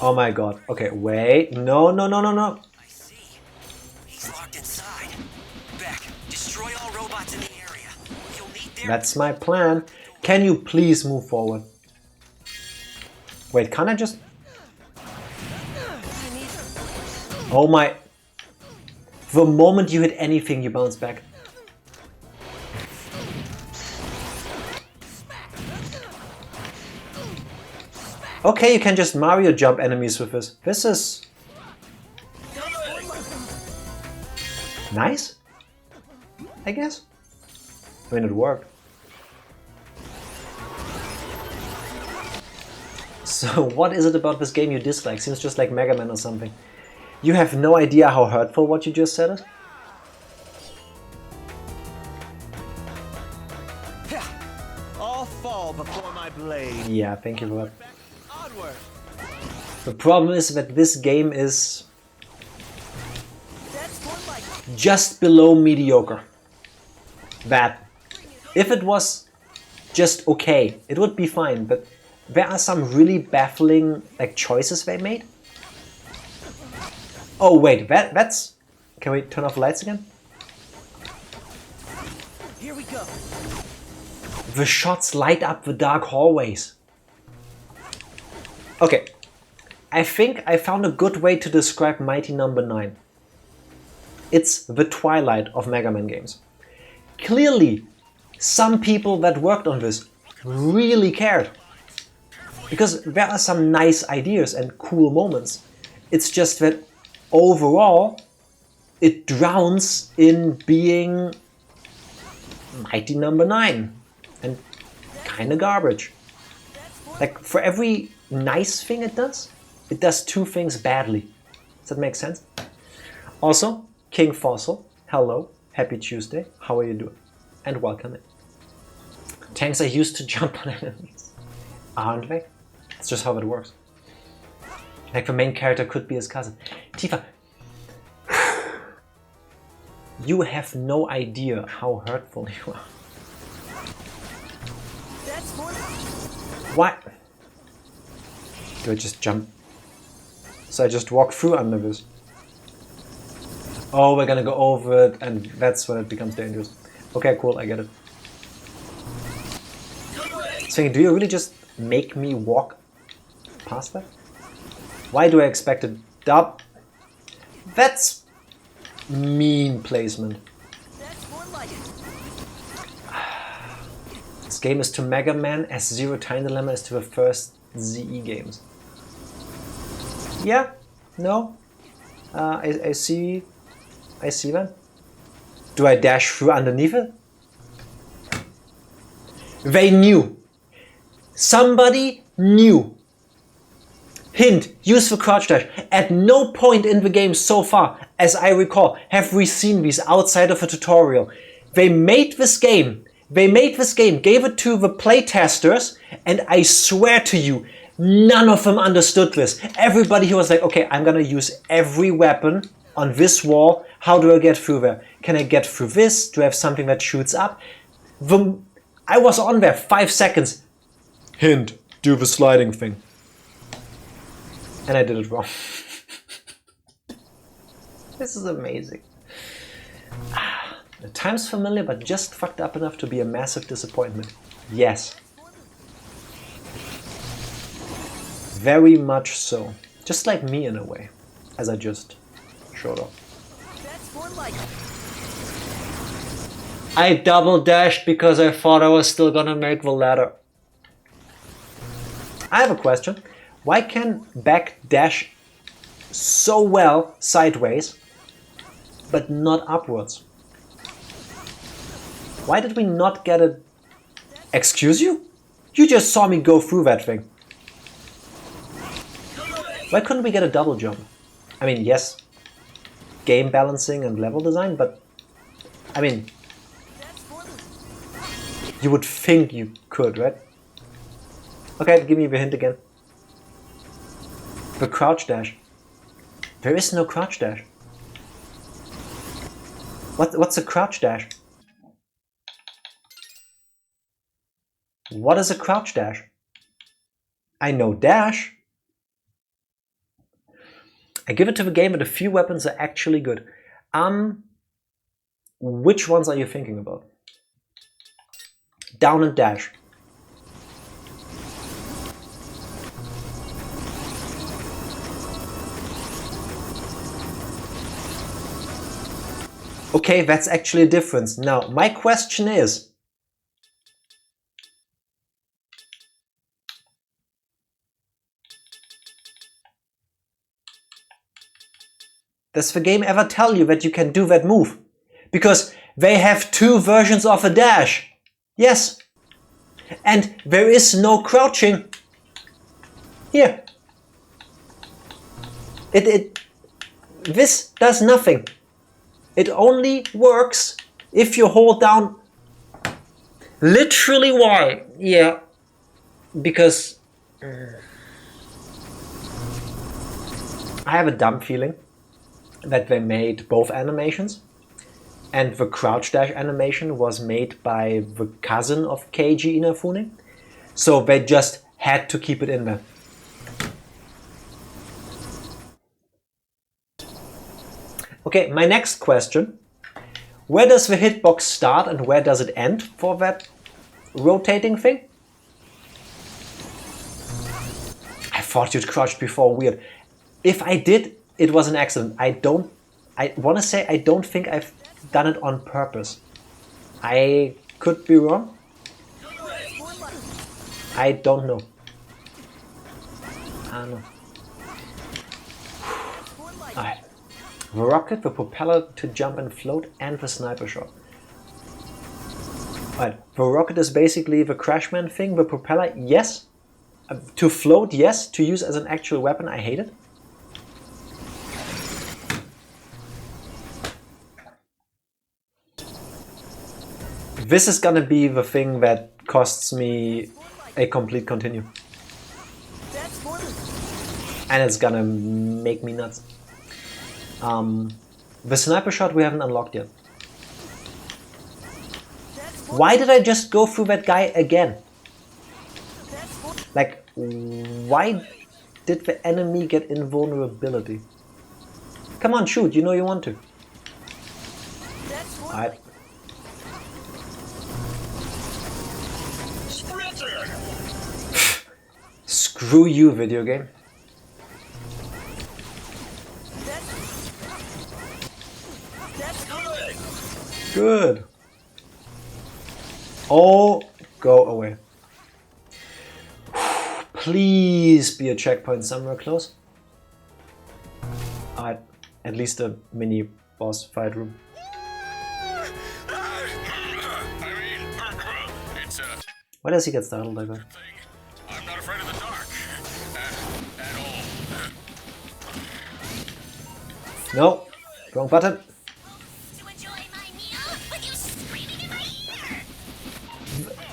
Oh my god. Okay, wait. No. I see. He's locked inside. Beck, destroy all robots in the area. You'll need their... That's my plan. Can you please move forward? Wait, can't I just... Oh my... The moment you hit anything, you bounce back. Okay, you can just Mario jump enemies with this. This is... nice? I guess. I mean, it worked. So, what is it about this game you dislike? Seems just like Mega Man or something. You have no idea how hurtful what you just said is? All fall before my blade. Yeah, thank you for that. Onward. The problem is that this game is That's more like... just below mediocre. That if it was just okay, it would be fine, but there are some really baffling like choices they made. Oh wait, that's... Can we turn off the lights again? Here we go. The shots light up the dark hallways. Okay, I think I found a good way to describe Mighty Number 9. It's the Twilight of Mega Man games. Clearly, some people that worked on this really cared. Because there are some nice ideas and cool moments. It's just that overall, it drowns in being Mighty Number 9 and kinda garbage. Like, for every nice thing it does two things badly. Does that make sense? Also, King Fossil, hello, happy Tuesday, how are you doing? And welcome in. Tanks are used to jump on enemies, aren't they? That's just how it works. Like, the main character could be his cousin. Tifa, you have no idea how hurtful you are. That's more... Why? Do I just jump? So I just walk through under this. Oh, we're gonna go over it, and that's when it becomes dangerous. Okay, cool, I get it. So do you really just make me walk past that? Why do I expect a dub? That's mean placement. This game is to Mega Man as Zero Time Dilemma is to the first ZE games. Yeah, no, I see that. Do I dash through underneath it? They knew. Somebody knew. Hint, use the crouch dash. At no point in the game so far, as I recall, have we seen these outside of a tutorial. They made this game, gave it to the playtesters, and I swear to you, none of them understood this. Everybody who was like, okay, I'm gonna use every weapon on this wall. How do I get through there? Can I get through this? Do I have something that shoots up? I was on there 5 seconds. Hint, do the sliding thing. And I did it wrong. This is amazing. The time's familiar, but just fucked up enough to be a massive disappointment. Yes. Very much so. Just like me in a way, as I just showed off. I double dashed because I thought I was still gonna make the ladder. I have a question. Why can back dash so well sideways, but not upwards? Why did we not get a... Excuse you? You just saw me go through that thing. Why couldn't we get a double jump? I mean, yes, game balancing and level design, but I mean, you would think you could, right? Okay, give me the hint again. The crouch dash. There is no crouch dash. What's a crouch dash? What is a crouch dash? I know dash. I give it to the game, but a few weapons are actually good. Which ones are you thinking about? Down and dash. Okay, that's actually a difference. Now, my question is, does the game ever tell you that you can do that move? Because they have 2 versions of a dash. Yes. And there is no crouching. Here. This does nothing. It only works if you hold down. Literally why? Yeah. Because I have a dumb feeling that they made both animations, and the crouch dash animation was made by the cousin of Keiji Inafune, so they just had to keep it in there. Okay, my next question. Where does the hitbox start and where does it end for that rotating thing? I thought you'd crouched before, weird. If I did, it was an accident. I want to say I don't think I've done it on purpose. I could be wrong. I don't know. I don't know. Alright. The rocket, the propeller to jump and float, and the sniper shot. Alright, the rocket is basically the Crashman thing. The propeller, yes. To float, yes. To use as an actual weapon, I hate it. This is gonna be the thing that costs me a complete continue. And it's gonna make me nuts. The sniper shot we haven't unlocked yet. Why did I just go through that guy again? Like, why did the enemy get invulnerability? Come on, shoot, you know you want to. Alright. Screw you, video game. Good. Oh, go away. Please be a checkpoint somewhere close. Alright, at least a mini boss fight room. Why does he get startled like that? I'm not afraid of the dark. At all. No, wrong button. To enjoy my meal with you screaming in my ear.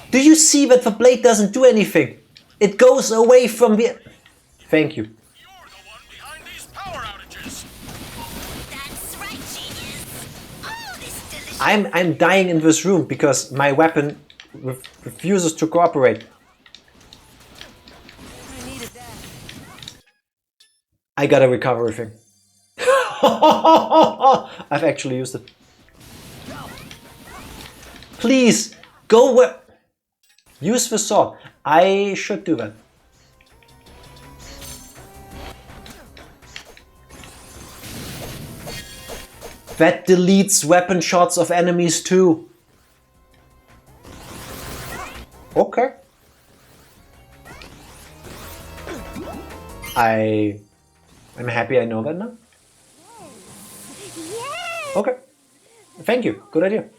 Do you see that the blade doesn't do anything? It goes away from the... Thank you. You're the one behind these power outages. That's right, genius. Oh, this delicious. I'm dying in this room because my weapon refuses to cooperate. I got a recovery thing. I've actually used it. Please, go where... Use the sword. I should do that. That deletes weapon shots of enemies too. Okay. I'm happy I know that now. Yes. Okay. Thank you. Good idea.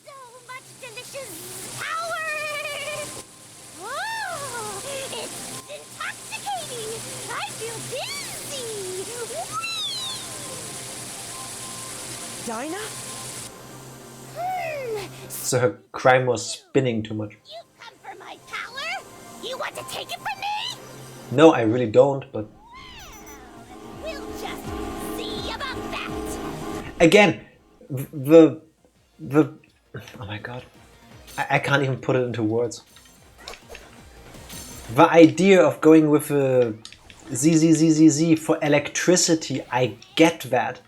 So much delicious power. Oh, it's intoxicating. I feel dizzy. Dinah? So her crime was spinning too much. You come for my power? You want to take it from me? No, I really don't, but... We'll just see about that. Again, the... Oh my god. I can't even put it into words. The idea of going with a ZZZZZ for electricity, I get that.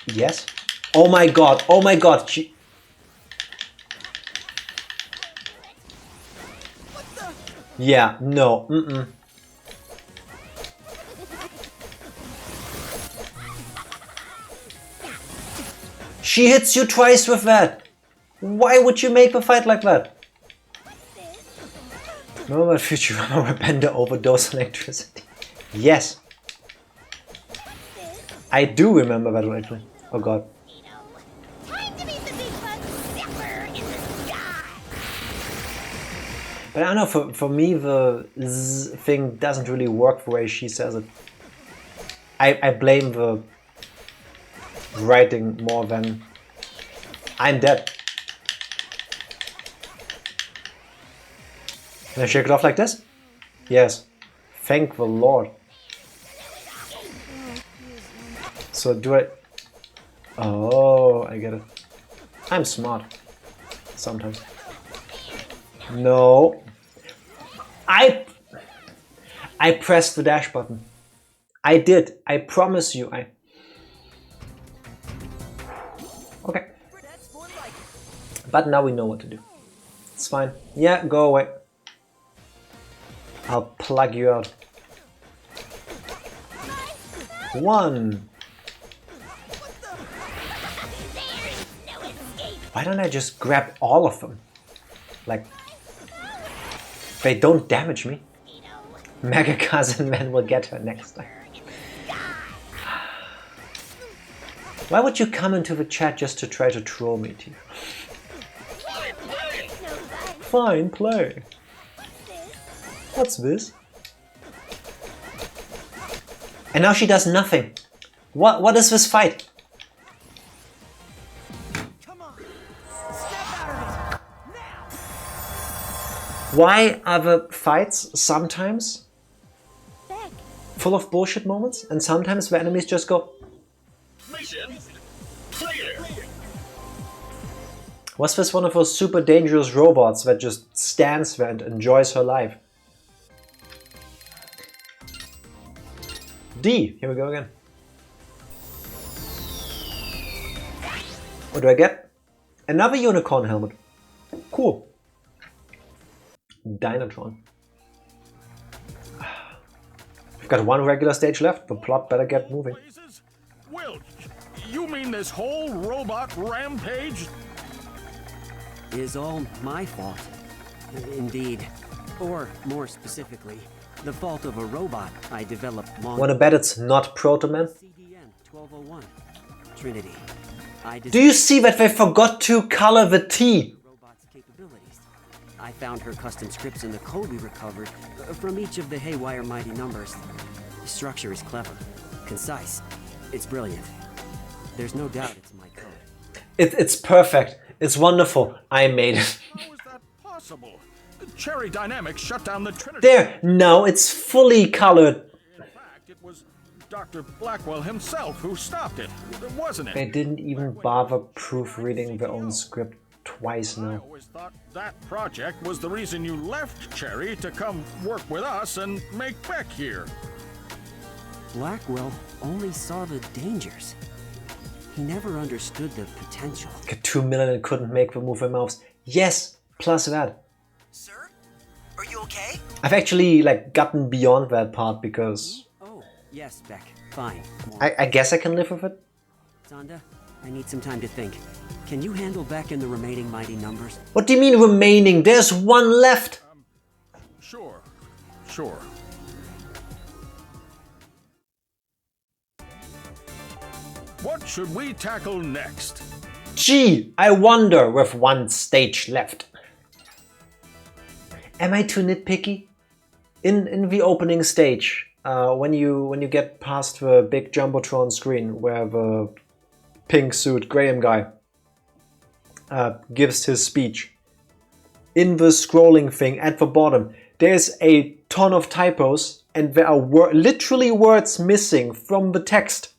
Yes? Oh my god, oh my god. Yeah, no, She hits you twice with that. Why would you make the fight like that? Remember Futurama where Bender overdosed electricity? Yes. I do remember that one actually. Oh god. Time to meet the big bug zipper in the sky. But I don't know, for me the Z thing doesn't really work the way she says it. I blame the writing more than I'm dead. Can I shake it off like this? Yes. Thank the Lord. So do I... Oh, I get it. I'm smart. Sometimes. No. I pressed the dash button. I did. I promise you. Okay. But now we know what to do. It's fine. Yeah, go away. I'll plug you out. 1. Why don't I just grab all of them? Like, they don't damage me. Mega Cousin Man will get her next time. Why would you come into the chat just to try to troll me, Tifa? Fine, play. What's this? And now she does nothing. What is this fight? Why are the fights sometimes full of bullshit moments and sometimes the enemies just go... Mission clear. Was this one of those super dangerous robots that just stands there and enjoys her life? D, here we go again. What do I get? Another unicorn helmet. Cool. Deinstalled. We've got one regular stage left. The plot better get moving. Will, you mean this whole robot rampage? Is all my fault. Indeed. Or, more specifically, the fault of a robot I developed long ago. Wanna bet it's not Proto-Man? CDN 1201. Trinity. Do you see that they forgot to color the T? Robot's capabilities. I found her custom scripts in the code we recovered from each of the Haywire Mighty Numbers. The structure is clever, concise. It's brilliant. There's no doubt it's my code. It's perfect. It's wonderful. I made it. How is that possible? Cherry Dynamics shut down the Trinity. There, now it's fully colored. In fact, it was Dr. Blackwell himself who stopped it, wasn't it? They didn't even bother proofreading their own script twice I now. always thought that project was the reason you left Cherry to come work with us and make Beck here. Blackwell only saw the dangers. He never understood the potential. Got 2 million and couldn't make the move their mouths. Yes, plus that. Sir? Are you okay? I've actually gotten beyond that part because Oh, yes, Beck. Fine. I guess I can live with it. Sonda, I need some time to think. Can you handle Beck and the remaining Mighty Numbers? What do you mean remaining? There's one left. Sure. What should we tackle next? Gee, I wonder with one stage left. Am I too nitpicky? In the opening stage, when you get past the big jumbotron screen where the pink suit Graham guy gives his speech, in the scrolling thing at the bottom, there's a ton of typos and there are literally words missing from the text.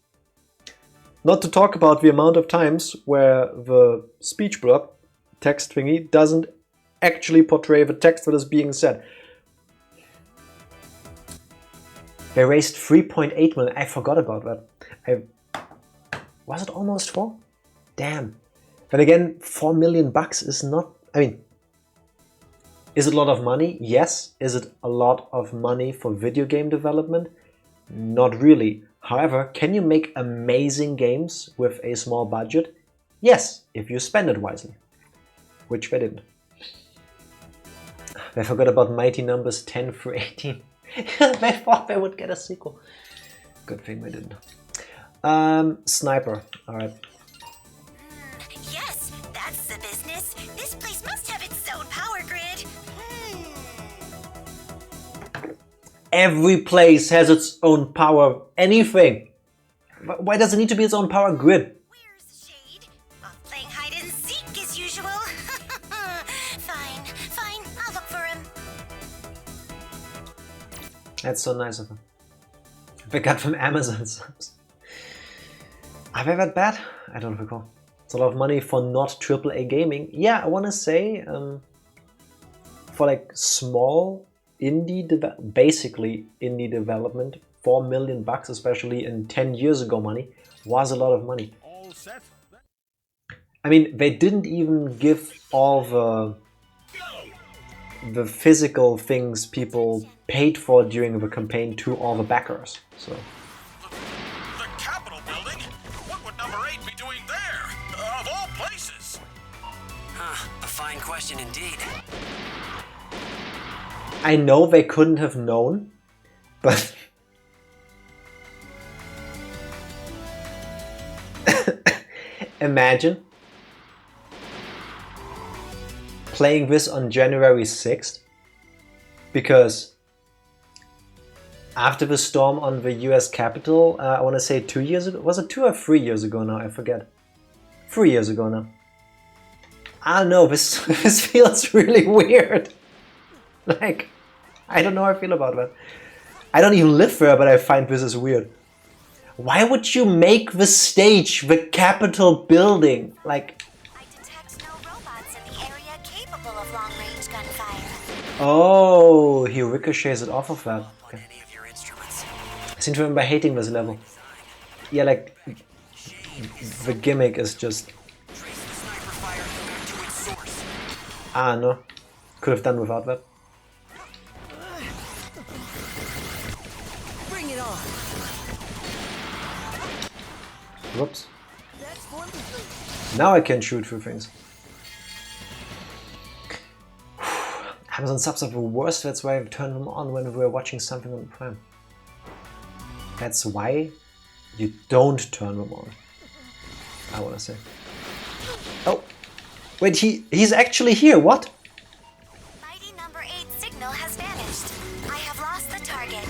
Not to talk about the amount of times where the speech block text thingy doesn't actually portray the text that is being said. They raised 3.8 million. I forgot about that. Was it almost 4? Damn. Then again, 4 million bucks is not... I mean, is it a lot of money? Yes. Is it a lot of money for video game development? Not really. However, can you make amazing games with a small budget? Yes, if you spend it wisely. Which they didn't. They forgot about Mighty Numbers 10 through 18. They thought they would get a sequel. Good thing they didn't. Sniper. Alright. Yes, that's the business. This place must have its own power grid. Every place has its own power anything. Why does it need to be its own power grid? Where's Shade? Off playing hide and seek as usual. Fine, I'll look for him. That's so nice of them. They got from Amazon subs. Are they that bad? I don't recall. It's a lot of money for not AAA gaming. Yeah, I want to say for small basically indie development, 4 million bucks, especially in 10 years ago money, was a lot of money. All set? I mean, they didn't even give all the physical things people paid for during the campaign to all the backers. So The Capitol building? What would number 8 be doing there? Of all places? A fine question indeed. I know they couldn't have known, but imagine playing this on January 6th, because after the storm on the US Capitol, I want to say 2 years ago, was it 2 or 3 years ago now, I forget. 3 years ago now. I don't know, this feels really weird. I don't know how I feel about that. I don't even live there, but I find this is weird. Why would you make the stage the Capitol building? I detect no robots area capable of long-range gunfire. Oh, he ricochets it off of that. Okay. I seem to remember hating this level. Yeah, like, the gimmick is just... Ah, no. Could have done without that. Bring it on. Whoops. Now I can shoot through things. Amazon subs are the worst, that's why I turn them on when we're watching something on Prime. That's why you don't turn them on, I wanna say. Oh! Wait, he's actually here, what? Mighty number 8 signal has vanished. I have lost the target.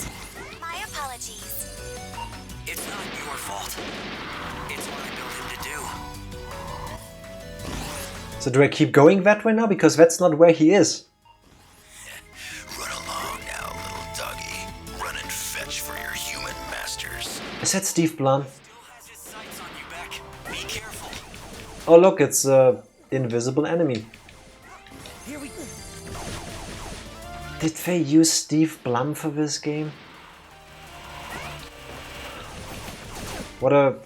My apologies. It's not your fault. It's what I built him to do. So do I keep going that way now? Because that's not where he is. Run along now, little doggy. Run and fetch for your human masters. Is that Steve Blum? Still has his sights on you, Beck. Be careful. Oh look, it's invisible enemy. Here we go. Did they use Steve Blum for this game? What a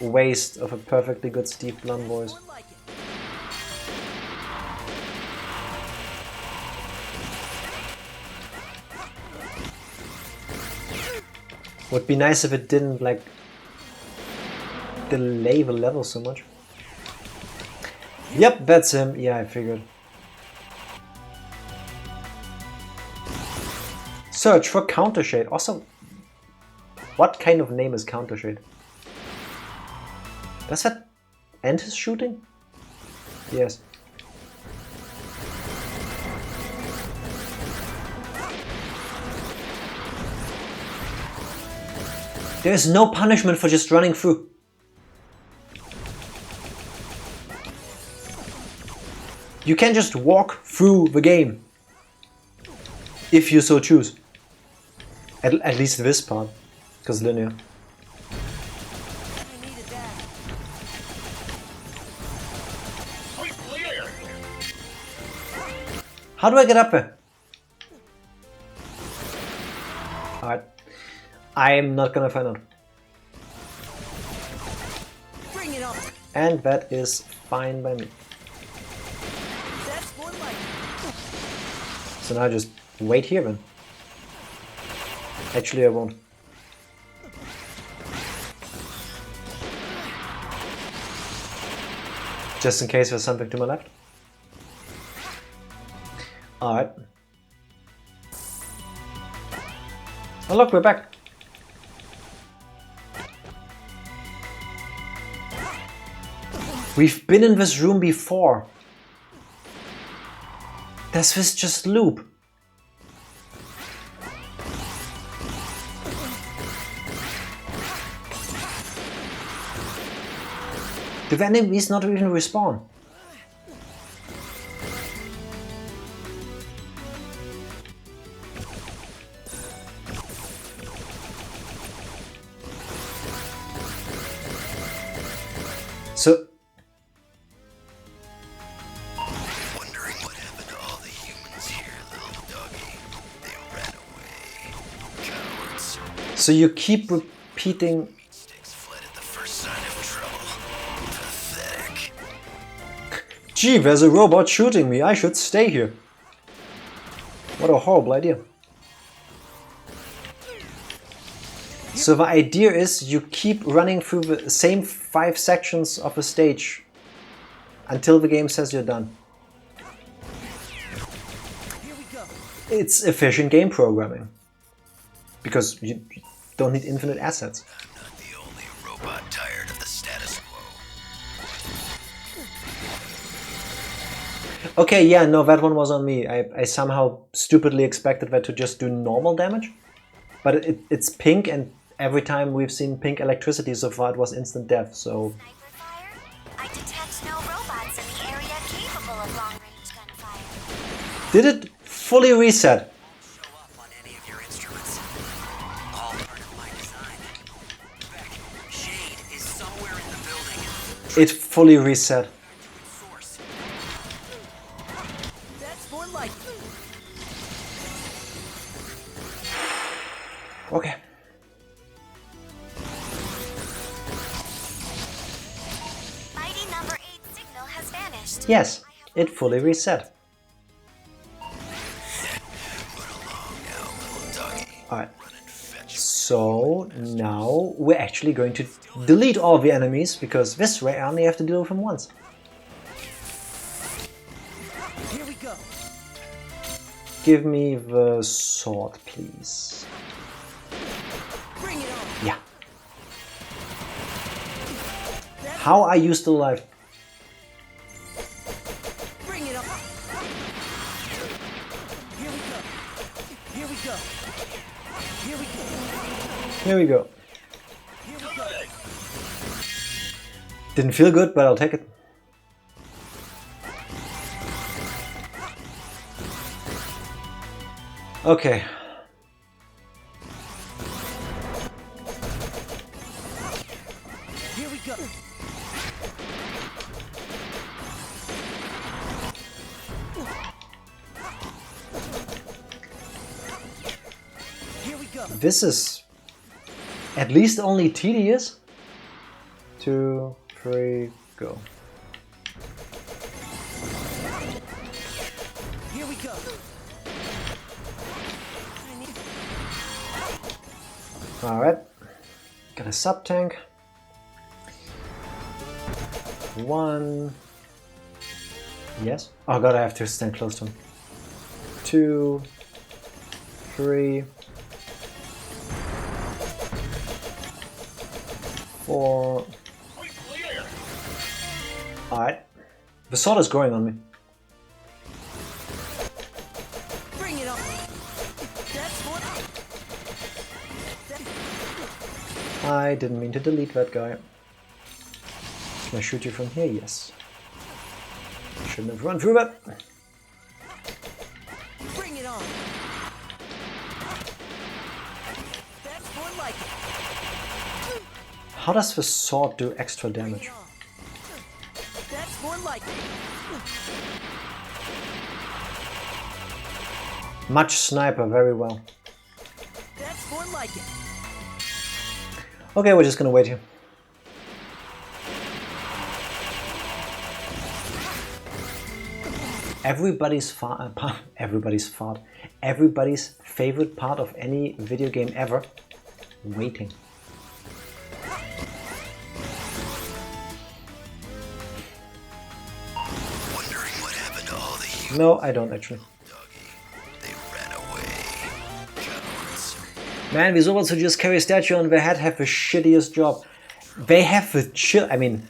waste of a perfectly good Steve Blum voice. Would be nice if it didn't like delay the level so much. Yep, that's him. Yeah, I figured. Search for Countershade. Also, what kind of name is Countershade? Does that end his shooting? Yes. There's no punishment for just running through. You can just walk through the game. If you so choose. At least this part. Because linear. How do I get up there? Alright. I'm not gonna find out. Bring it on. And that is fine by me. That's more like it. So now just wait here then. Actually I won't. Just in case there's something to my left. Alright. Oh look, we're back. We've been in this room before. Does this just loop? The enemies not even respawn. So Wondering what happened to all the humans here, little doggy. They ran away. Cowards. So you keep repeating. Sticks fled at the first sign of trouble. Pathetic. Gee, there's a robot shooting me. I should stay here. What a horrible idea. So the idea is you keep running through the same 5 sections of a stage until the game says you're done. Here we go. It's efficient game programming. Because you don't need infinite assets. I'm not the only robot tired of the status quo. Okay, yeah, no, that one was on me. I somehow stupidly expected that to just do normal damage. But it's pink, and every time we've seen pink electricity so far it was instant death, so... Sniper fire? I detect no robots in the area capable of long-range gunfire. Did it fully reset? Show up on any of your instruments. All part of my design. Beck, Shade is somewhere in the building. It fully reset. Source. more like Okay. Mighty number 8 signal has vanished. Yes, it fully reset. Alright. So now we're actually going to delete all the enemies, because this way I only have to deal with them once. Here we go. Give me the sword, please. Bring it on. Yeah. How are you still alive? Bring it on. Here we go. Here we go. Here we go. Here we go. Here we go. Didn't feel good, but I'll take it. Okay. Here we go. Here we go. This is at least only tedious. 2, 3, go. Here we go. Alright. Got a sub tank. 1. Yes. Oh god, I have to stand close to him. 2, 3, 4. Alright. The sword is growing on me. Bring it on. That's what I didn't mean to delete that guy. Can I shoot you from here? Yes. Shouldn't have run through that. Bring it on. That's more like it. How does the sword do extra damage? That's more like it. Much sniper, very well. That's more like it. Okay, we're just gonna wait here. Everybody's favorite part of any video game ever, waiting. Wondering what happened to all the humans. No, I don't actually. They ran away. Cowards. Man, these robots who just carry a statue on their head have the shittiest job. They have the chill. I mean,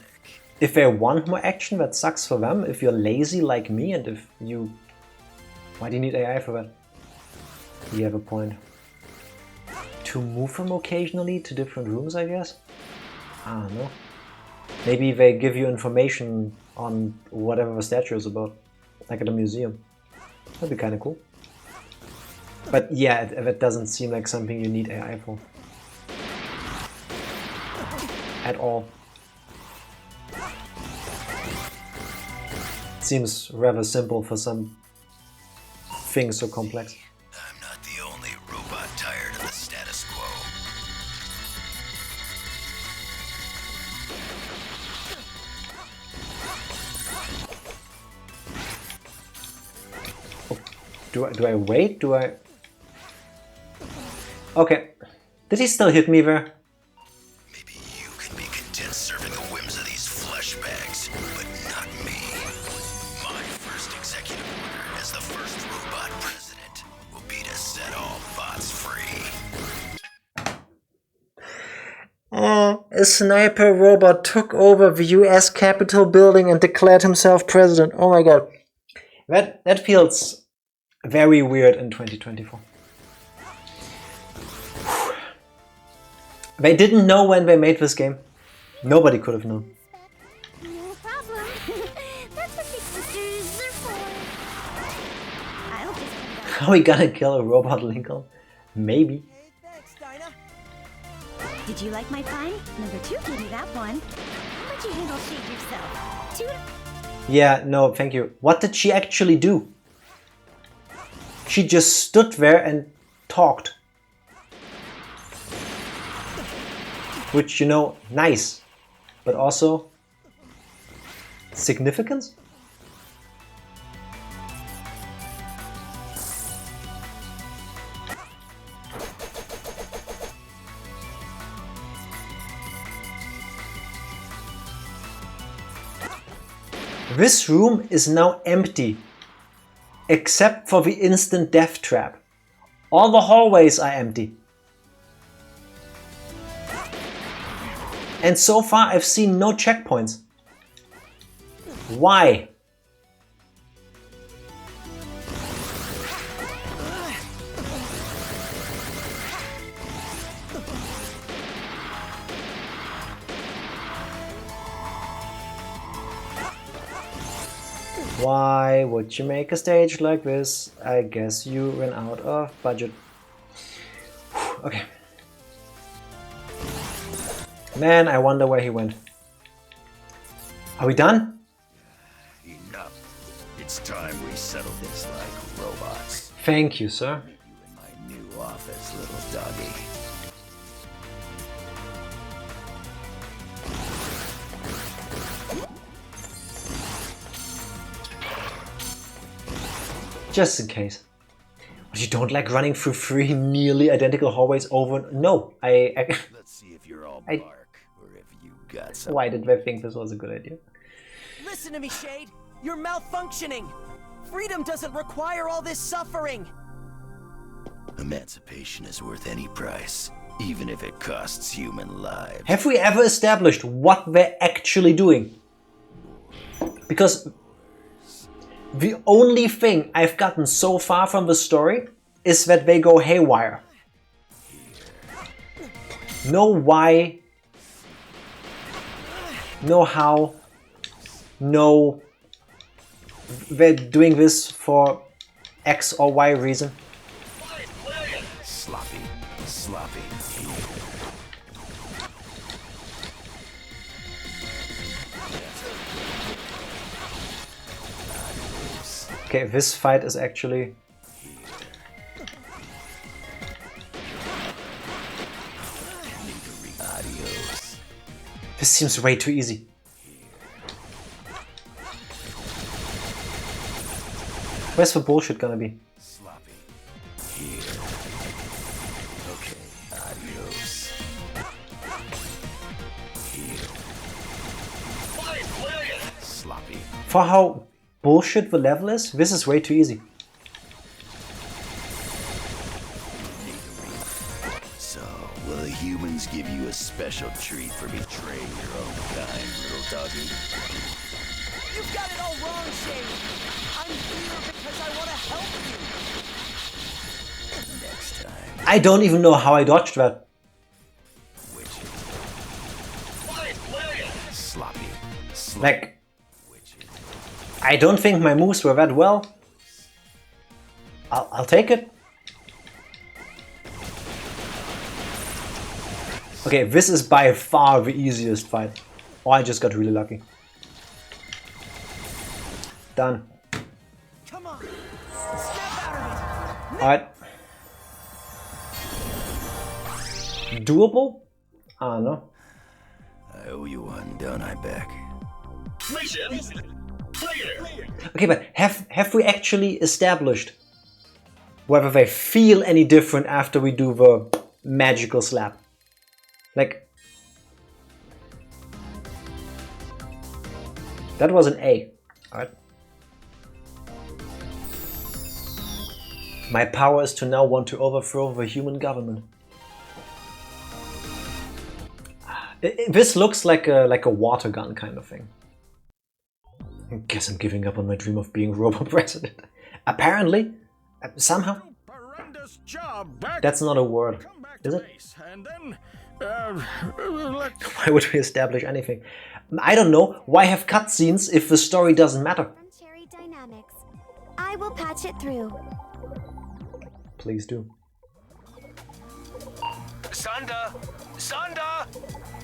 if they want more action, that sucks for them. If you're lazy like me, and if you... Why do you need AI for that? You have a point. To move them occasionally to different rooms, I guess? I don't know. Maybe they give you information on whatever the statue is about. Like at a museum. That'd be kind of cool. But yeah, that doesn't seem like something you need AI for. At all. Seems rather simple for some things so complex. I'm not the only robot tired of the status quo. Oh, do I wait? Do I... Okay. Did he still hit me there? Maybe you can be content serving the whims of these flesh bags, but not me. My first executive order as the first robot president will be to set all bots free. A sniper robot took over the US Capitol building and declared himself president. Oh my god. That feels very weird in 2024. They didn't know when they made this game. Nobody could have known. No problem. That's what big sisters are for. I'll just put it Are we gonna kill a robot Lincoln? Maybe. Hey, thanks, Dinah. on. Did you like my pun? Number 2 gave me that one. How would you handle shake yourself? 2. Yeah, no, thank you. What did she actually do? She just stood there and talked. Which, you know, nice, but also significance? This room is now empty, except for the instant death trap. All the hallways are empty. And so far I've seen no checkpoints. Why? Why would you make a stage like this? I guess you ran out of budget. Okay. Man, I wonder where he went. Are we done? Enough. It's time we settle this like robots. Thank you, sir. You in my new office, little doggy. Just in case. But you don't like running through 3 nearly identical hallways over? No, Let's see if you're all bark or if you got some. Why did they think this was a good idea? Listen to me, Shade. You're malfunctioning. Freedom doesn't require all this suffering. Emancipation is worth any price, even if it costs human lives. Have we ever established what they're actually doing? Because the only thing I've gotten so far from the story is that they go haywire. No why, no how, no they're doing this for X or Y reason. Sloppy, sloppy. Okay, this fight is actually... This seems way too easy. Where's the bullshit gonna be? Sloppy. Here. Okay, adios. Here. Sloppy. For how bullshit the level is, this is way too easy. So, will the humans give you a special treat for betraying your own kind, little doggy? You've got it all wrong, Shade. I'm here because I want to help you. Next time. I don't even know how I dodged that. Witches. Sloppy. Like, I don't think my moves were that well. I'll take it. Okay, this is by far the easiest fight. Oh, I just got really lucky. Done. Come on. Snap out of it. Alright. Doable? I don't know. I owe you one, don't I, Beck? Mission clear. Okay, but have we actually established whether they feel any different after we do the magical slap? Like, that was an A. Alright. My power is to now want to overthrow the human government. This looks like a water gun kind of thing. I guess I'm giving up on my dream of being robot president. Apparently, somehow. That's not a word, is it? Why would we establish anything? I don't know. Why have cutscenes if the story doesn't matter? Cherry Dynamics. I will patch it through. Please do. Sonda! Sonda!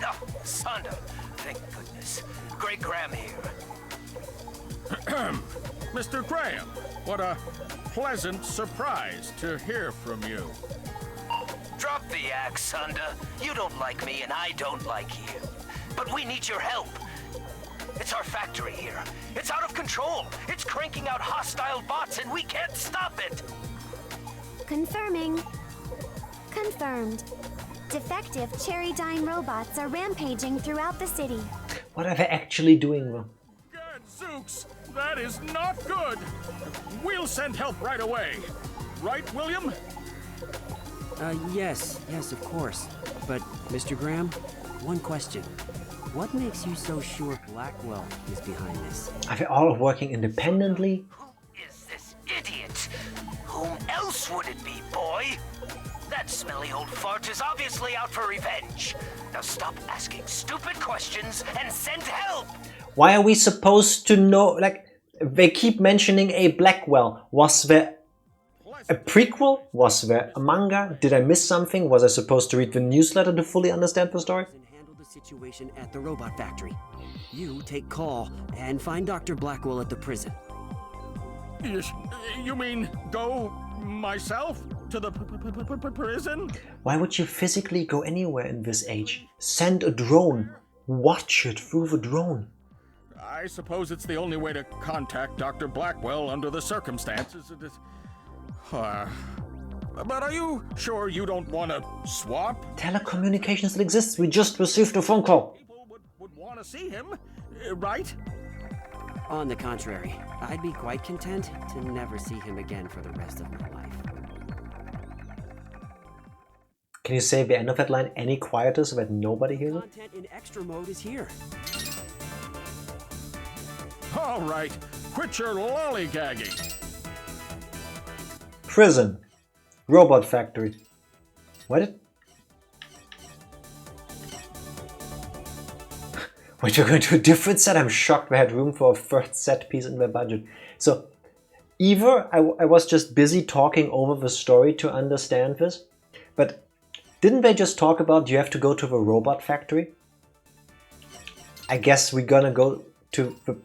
Oh, Sonda! Thank goodness. Great Graham here. Mr. Graham, what a pleasant surprise to hear from you. Drop the axe, Sunda. You don't like me and I don't like you. But we need your help. It's our factory here. It's out of control. It's cranking out hostile bots and we can't stop it. Confirming. Confirmed. Defective Cherry Dyne robots are rampaging throughout the city. What are they actually doing wrong? Gadzooks, that is not good. We'll send help right away. Right, William? Yes, of course. But, Mr. Graham, one question. What makes you so sure Blackwell is behind this? Are they all working independently? Who is this idiot? Whom else would it be, boy? That smelly old fart is obviously out for revenge. Now stop asking stupid questions and send help! Why are we supposed to know? Like, they keep mentioning a Blackwell. Was there a prequel? Was there a manga? Did I miss something? Was I supposed to read the newsletter to fully understand the story? Handle the situation at the robot factory. You take call and find Dr. Blackwell at the prison. You mean go myself to the prison? Why would you physically go anywhere in this age? Send a drone. Watch it through the drone. I suppose it's the only way to contact Dr. Blackwell under the circumstances. But are you sure you don't want to swap? Telecommunications still exists. We just received a phone call. People would want to see him, right? On the contrary, I'd be quite content to never see him again for the rest of my life. Can you say the end of that line any quieter so that nobody hears it? Content in extra mode is here. All right, quit your lollygagging. Prison. Robot factory. What? Wait, you're going to a different set? I'm shocked we had room for a third set piece in their budget. So, either I was just busy talking over the story to understand this, but didn't they just talk about you have to go to the robot factory? I guess we're gonna go to the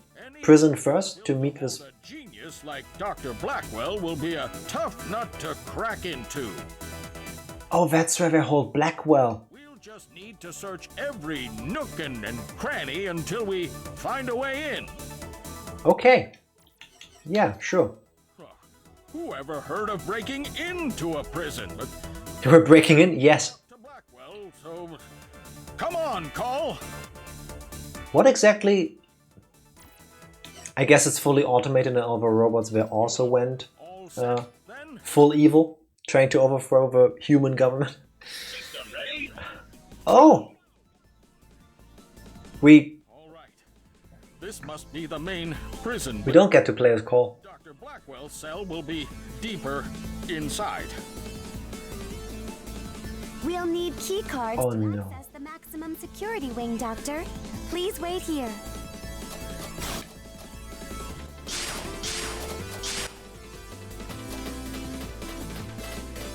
prison first to meet this. A genius like Dr. Blackwell will be a tough nut to crack into. Oh, that's where they hold Blackwell. We'll just need to search every nook and cranny until we find a way in. Okay. Yeah, sure. Who ever heard of breaking into a prison? But You were breaking in? Yes. to Blackwell, so come on, Call. What exactly? I guess it's fully automated and all the robots there also went All set, then? full evil, trying to overthrow the human government. Oh! We All right. This must be the main prison. we don't get to play as Cole. Dr. Blackwell's cell will be deeper inside. We'll need key cards Oh, to no. access the maximum security wing, Doctor. Please wait here.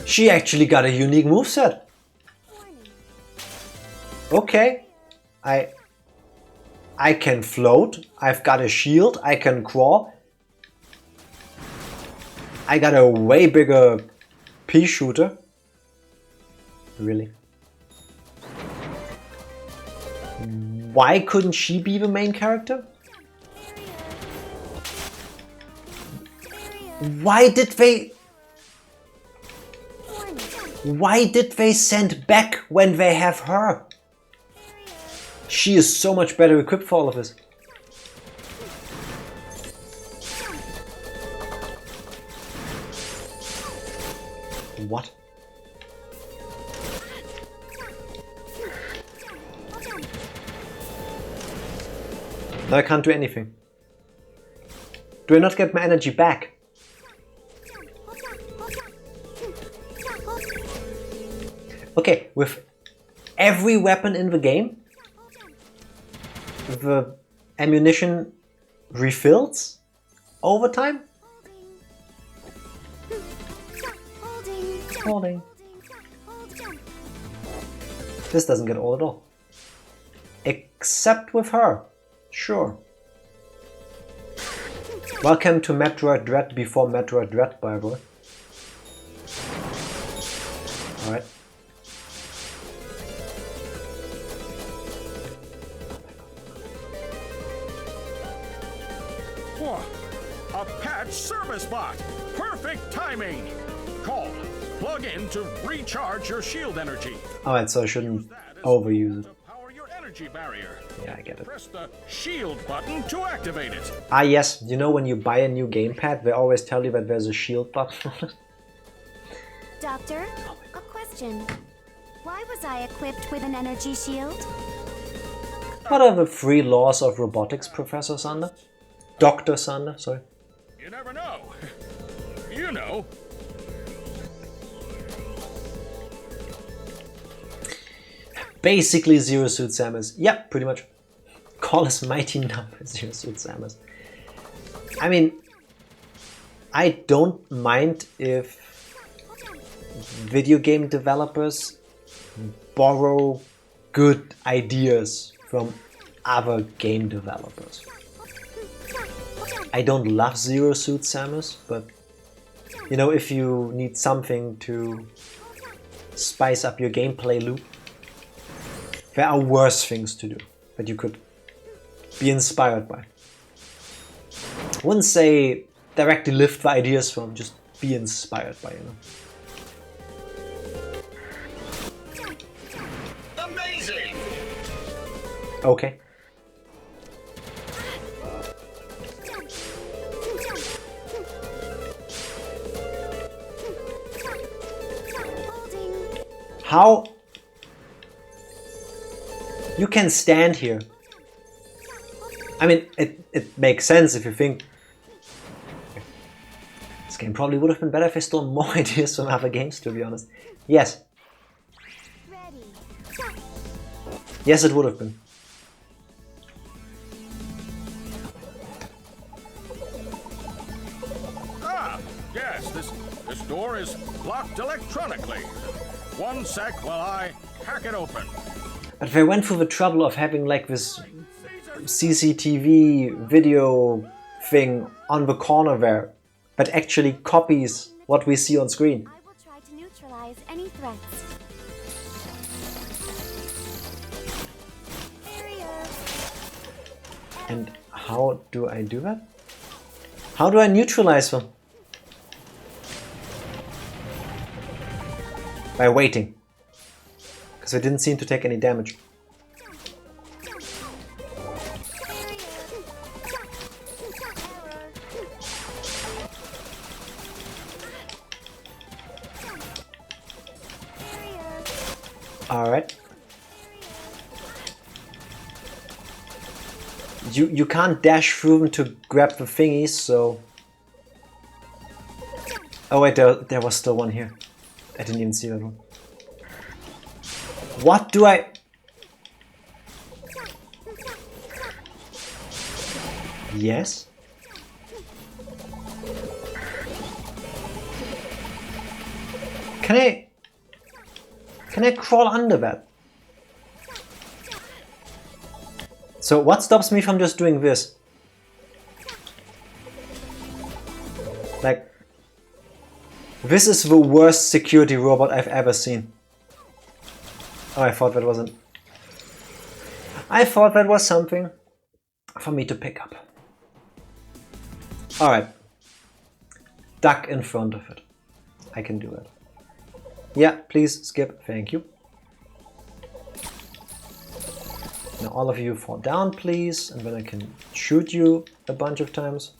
She actually got a unique moveset. Okay. I can float. I've got a shield. I can crawl. I got a way bigger pea shooter. Really? Why couldn't she be the main character? Why did they send back when they have her? She is so much better equipped for all of this. What? Now I can't do anything. Do I not get my energy back? Okay, with every weapon in the game, the ammunition refills over time? Holding. This doesn't get old at all. Except with her. Sure. Welcome to Metroid Dread before Metroid Dread, by the way. Alright. A patch service bot! Perfect timing! Call. Plug in to recharge your shield energy. Alright, so I shouldn't overuse it. To power your energy barrier. Yeah, I get it. Press the shield button to activate it. Ah yes, you know when you buy a new gamepad, they always tell you that there's a shield button on it. Doctor, a question. Why was I equipped with an energy shield? What are the 3 laws of robotics, Professor Sander? Dr. Sander, sorry. You never know. You know. Basically Zero Suit Samus. Yeah, pretty much. Call us mighty number Zero Suit Samus. I mean, I don't mind if video game developers borrow good ideas from other game developers. I don't love Zero Suit Samus, but you know, if you need something to spice up your gameplay loop, there are worse things to do that you could be inspired by. I wouldn't say directly lift the ideas from, just be inspired by, you know. Amazing! Okay. How? You can stand here. I mean, it makes sense if you think this game probably would have been better if I stole more ideas from other games, to be honest. Yes. Yes, it would have been. Ah, yes, this door is locked electronically. One sec while I hack it open. But they went through the trouble of having like this CCTV video thing on the corner there that actually copies what we see on screen. I will try to neutralize any threats. And how do I do that? How do I neutralize them? By waiting. Because I didn't seem to take any damage. Alright. You can't dash through them to grab the thingies, so... Oh wait, there was still one here. I didn't even see that one. What do I... Yes? Can I crawl under that? So what stops me from just doing this? Like, this is the worst security robot I've ever seen. Oh, I thought that wasn't... I thought that was something for me to pick up. Alright. Duck in front of it. I can do that. Yeah, please skip. Thank you. Now all of you fall down, please, and then I can shoot you a bunch of times.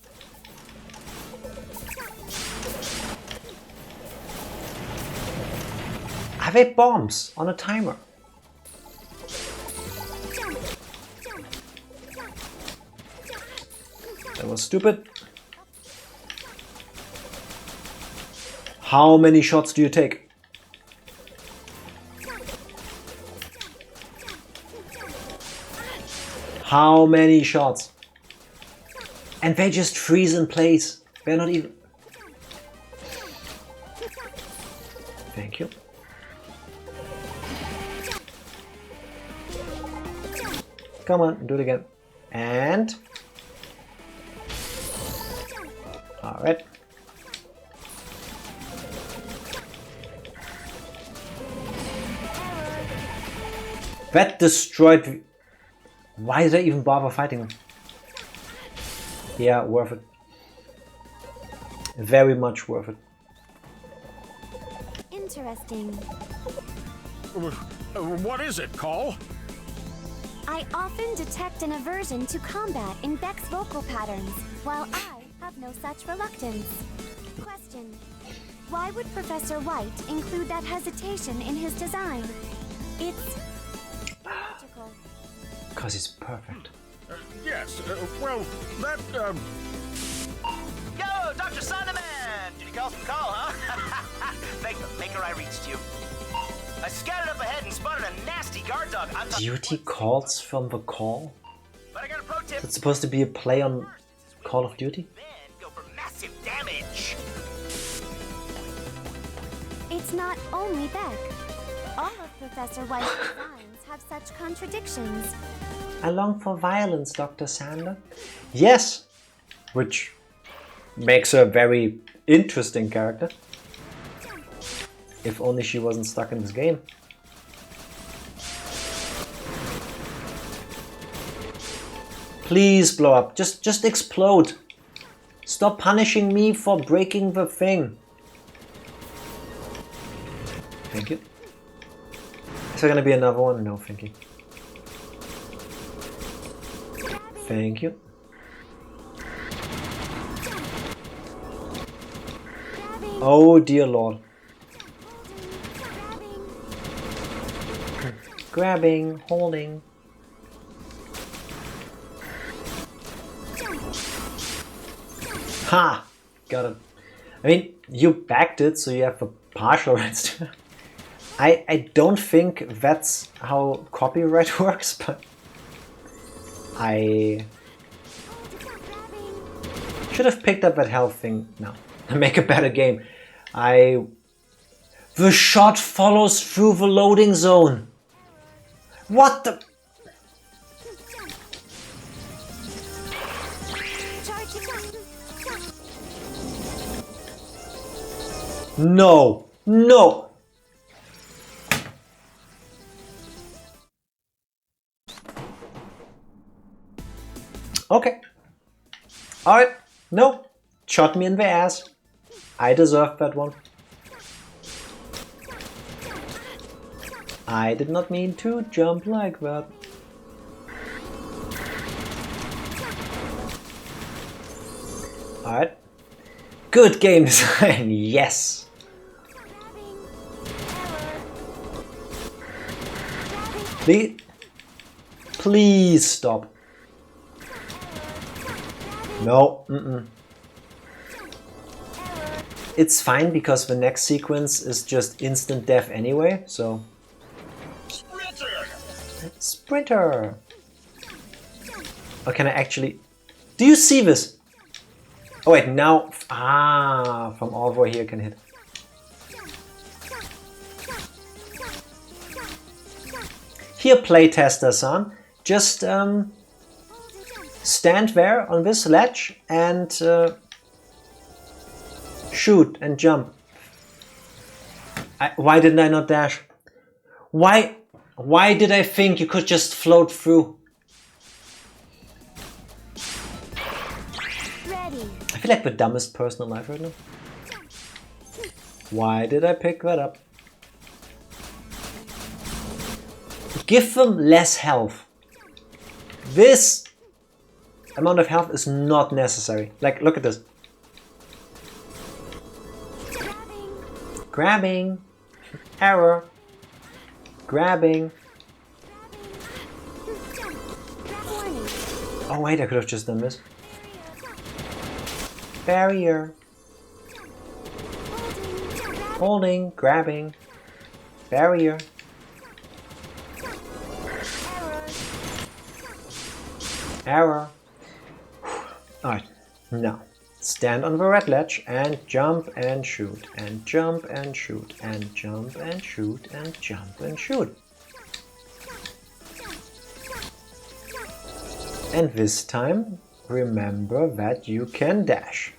Are they bombs on a timer? That was stupid. How many shots do you take? How many shots? And they just freeze in place. They're not even... Thank you. Come on, do it again. And... Alright. That destroyed... Why did I even bother fighting him? Yeah, worth it. Very much worth it. Interesting. What is it, Cole? I often detect an aversion to combat in Beck's vocal patterns, while I have no such reluctance. Question. Why would Professor White include that hesitation in his design? It's illogical. Because he's perfect. Yes, well, that, Yo, Dr. Sonderman! Did you call from call, huh? Maker, I reached you. I scouted up ahead and spotted a nasty guard dog. Duty calls from the call? But I got a pro tip. It's supposed to be a play on Call of Duty? Then go for massive damage. It's not only Beck. All of Professor White's designs have such contradictions. I long for violence, Dr. Sander. Yes! Which makes her a very interesting character. If only she wasn't stuck in this game. Please blow up. Just explode. Stop punishing me for breaking the thing. Thank you. Is there gonna be another one? No, thank you. Thank you. Oh dear Lord. Grabbing, holding. Ha! Got it. I mean, you backed it, so you have a partial rights. I don't think that's how copyright works, but I should have picked up that health thing now. Make a better game. The shot follows through the loading zone. What the? No, no. Okay. Alright. No. Shot me in the ass. I deserved that one. I did not mean to jump like that. Alright. Good game design, yes! Please stop. No, It's fine because the next sequence is just instant death anyway, so... Sprinter! Or can I actually... Do you see this? Oh wait, now... Ah, from over here can hit. Here, playtester son. Just stand there on this ledge and shoot and jump. Why didn't I not dash? Why did I think you could just float through? Ready. I feel like the dumbest person alive right now. Why did I pick that up? Give them less health. This amount of health is not necessary. Like, look at this. Grabbing. Error. Grabbing. Oh wait, I could have just done this. Barrier. Holding. Grabbing. Barrier. Error. Alright, now stand on the red ledge and jump and shoot and jump and shoot and jump and shoot and jump and shoot. And this time remember that you can dash.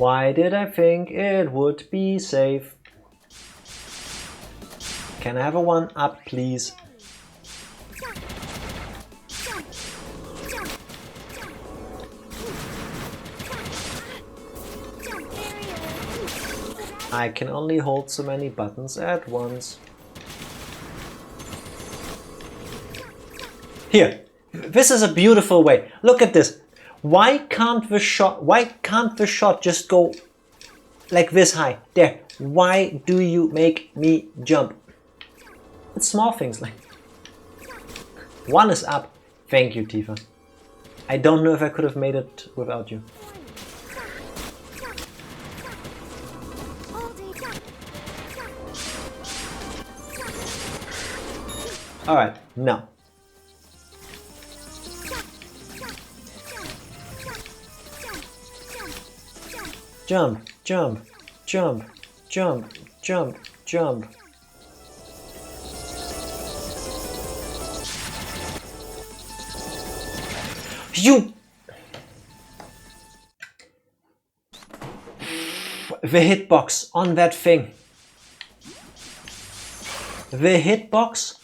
Why did I think it would be safe? Can I have a 1-up, please? I can only hold so many buttons at once. Here, this is a beautiful way. Look at this. Why can't the shot just go like this high? There. Why do you make me jump? It's small things like 1 is up. Thank you, Tifa. I don't know if I could have made it without you. Alright, now. Jump, jump, jump, jump, jump, jump. You! The hitbox on that thing. The hitbox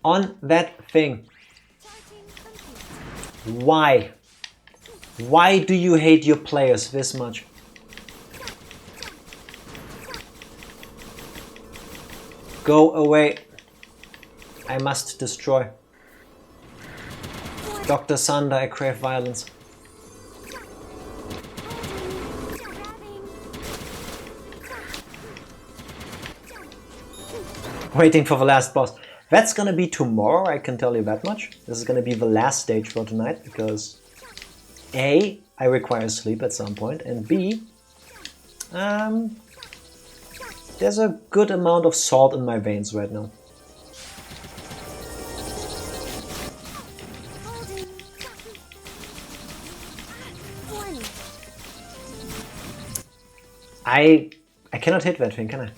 on that thing. Why? Why do you hate your players this much? Go away. I must destroy. Dr. Sander, I crave violence. Waiting for the last boss. That's gonna be tomorrow, I can tell you that much. This is gonna be the last stage for tonight because A, I require sleep at some point, and B, there's a good amount of salt in my veins right now. I cannot hit that thing, can I?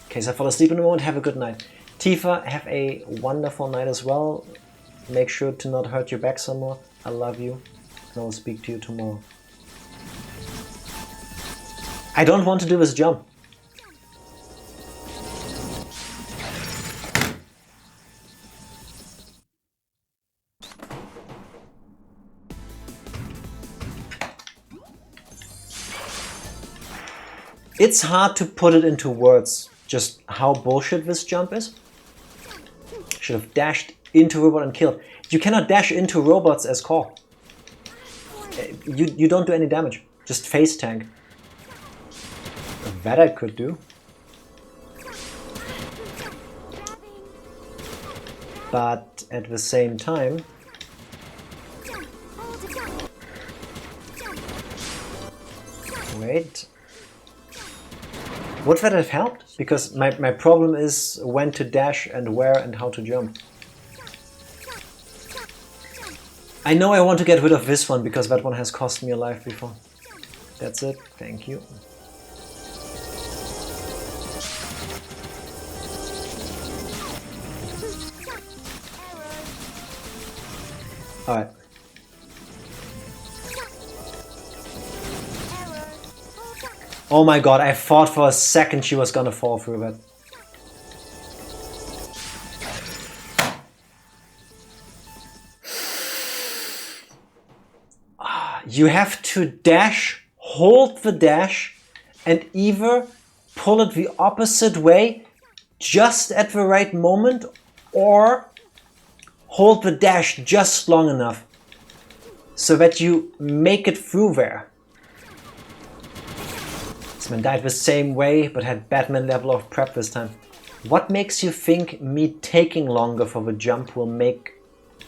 Okay, so I fall asleep in a moment. Have a good night. Tifa, have a wonderful night as well. Make sure to not hurt your back some more. I love you, and I will speak to you tomorrow. I don't want to do this jump. It's hard to put it into words, just how bullshit this jump is. Should have dashed into robot and killed. You cannot dash into robots as core. You don't do any damage, just face tank. That I could do. But at the same time... Wait... Would that have helped? Because my problem is when to dash and where and how to jump. I know I want to get rid of this one because that one has cost me a life before. That's it. Thank you. Alright. Oh my god, I thought for a second she was gonna fall through that. You have to dash, hold the dash, and either pull it the opposite way just at the right moment, or hold the dash just long enough so that you make it through there. This man died the same way, but had Batman level of prep this time. What makes you think me taking longer for the jump will make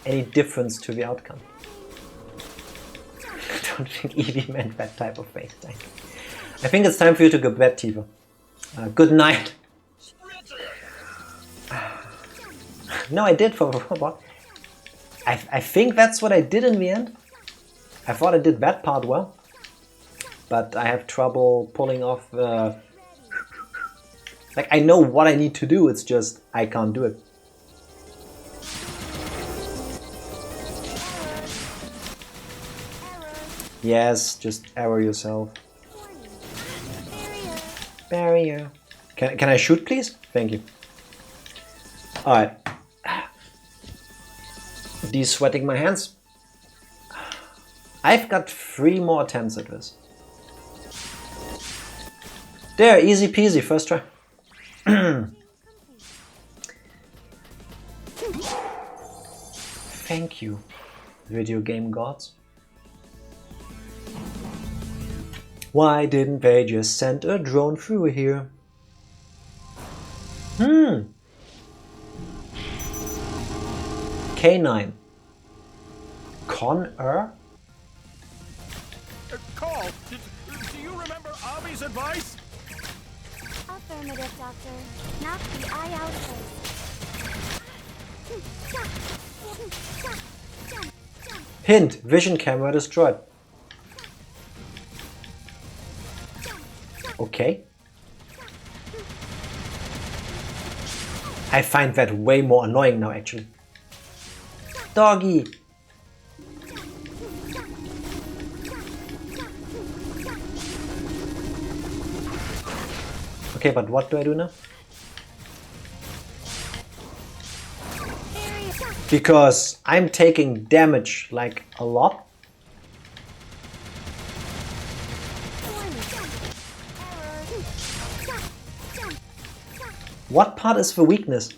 any difference to the outcome? I don't think Evie meant that type of face tank. I think it's time for you to go to bed, Tifa. Good night. No, I did for the robot. I think that's what I did in the end. I thought I did that part well. But I have trouble pulling off the... Like, I know what I need to do, it's just I can't do it. Yes, just error yourself. Barrier. Can I shoot, please? Thank you. Alright. De-sweating my hands. I've got 3 more attempts at this. There, easy peasy, first try. Thank you, video game gods. Why didn't they just send a drone through here? K9. Con-er? Call, do you remember Avi's advice? Affirmative, Doctor. Knock the eye out first. Hint, vision camera destroyed. Okay. I find that way more annoying now, actually. Doggy! Okay, but what do I do now? Because I'm taking damage, like, a lot. What part is the weakness?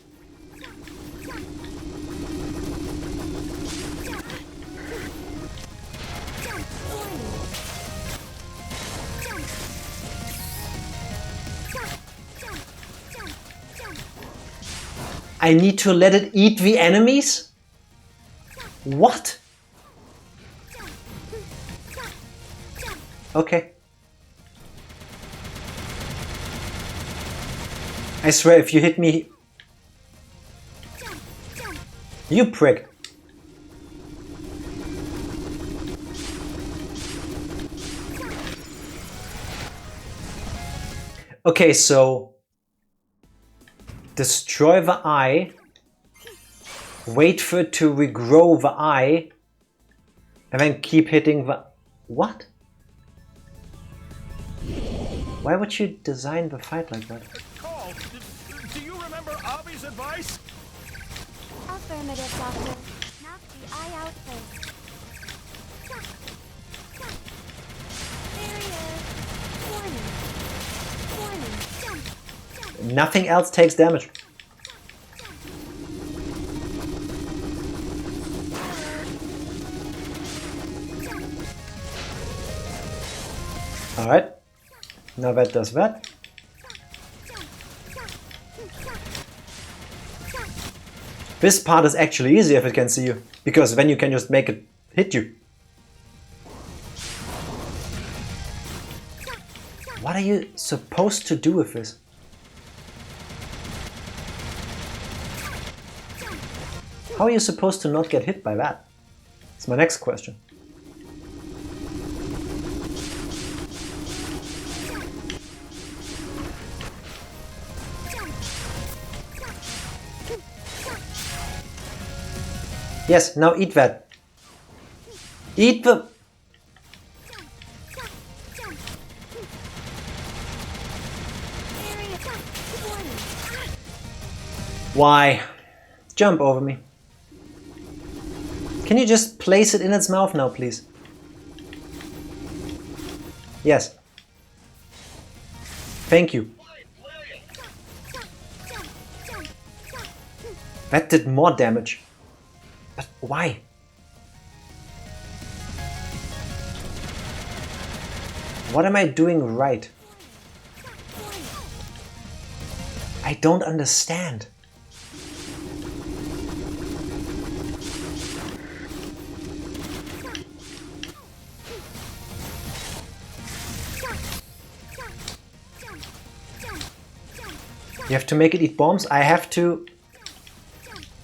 I need to let it eat the enemies? What? Okay. I swear, if you hit me... You prick. Okay, so... Destroy the eye, wait for it to regrow the eye, and then keep hitting the... What? Why would you design the fight like that? Call, do you remember Avi's advice? Affirmative, Doctor. Knock the eye out first. Barrier. Warning. Nothing else takes damage. Alright. Now that does that. This part is actually easy if it can see you, because then you can just make it hit you. What are you supposed to do with this? How are you supposed to not get hit by that? That's my next question. Yes, now eat that. Eat the... Why? Jump over me. Can you just place it in its mouth now, please? Yes. Thank you. That did more damage. But why? What am I doing right? I don't understand. You have to make it eat bombs? I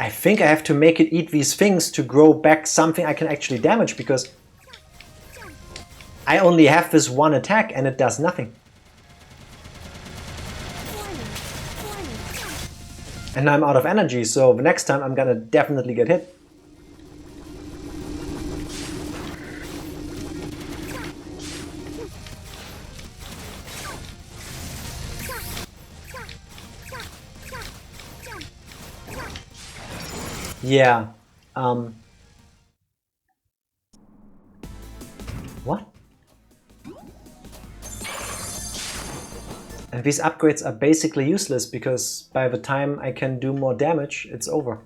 think I have to make it eat these things to grow back something I can actually damage, because I only have this one attack and it does nothing. And I'm out of energy, so the next time I'm gonna definitely get hit. Yeah. What? And these upgrades are basically useless because by the time I can do more damage, it's over.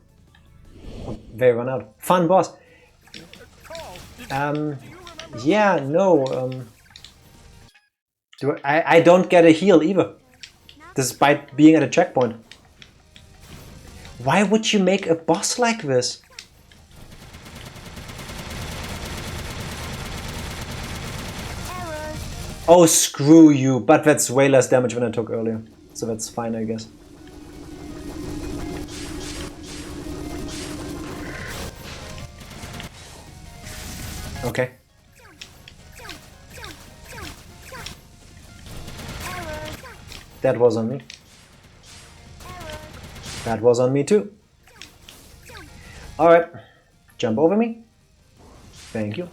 They run out. Fun boss. Yeah, no. I don't get a heal either, despite being at a checkpoint. Why would you make a boss like this? Oh, screw you, but that's way less damage than I took earlier. So that's fine, I guess. Okay. That was on me. That was on me too. Alright. Jump over me. Thank you.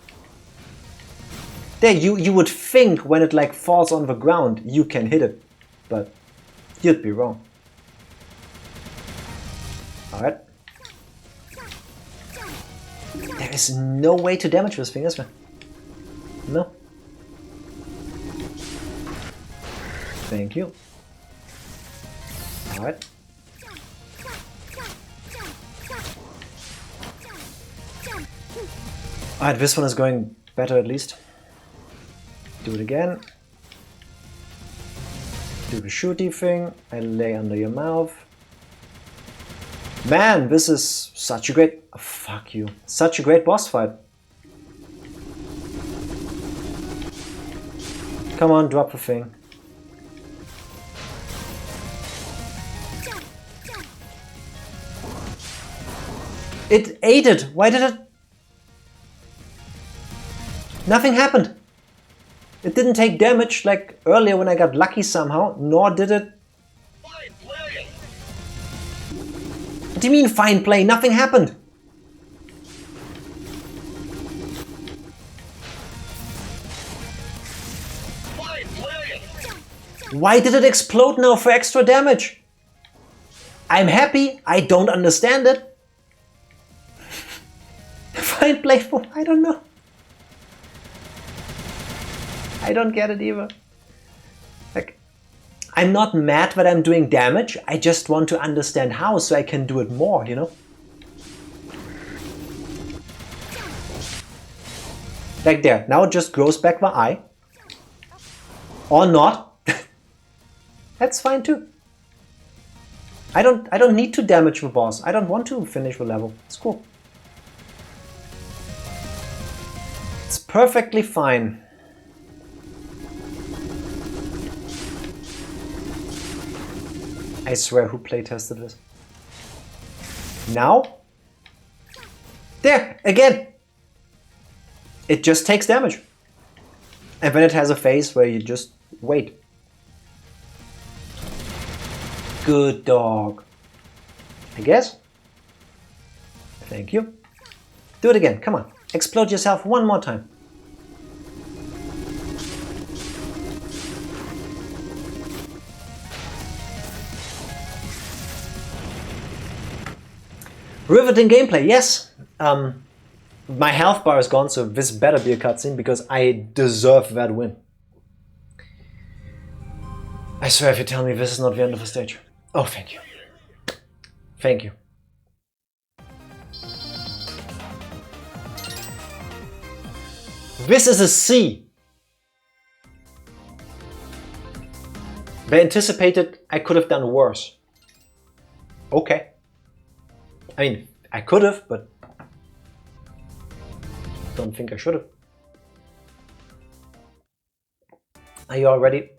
There, you would think when it like falls on the ground you can hit it, but you'd be wrong. Alright. There is no way to damage this thing, is there? No. Thank you. Alright. Alright, this one is going better at least. Do it again. Do the shooty thing. I lay under your mouth. Man, this is such a great... Oh, fuck you. Such a great boss fight. Come on, drop the thing. It ate it! Why did it... Nothing happened. It didn't take damage like earlier when I got lucky somehow, nor did it... Fine play. What do you mean fine play? Nothing happened. Fine play. Why did it explode now for extra damage? I'm happy, I don't understand it. Fine play for... I don't know. I don't get it either. Like, I'm not mad that I'm doing damage, I just want to understand how so I can do it more, you know? Like there, now it just grows back the eye. Or not. That's fine too. I don't need to damage the boss. I don't want to finish the level. It's cool. It's perfectly fine. I swear, who playtested this? Now? There! Again! It just takes damage. And then it has a phase where you just wait. Good dog. I guess? Thank you. Do it again, come on. Explode yourself one more time. Riveting gameplay, yes. My health bar is gone, so this better be a cutscene because I deserve that win. I swear if you tell me this is not the end of the stage. Oh, thank you. Thank you. This is a C. They anticipated I could have done worse. Okay. I mean, I could have, but don't think I should have. Are you all ready?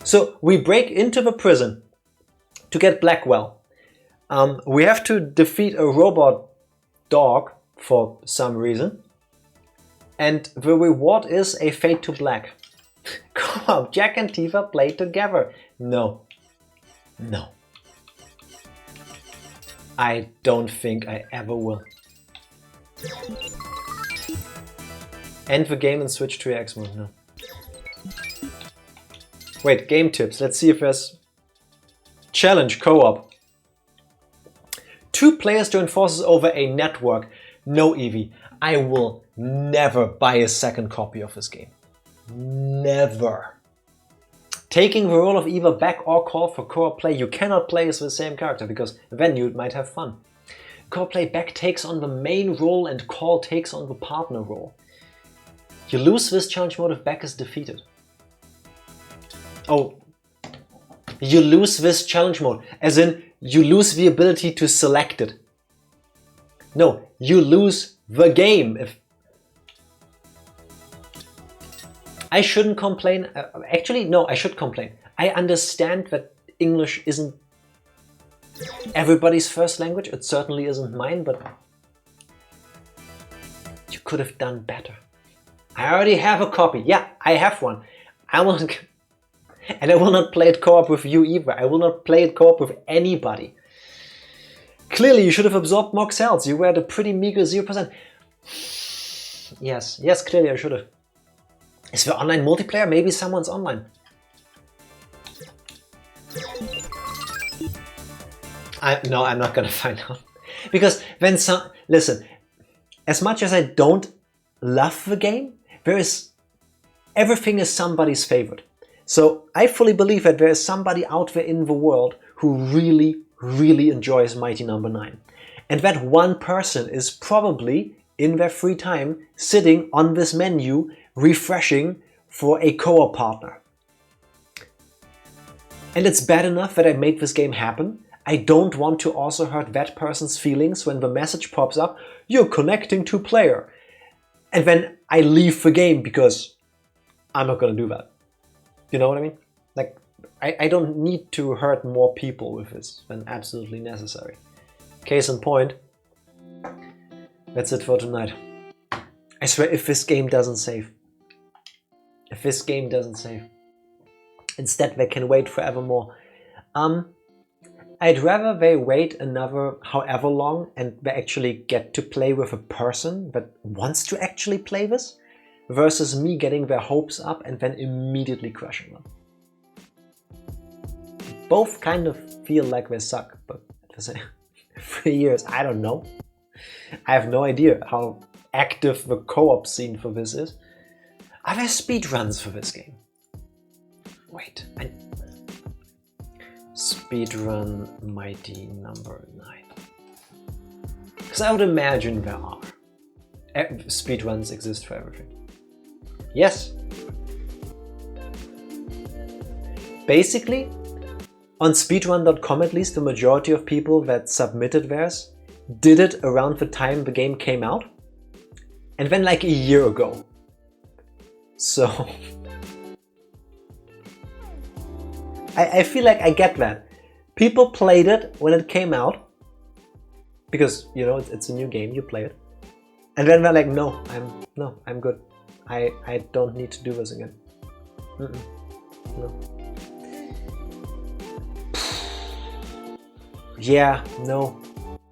So we break into the prison to get Blackwell. We have to defeat a robot dog for some reason. And the reward is a fade to black. Come on, Jack and Tifa play together. No. No. I don't think I ever will. End the game and switch to your X mode. No. Wait, game tips. Let's see if there's challenge co-op. 2 players join forces over a network. No, Evie. I will never buy a second copy of this game. Never. Taking the role of either back or call for co-op play, you cannot play as the same character because then you might have fun. Co-op play, back takes on the main role and call takes on the partner role. You lose this challenge mode if back is defeated. Oh, you lose this challenge mode, as in you lose the ability to select it. No, you lose the game if... I shouldn't complain. Actually, no, I should complain. I understand that English isn't everybody's first language. It certainly isn't mine, but you could have done better. I already have a copy. Yeah, I have one. I want, and I will not play it co-op with you either. I will not play it co-op with anybody. Clearly, you should have absorbed more cells. You were at a pretty meager 0%. Yes, clearly I should have. Is there online multiplayer? Maybe someone's online. No, I'm not gonna find out. Because when some... Listen, as much as I don't love the game, everything is somebody's favorite. So I fully believe that there is somebody out there in the world who really enjoys Mighty No. 9. And that one person is probably, in their free time, sitting on this menu, refreshing for a co-op partner. And it's bad enough that I made this game happen. I don't want to also hurt that person's feelings when the message pops up, "You're connecting to player." And then I leave the game because I'm not gonna do that. You know what I mean? Like, I don't need to hurt more people with this than absolutely necessary. Case in point, that's it for tonight. I swear, if this game doesn't save. If this game doesn't save. Instead, they can wait forevermore. I'd rather they wait another however long and they actually get to play with a person that wants to actually play this, versus me getting their hopes up and then immediately crushing them. Both kind of feel like they suck, but at the same 3 years, I don't know. I have no idea how active the co-op scene for this is. Are there speedruns for this game? Wait, speedrun Mighty No. 9. Because I would imagine there are. Speedruns exist for everything. Yes. Basically, on speedrun.com at least, the majority of people that submitted theirs did it around the time the game came out. And then like a year ago. So... I feel like I get that. People played it when it came out. Because, you know, it's a new game, you play it. And then they're like, no, I'm good. I don't need to do this again. No. Yeah, no.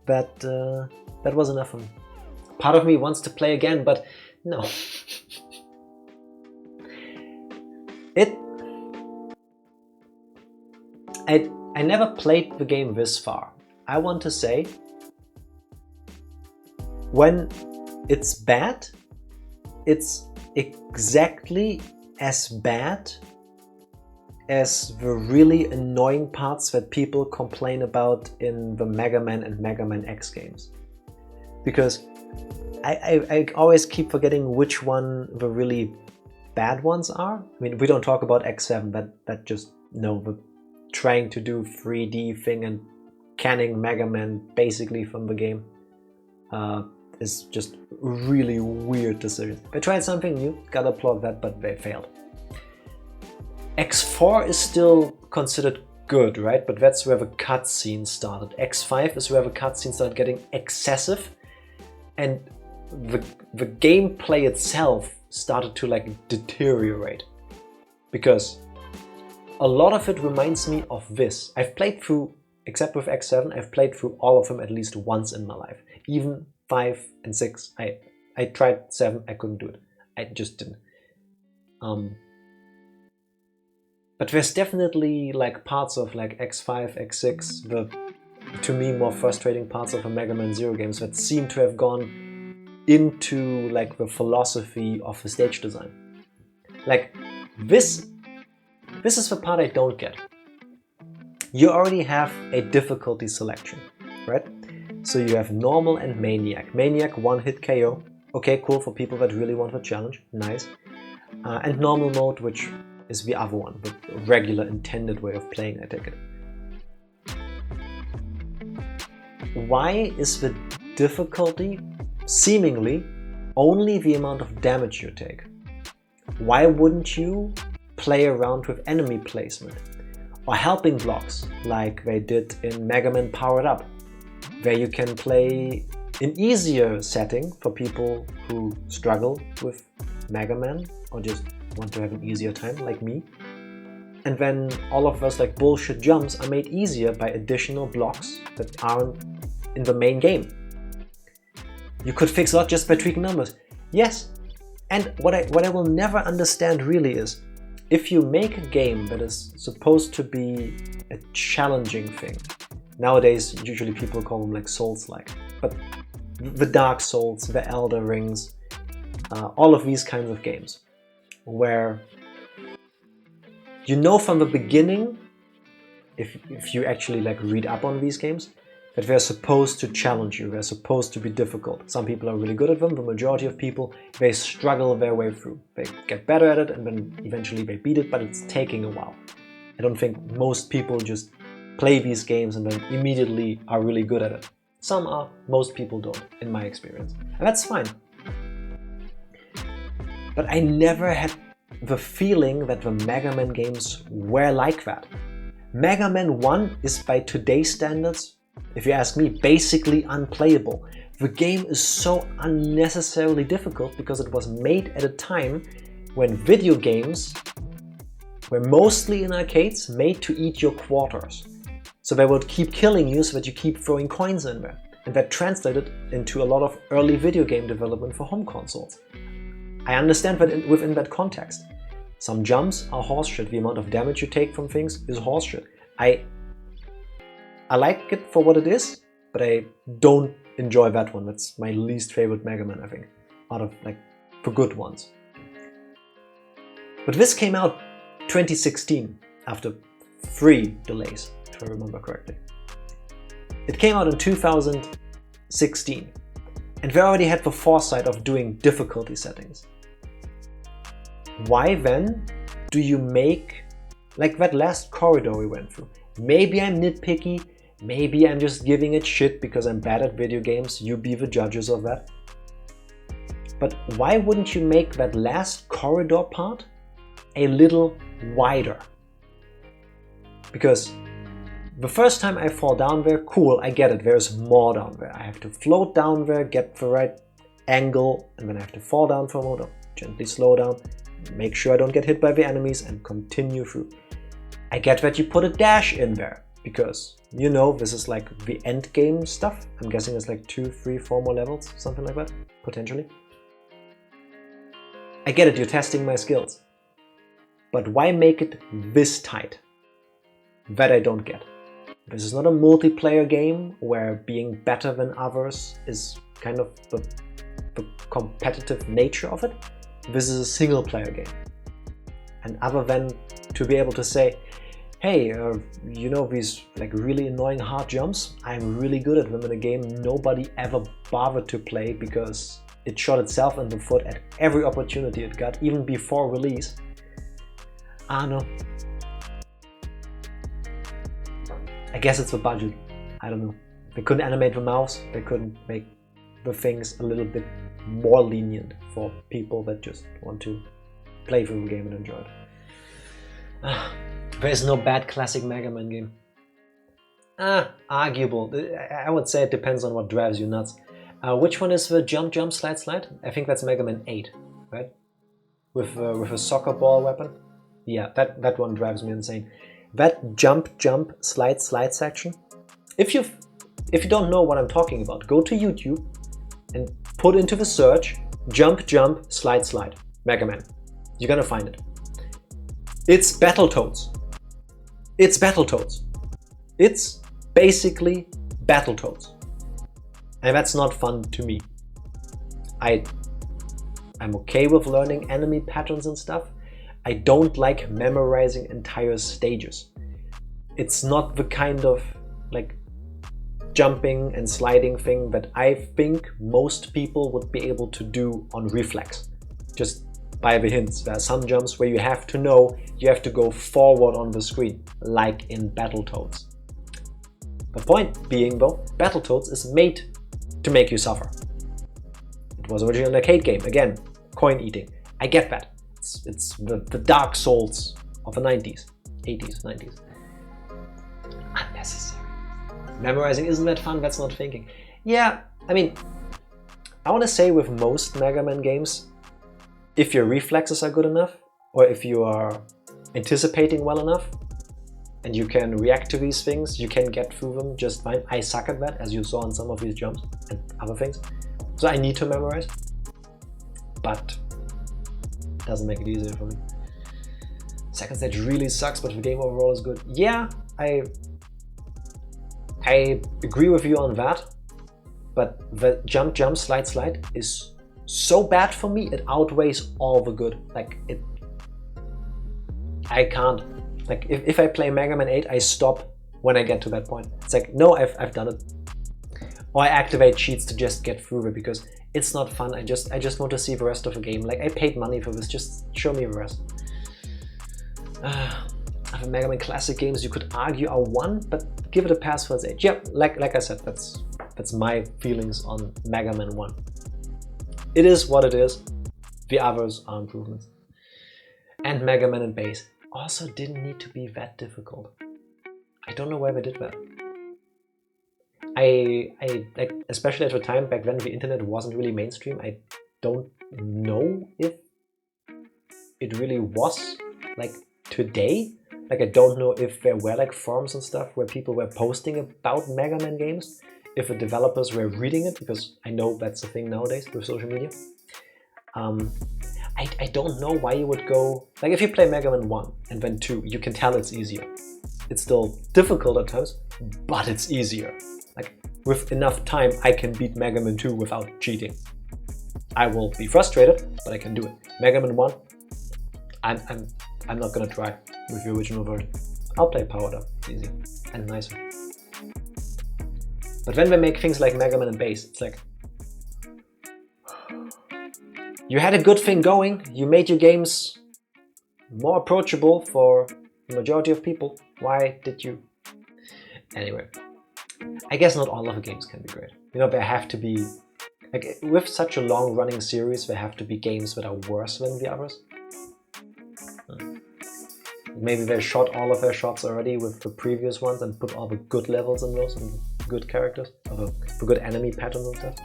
That was enough for me. Part of me wants to play again, but no. I never played the game this far. I want to say, when it's bad, it's exactly as bad as the really annoying parts that people complain about in the Mega Man and Mega Man X games. Because I always keep forgetting which one the really bad ones are. I mean, we don't talk about X7, that just, no, the trying to do 3D thing and canning Mega Man basically from the game is just really weird decision. They tried something new, gotta applaud that, but they failed. X4 is still considered good, right? But that's where the cutscene started. X5 is where the cutscene started getting excessive, and the gameplay itself started to like deteriorate. Because a lot of it reminds me of this. I've played through, except with X7, I've played through all of them at least once in my life. Even 5 and 6. I tried 7, I couldn't do it. I just didn't. But there's definitely like parts of like X5, X6, the to me more frustrating parts of the Mega Man Zero games that seem to have gone into like the philosophy of the stage design. Like this is the part I don't get. You already have a difficulty selection, right? So you have normal and maniac. Maniac, one hit KO. Okay, cool for people that really want the challenge. Nice. And normal mode, which is the other one, the regular intended way of playing, I take it. Why is the difficulty seemingly only the amount of damage you take? Why wouldn't you play around with enemy placement or helping blocks like they did in Mega Man Powered Up, where you can play an easier setting for people who struggle with Mega Man or just want to have an easier time like me, and then all of those like bullshit jumps are made easier by additional blocks that aren't in the main game. You could fix that just by tweaking numbers. Yes, and what I will never understand really is, if you make a game that is supposed to be a challenging thing, nowadays usually people call them like Souls-like, but the Dark Souls, the Elder Rings, all of these kinds of games, where you know from the beginning, if you actually like read up on these games, that they're supposed to challenge you, they're supposed to be difficult. Some people are really good at them, the majority of people, they struggle their way through. They get better at it and then eventually they beat it, but it's taking a while. I don't think most people just play these games and then immediately are really good at it. Some are, most people don't, in my experience. And that's fine. But I never had the feeling that the Mega Man games were like that. Mega Man 1 is, by today's standards, if you ask me, basically unplayable. The game is so unnecessarily difficult because it was made at a time when video games were mostly in arcades made to eat your quarters. So they would keep killing you so that you keep throwing coins in there. And that translated into a lot of early video game development for home consoles. I understand that within that context. Some jumps are horseshit. The amount of damage you take from things is horseshit. I like it for what it is, but I don't enjoy that one. That's my least favorite Mega Man, I think, out of like the good ones. But this came out 2016, after 3 delays, if I remember correctly. It came out in 2016, and they already had the foresight of doing difficulty settings. Why then do you make like that last corridor we went through? Maybe I'm nitpicky, maybe I'm just giving it shit because I'm bad at video games, you be the judges of that. But why wouldn't you make that last corridor part a little wider? Because the first time I fall down there, cool, I get it, there's more down there. I have to float down there, get the right angle, and then I have to fall down for a moment, gently slow down, make sure I don't get hit by the enemies, and continue through. I get that you put a dash in there, because, you know, this is like the end game stuff. I'm guessing it's like 2, 3, 4 more levels, something like that, potentially. I get it, you're testing my skills. But why make it this tight? That I don't get. This is not a multiplayer game where being better than others is kind of the competitive nature of it. This is a single player game. And other than to be able to say, hey, you know these like really annoying hard jumps? I'm really good at them in a game nobody ever bothered to play because it shot itself in the foot at every opportunity it got, even before release. No. I guess it's the budget. I don't know. They couldn't animate the mouse. They couldn't make the things a little bit more lenient for people that just want to play through the game and enjoy it. There is no bad classic Mega Man game. Arguable. I would say it depends on what drives you nuts. Which one is the jump, jump, slide, slide? I think that's Mega Man 8, right? With a soccer ball weapon. Yeah, that one drives me insane. That jump, jump, slide, slide section. If you don't know what I'm talking about, go to YouTube and put into the search jump, jump, slide, slide. Mega Man. You're gonna find it. It's Battletoads. It's Battletoads. It's basically Battletoads. And that's not fun to me. I'm okay with learning enemy patterns and stuff. I don't like memorizing entire stages. It's not the kind of like jumping and sliding thing that I think most people would be able to do on reflex. Just by the hints. There are some jumps where you have to know you have to go forward on the screen, like in Battletoads. The point being though, Battletoads is made to make you suffer. It was originally an arcade game, again, coin eating. I get that. It's the Dark Souls of the 90s, 80s, 90s. Unnecessary. Memorizing isn't that fun, that's not thinking. Yeah, I mean, I want to say with most Mega Man games, if your reflexes are good enough, or if you are anticipating well enough, and you can react to these things, you can get through them just fine. I suck at that, as you saw in some of these jumps and other things. So I need to memorize, but it doesn't make it easier for me. Second stage really sucks, but the game overall is good. Yeah, I agree with you on that, but the jump, slide is so bad for me, it outweighs all the good. Like, I can't. Like, if I play Mega Man 8, I stop when I get to that point. It's like, no, I've done it. Or I activate cheats to just get through it because it's not fun. I just want to see the rest of the game. Like, I paid money for this, just show me the rest. Other Mega Man classic games you could argue are one, but give it a pass for its age. Yeah, like I said, that's my feelings on Mega Man 1. It is what it is. The others are improvements. And Mega Man and Bass also didn't need to be that difficult. I don't know why they did that. I like, especially at the time back then, the internet wasn't really mainstream. I don't know if it really was like today. Like, I don't know if there were like forums and stuff where people were posting about Mega Man games, if the developers were reading it, because I know that's a thing nowadays with social media. I don't know why you would go, like, if you play Mega Man 1 and then 2, you can tell it's easier. It's still difficult at times, but it's easier. Like, with enough time, I can beat Mega Man 2 without cheating. I will be frustrated, but I can do it. Mega Man 1, I'm not gonna try with the original version. I'll play powered up, it's easy and nicer. But when they make things like Mega Man and Bass, it's like, you had a good thing going, you made your games more approachable for the majority of people. Why did you? Anyway, I guess not all of the games can be great. You know, there have to be, like, with such a long running series, there have to be games that are worse than the others. Maybe they shot all of their shots already with the previous ones and put all the good levels in those and good characters, or the good enemy patterns and stuff.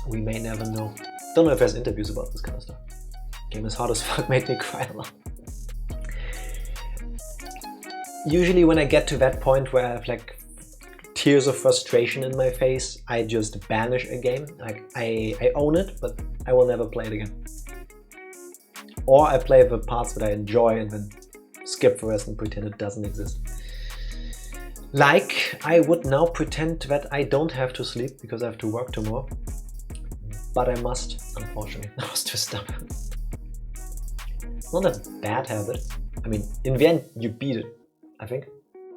We may never know. Don't know if there's interviews about this kind of stuff. Game is hard as fuck, made me cry a lot. Usually when I get to that point where I have like tears of frustration in my face, I just banish a game. Like, I own it, but I will never play it again. Or I play the parts that I enjoy and then skip the rest and pretend it doesn't exist. Like, I would now pretend that I don't have to sleep because I have to work tomorrow. But I must, unfortunately. I was too stubborn. Not a bad habit. I mean, in the end, you beat it, I think.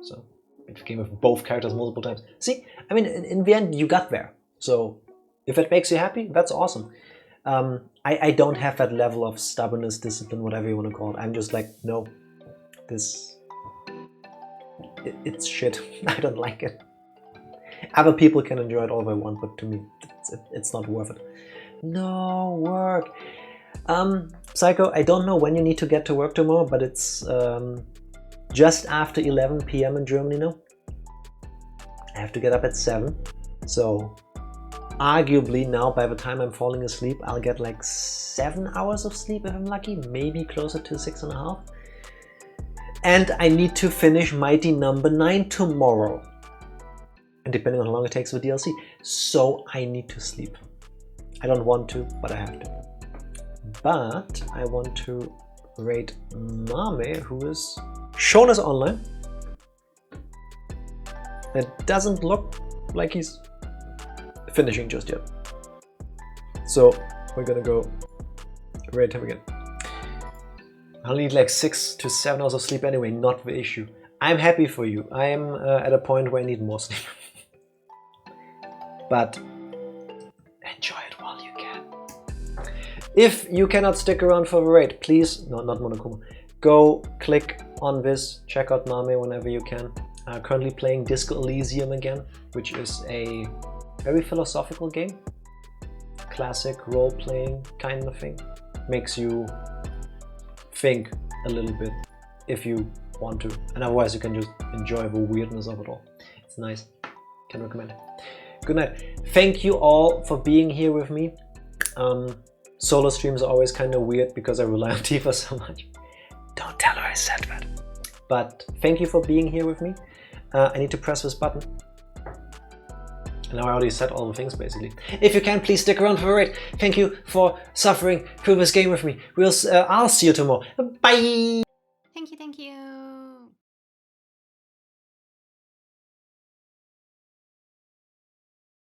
So, beat the game with both characters multiple times. See, I mean, in the end, you got there. So, if it makes you happy, that's awesome. I don't have that level of stubbornness, discipline, whatever you want to call it. I'm just like, no, it's shit. I don't like it. Other people can enjoy it all they want, but to me, it's not worth it. No work. Psycho, I don't know when you need to get to work tomorrow, but it's just after 11 PM in Germany now. I have to get up at 7, so arguably now by the time I'm falling asleep, I'll get like 7 hours of sleep if I'm lucky, maybe closer to 6.5. And I need to finish Mighty Number 9 tomorrow. And depending on how long it takes with DLC. So I need to sleep. I don't want to, but I have to. But I want to rate Mame, who is shown as online. It doesn't look like he's finishing just yet. So we're gonna go rate him again. I'll need like 6 to 7 hours of sleep anyway, not the issue. I'm happy for you. I'm at a point where I need more sleep. But enjoy it while you can. If you cannot stick around for the raid, please, no, not Monokuma, go click on this, check out Mame whenever you can. Currently playing Disco Elysium again, which is a very philosophical game. Classic role-playing kind of thing. Makes you think a little bit if you want to, and otherwise you can just enjoy the weirdness of it all. It's nice. Can recommend it. Good night. Thank you all for being here with me. Solo streams are always kind of weird because I rely on Tifa so much. Don't tell her I said that. But thank you for being here with me. I need to press this button. And now I already said all the things basically. If you can, please stick around for the raid. Thank you for suffering through this game with me. I'll see you tomorrow. Bye! Thank you, thank you.